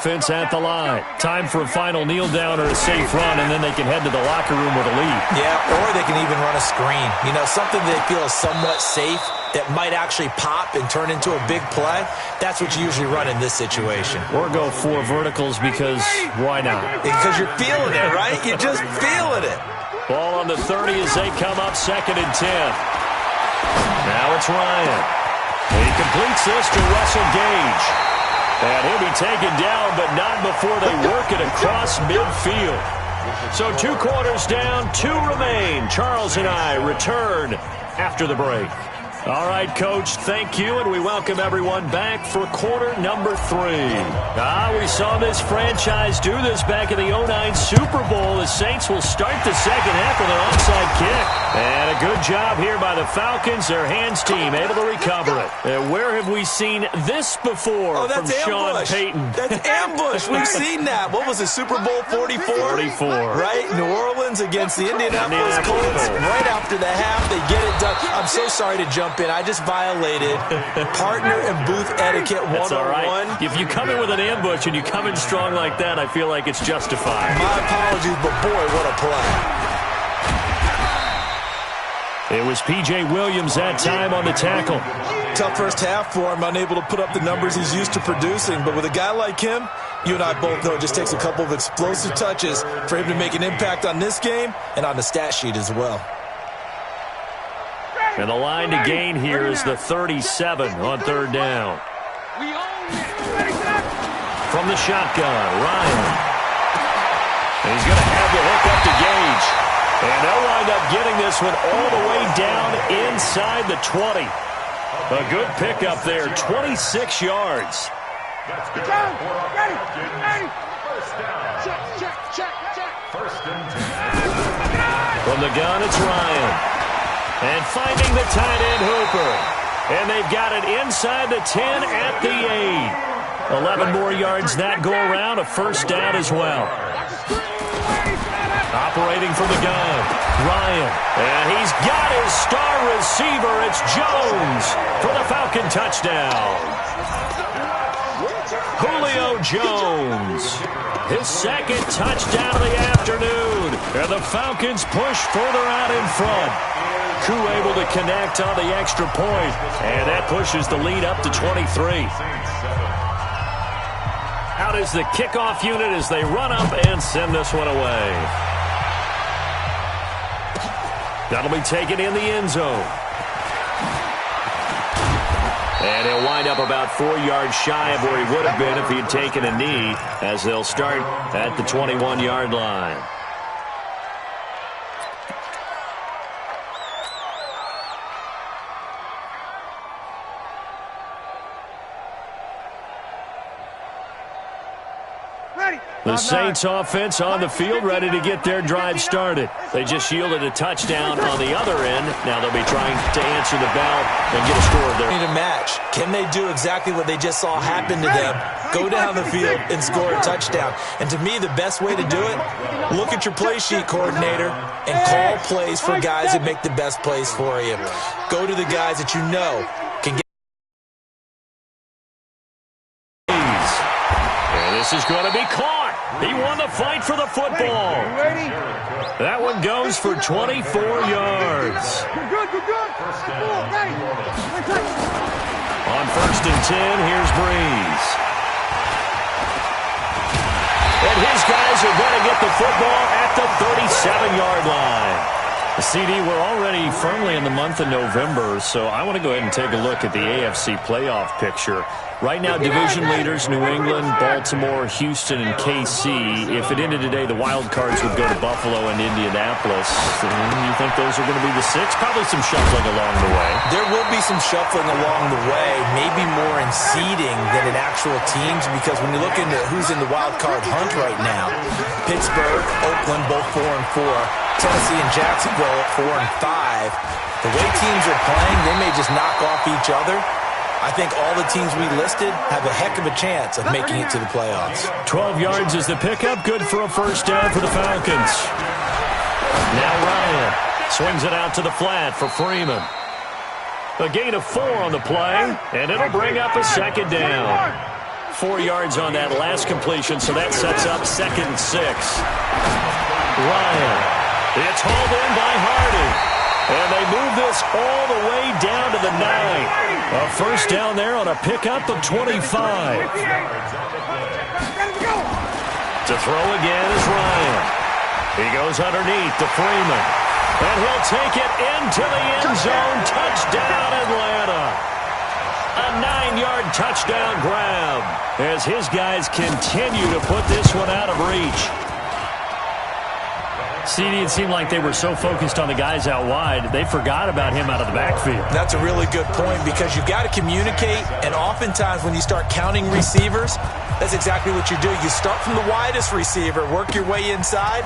Offense at the line. Time for a final kneel down or a safe run, and then they can head to the locker room with a lead. Yeah, or they can even run a screen. You know, something they feel is somewhat safe that might actually pop and turn into a big play. That's what you usually run in this situation. Or go 4 verticals because why not? Because you're feeling it, right? You're just feeling it. Ball on the 30 as they come up 2nd and 10. Now it's Ryan. He completes this to Russell Gage. And he'll be taken down, but not before they work it across midfield. So 2 quarters down, 2 remain. Charles and I return after the break. All right, Coach, thank you, and we welcome everyone back for quarter number 3. We saw this franchise do this back in the 2009 Super Bowl. The Saints will start the second half with an onside kick. And a good job here by the Falcons, their hands team, able to recover it. And where have we seen this before from Sean Payton? That's ambush. We've seen that. What was it, Super Bowl 44? 44. Right? New Orleans against the Indianapolis Colts. Right after the half, they get it done. I'm so sorry to jump in. I just violated partner and booth etiquette 101. That's all right. If you come in with an ambush and you come in strong like that, I feel like it's justified. My apologies, but boy, what a play. It was P.J. Williams that time on the tackle. Tough first half for him, unable to put up the numbers he's used to producing. But with a guy like him, you and I both know it just takes a couple of explosive touches for him to make an impact on this game and on the stat sheet as well. And the line to gain here is the 37 on 3rd down. From the shotgun, Ryan. And he's going to have the hook up to Gage. And they'll wind up getting this one all the way down inside the 20. A good pickup there, 26 yards. From the gun, it's Ryan. And finding the tight end Hooper. And they've got it inside the 10 at the 8. 11 more yards that go around, a first down as well. Operating from the gun, Ryan. And he's got his star receiver. It's Jones for the Falcon touchdown. Julio Jones. His 2nd touchdown of the afternoon. And the Falcons push further out in front. Koo able to connect on the extra point. And that pushes the lead up to 23. Out is the kickoff unit as they run up and send this one away. That'll be taken in the end zone. And he'll wind up about 4 yards shy of where he would have been if he had taken a knee, as they'll start at the 21-yard line. The Saints offense on the field, ready to get their drive started. They just yielded a touchdown on the other end. Now they'll be trying to answer the bell and get a score there. Need a match. Can they do exactly what they just saw happen to them? Go down the field and score a touchdown. And to me, the best way to do it, look at your play sheet coordinator and call plays for guys that make the best plays for you. Go to the guys that you know can get. And this is going to be caught. He won the fight for the football. That one goes for 24 yards. On 1st and 10, here's Breeze. And his guys are going to get the football at the 37-yard line. CD, we're already firmly in the month of November, so I want to go ahead and take a look at the AFC playoff picture. Right now, division leaders, New England, Baltimore, Houston, and KC. If it ended today, the wild cards would go to Buffalo and Indianapolis. You think those are going to be the 6? Probably some shuffling along the way. There will be some shuffling along the way, maybe more in seeding than in actual teams, because when you look into who's in the wild card hunt right now, Pittsburgh, Oakland, both 4-4. Tennessee and Jacksonville at 4-5. The way teams are playing, they may just knock off each other. I think all the teams we listed have a heck of a chance of making it to the playoffs. 12 yards is the pickup. Good for a first down for the Falcons. Now Ryan swings it out to the flat for Freeman. A gain of 4 on the play, and it'll bring up a second down. 4 yards on that last completion, so that sets up 2nd and 6. Ryan. It's hauled in by Hardy. And they move this all the way down to the 9. A first down there on a pickup of 25. To throw again is Ryan. He goes underneath to Freeman. And he'll take it into the end zone. Touchdown, Atlanta. A 9-yard touchdown grab as his guys continue to put this one out of reach. CD, it seemed like they were so focused on the guys out wide, they forgot about him out of the backfield. That's a really good point because you've got to communicate, and oftentimes when you start counting receivers, that's exactly what you do. You start from the widest receiver, work your way inside.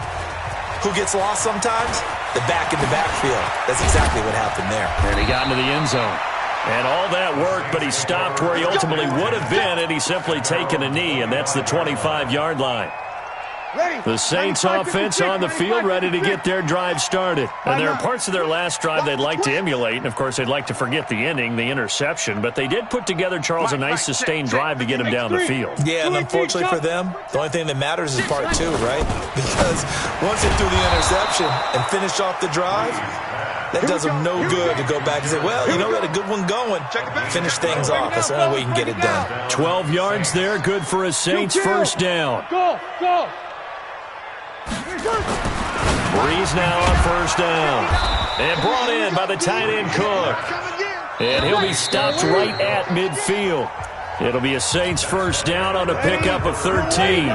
Who gets lost sometimes? The back in the backfield. That's exactly what happened there. And he got into the end zone. And all that work, but he stopped where he ultimately would have been, and he's simply taken a knee, and that's the 25-yard line. The Saints offense on the field, ready to get their drive started. And there are parts of their last drive they'd like to emulate, and of course they'd like to forget the ending, the interception, but they did put together, Charles, a nice sustained drive to get him down the field. Yeah, and unfortunately for them, the only thing that matters is part 2, right? Because once they threw the interception and finished off the drive, that does them no good to go back and say, well, you know, we had a good one going. Finish things off. That's the only way you can get it done. 12 yards there, good for a Saints first down. Go, go. Breeze now on first down. And brought in by the tight end Cook. And he'll be stopped right at midfield. It'll be a Saints first down on a pickup of 13.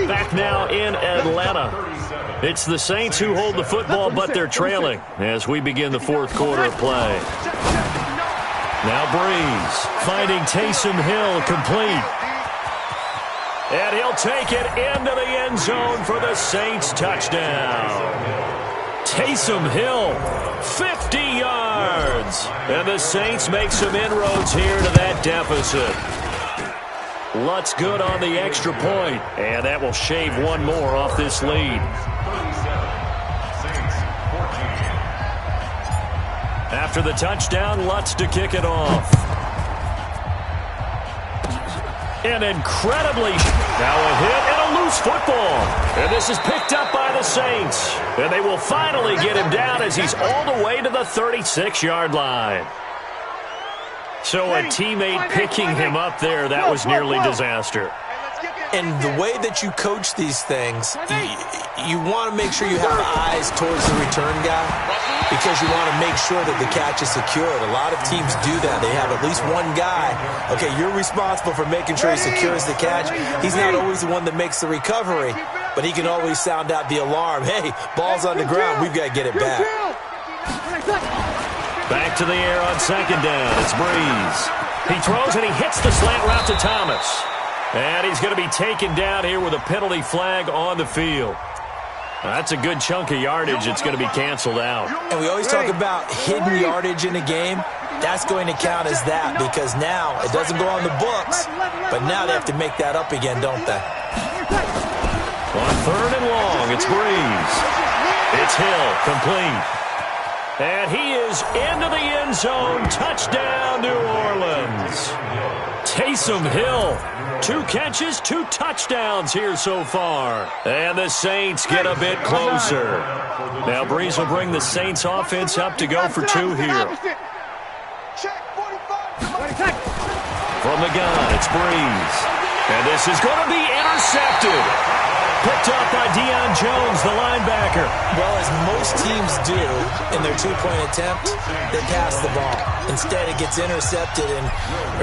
Back now in Atlanta. It's the Saints who hold the football, but they're trailing as we begin the fourth quarter of play. Now Breeze finding Taysom Hill complete. And he'll take it into the end zone for the Saints touchdown. Taysom Hill, 50 yards. And the Saints make some inroads here to that deficit. Lutz good on the extra point, and that will shave one more off this lead. After the touchdown, Lutz to kick it off. And incredibly, now a hit and a loose football. And this is picked up by the Saints. And they will finally get him down as he's all the way to the 36-yard line. So a teammate picking him up there, that was nearly disaster. And the way that you coach these things, you want to make sure you have eyes towards the return guy because you want to make sure that the catch is secured. A lot of teams do that. They have at least one guy. Okay, you're responsible for making sure he secures the catch. He's not always the one that makes the recovery, but he can always sound out the alarm. Hey, ball's on the ground. We've got to get it back. Back to the air on second down. It's Breeze. He throws and he hits the slant route to Thomas. And he's going to be taken down here with a penalty flag on the field. That's a good chunk of yardage. It's going to be canceled out. And we always talk about hidden yardage in a game. That's going to count as that because now it doesn't go on the books, but now they have to make that up again, don't they? On third and long, it's Breeze. It's Hill, complete. And he is into the end zone. Touchdown, New Orleans. Taysom Hill, 2 catches, 2 touchdowns here so far. And the Saints get a bit closer. Now Breeze will bring the Saints offense up to go for 2 here. From the gun, it's Breeze. And this is going to be intercepted. picked up by Deion Jones, the linebacker. Well, as most teams do in their two-point attempt, they pass the ball. Instead, it gets intercepted. And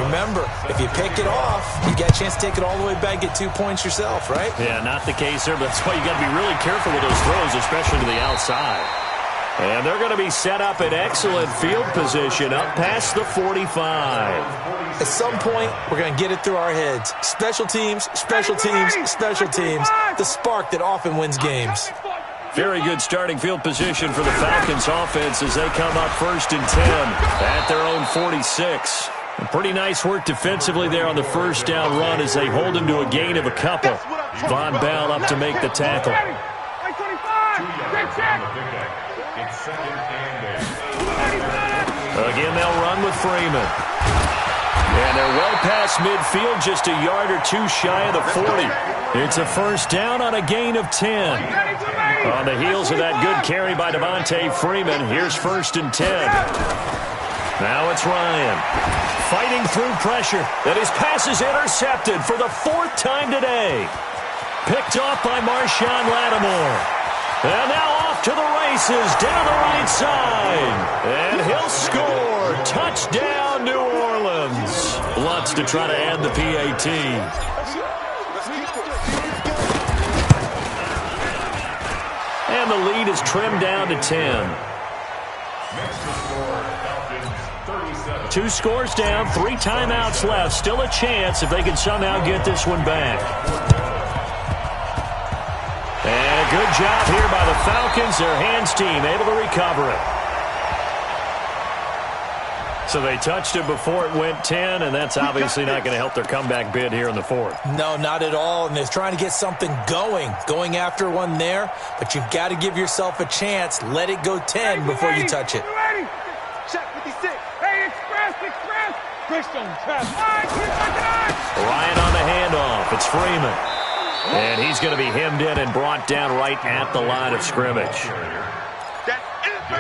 remember, if you pick it off, you got a chance to take it all the way back, get 2 points yourself, right? Yeah, not the case there, but that's why you got to be really careful with those throws, especially to the outside. And they're going to be set up in excellent field position up past the 45. At some point, we're going to get it through our heads. Special teams, special teams, special teams. The spark that often wins games. Very good starting field position for the Falcons offense as they come up 1st and 10 at their own 46. Pretty nice work defensively there on the first down run as they hold him to a gain of a couple. Von Bell up to make the tackle. Again, they'll run with Freeman. And they're well past midfield, just a yard or two shy of the 40. It's a first down on a gain of 10. On the heels of that good carry by Devontae Freeman, here's 1st and 10. Now it's Ryan fighting through pressure. And his pass is intercepted for the 4th time today. Picked off by Marshawn Lattimore. And now off to the races down the right side. And he'll score. Touchdown, New Orleans. Lutz to try to add the PAT. And the lead is trimmed down to 10. 2 scores down, 3 timeouts left. Still a chance if they can somehow get this one back. And a good job here by the Falcons. Their hands team able to recover it. So they touched it before it went 10, and that's obviously not going to help their comeback bid here in the 4th. No, not at all. And they're trying to get something going after one there. But you've got to give yourself a chance. Let it go 10 before you touch it. Check 56. Hey, express. Ryan on the handoff. It's Freeman. And he's going to be hemmed in and brought down right at the line of scrimmage.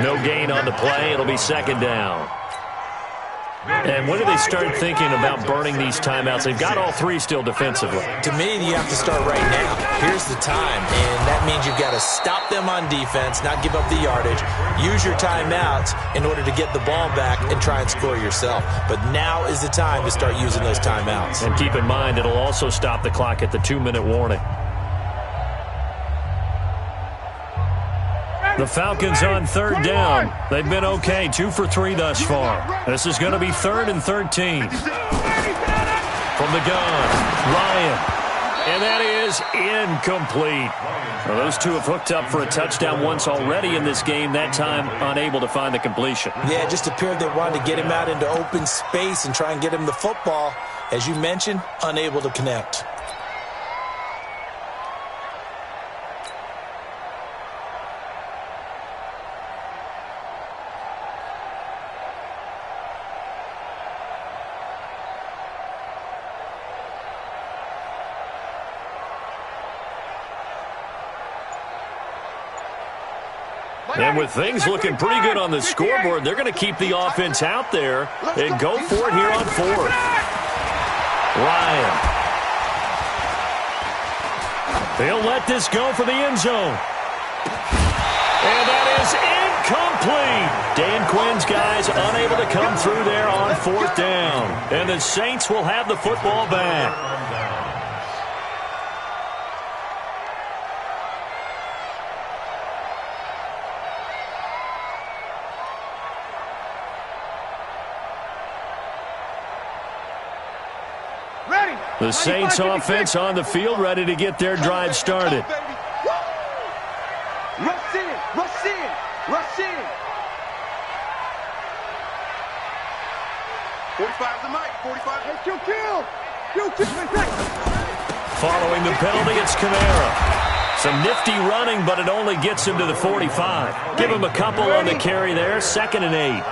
No gain on the play. It'll be 2nd down. And when do they start thinking about burning these timeouts? They've got all 3 still defensively. To me, you have to start right now. Here's the time, and that means you've got to stop them on defense, not give up the yardage, use your timeouts in order to get the ball back and try and score yourself. But now is the time to start using those timeouts. And keep in mind, it'll also stop the clock at the 2-minute warning. The Falcons on 3rd down. They've been okay, 2 for 3 thus far. This is going to be 3rd and 13. From the gun, Ryan. And that is incomplete. Well, those two have hooked up for a touchdown once already in this game, that time unable to find the completion. Yeah, it just appeared they wanted to get him out into open space and try and get him the football. As you mentioned, unable to connect. And with things looking pretty good on the scoreboard, they're going to keep the offense out there and go for it here on 4th. Ryan. They'll let this go for the end zone. And that is incomplete. Dan Quinn's guys unable to come through there on 4th down. And the Saints will have the football back. The Saints offense on the field, ready to get their drive started. Rush in. 45's the mic. 45. Hey, kill. Following the penalty, it's Kamara. Some nifty running, but it only gets him to the 45. Give him a couple on the carry there. 2nd and 8.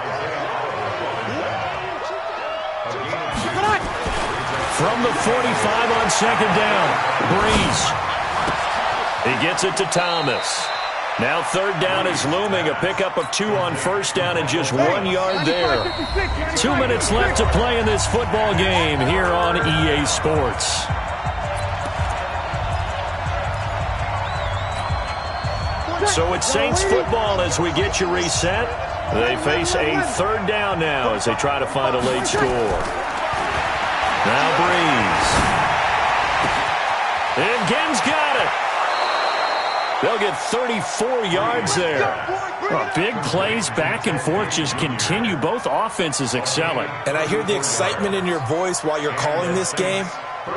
From the 45 on 2nd down, Breeze. He gets it to Thomas. Now 3rd down is looming, a pickup of 2 on 1st down and just 1 yard there. 2 minutes left to play in this football game here on EA Sports. So it's Saints football as we get you reset. They face a third down now as they try to find a late score. Now Breeze. And Gen's got it. They'll get 34 yards there. Well, big plays back and forth just continue. Both offenses excelling. And I hear the excitement in your voice while you're calling this game.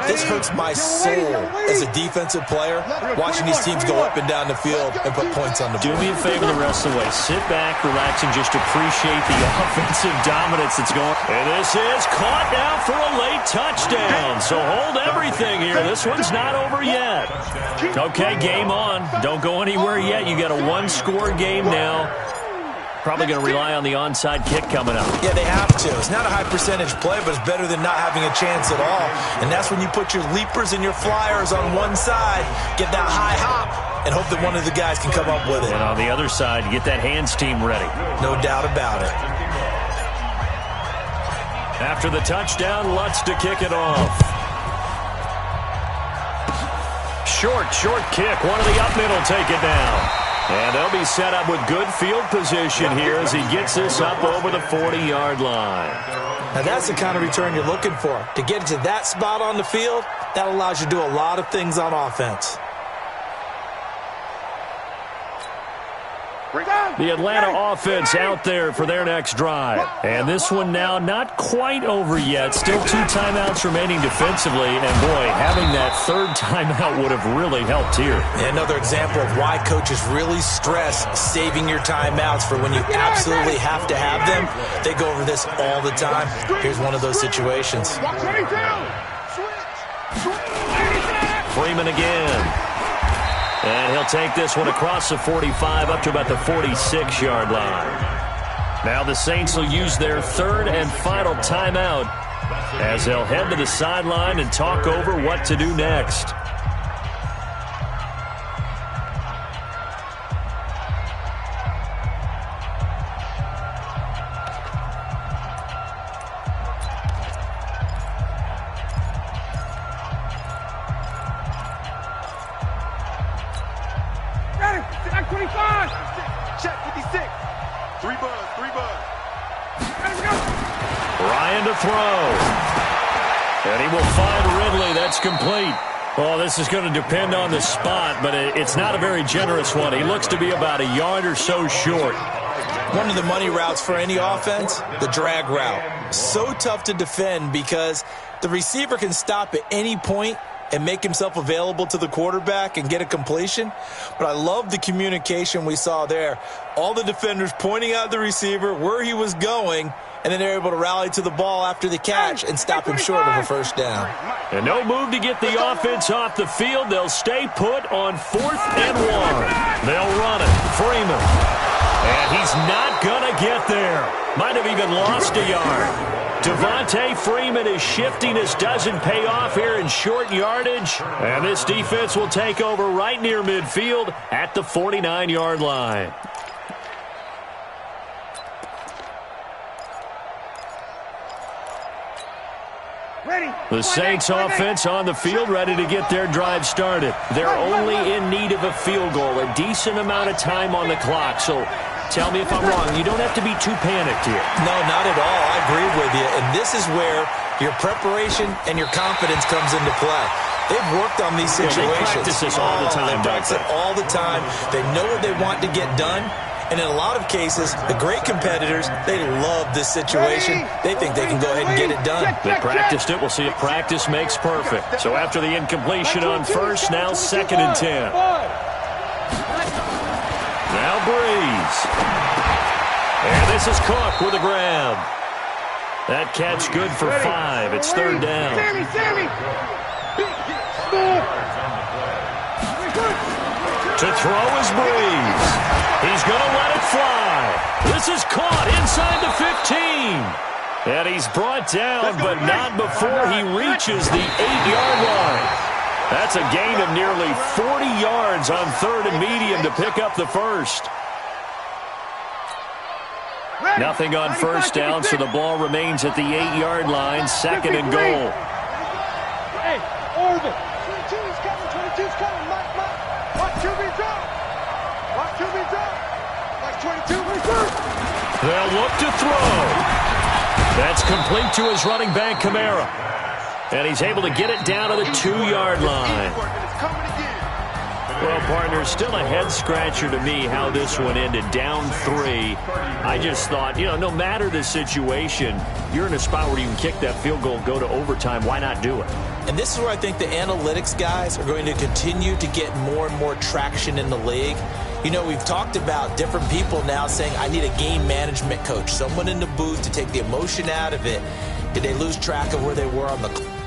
This hurts my soul as a defensive player, watching these teams go up and down the field and put points on the board. Do me a favor the rest of the way. Sit back, relax, and just appreciate the offensive dominance that's going. And this is caught now for a late touchdown. So hold everything here. This one's not over yet. Okay, game on. Don't go anywhere yet. You got a one-score game now. Probably going to rely on the onside kick coming up. Yeah, they have to. It's not a high-percentage play, but it's better than not having a chance at all. And that's when you put your leapers and your flyers on one side, get that high hop, and hope that one of the guys can come up with it. And on the other side, get that hands team ready. No doubt about it. After the touchdown, Lutz to kick it off. Short kick. One of the up middle take it down. And they'll be set up with good field position here as he gets this up over the 40-yard line. Now that's the kind of return you're looking for. To get to that spot on the field, that allows you to do a lot of things on offense. The Atlanta offense out there for their next drive. And this one now not quite over yet. Still 2 timeouts remaining defensively. And, boy, having that third timeout would have really helped here. Another example of why coaches really stress saving your timeouts for when you absolutely have to have them. They go over this all the time. Here's one of those situations. Freeman again. And he'll take this one across the 45 up to about the 46-yard line. Now the Saints will use their third and final timeout as they'll head to the sideline and talk over what to do next. Complete. Well, this is going to depend on the spot, but it's not a very generous one. He looks to be about a yard or so short. One of the money routes for any offense, the drag route. So tough to defend because the receiver can stop at any point and make himself available to the quarterback and get a completion. But I love the communication we saw there. All the defenders pointing out the receiver, where he was going, and then they're able to rally to the ball after the catch and stop him short of a first down. And no move to get the offense off the field. They'll stay put on 4th and 1. They'll run it. Freeman. And he's not going to get there. Might have even lost a yard. Devontae Freeman is shifting. This doesn't pay off here in short yardage. And this defense will take over right near midfield at the 49-yard line. The Saints offense on the field ready to get their drive started. They're only in need of a field goal, a decent amount of time on the clock. So tell me if I'm wrong. You don't have to be too panicked here. No, not at all. I agree with you. And this is where your preparation and your confidence comes into play. They've worked on these situations. They practice this all the time. They practice it all the time. They know what they want to get done. And in a lot of cases, the great competitors, they love this situation. They think they can go ahead and get it done. They practiced it. We'll see if practice makes perfect. So after the incompletion on first, now 2nd and 10. Now Breeze. And this is Cook with a grab. That catch good for 5. It's 3rd down. To throw is Breeze. He's going to let it fly. This is caught inside the 15. And he's brought down, but not before he reaches the 8-yard line. That's a gain of nearly 40 yards on 3rd and medium to pick up the first. Nothing on first down, so the ball remains at the 8-yard line, 2nd and goal. Hey, orbit. 22's coming, 22's coming. Mike. Watch your drop. Watch They'll look to throw. That's complete to his running back, Kamara. And he's able to get it down to the 2-yard line. Well, partner, still a head-scratcher to me how this one ended, down 3. I just thought, no matter the situation, you're in a spot where you can kick that field goal, go to overtime. Why not do it? And this is where I think the analytics guys are going to continue to get more and more traction in the league. We've talked about different people now saying, I need a game management coach, someone in the booth to take the emotion out of it. Did they lose track of where they were on the clock?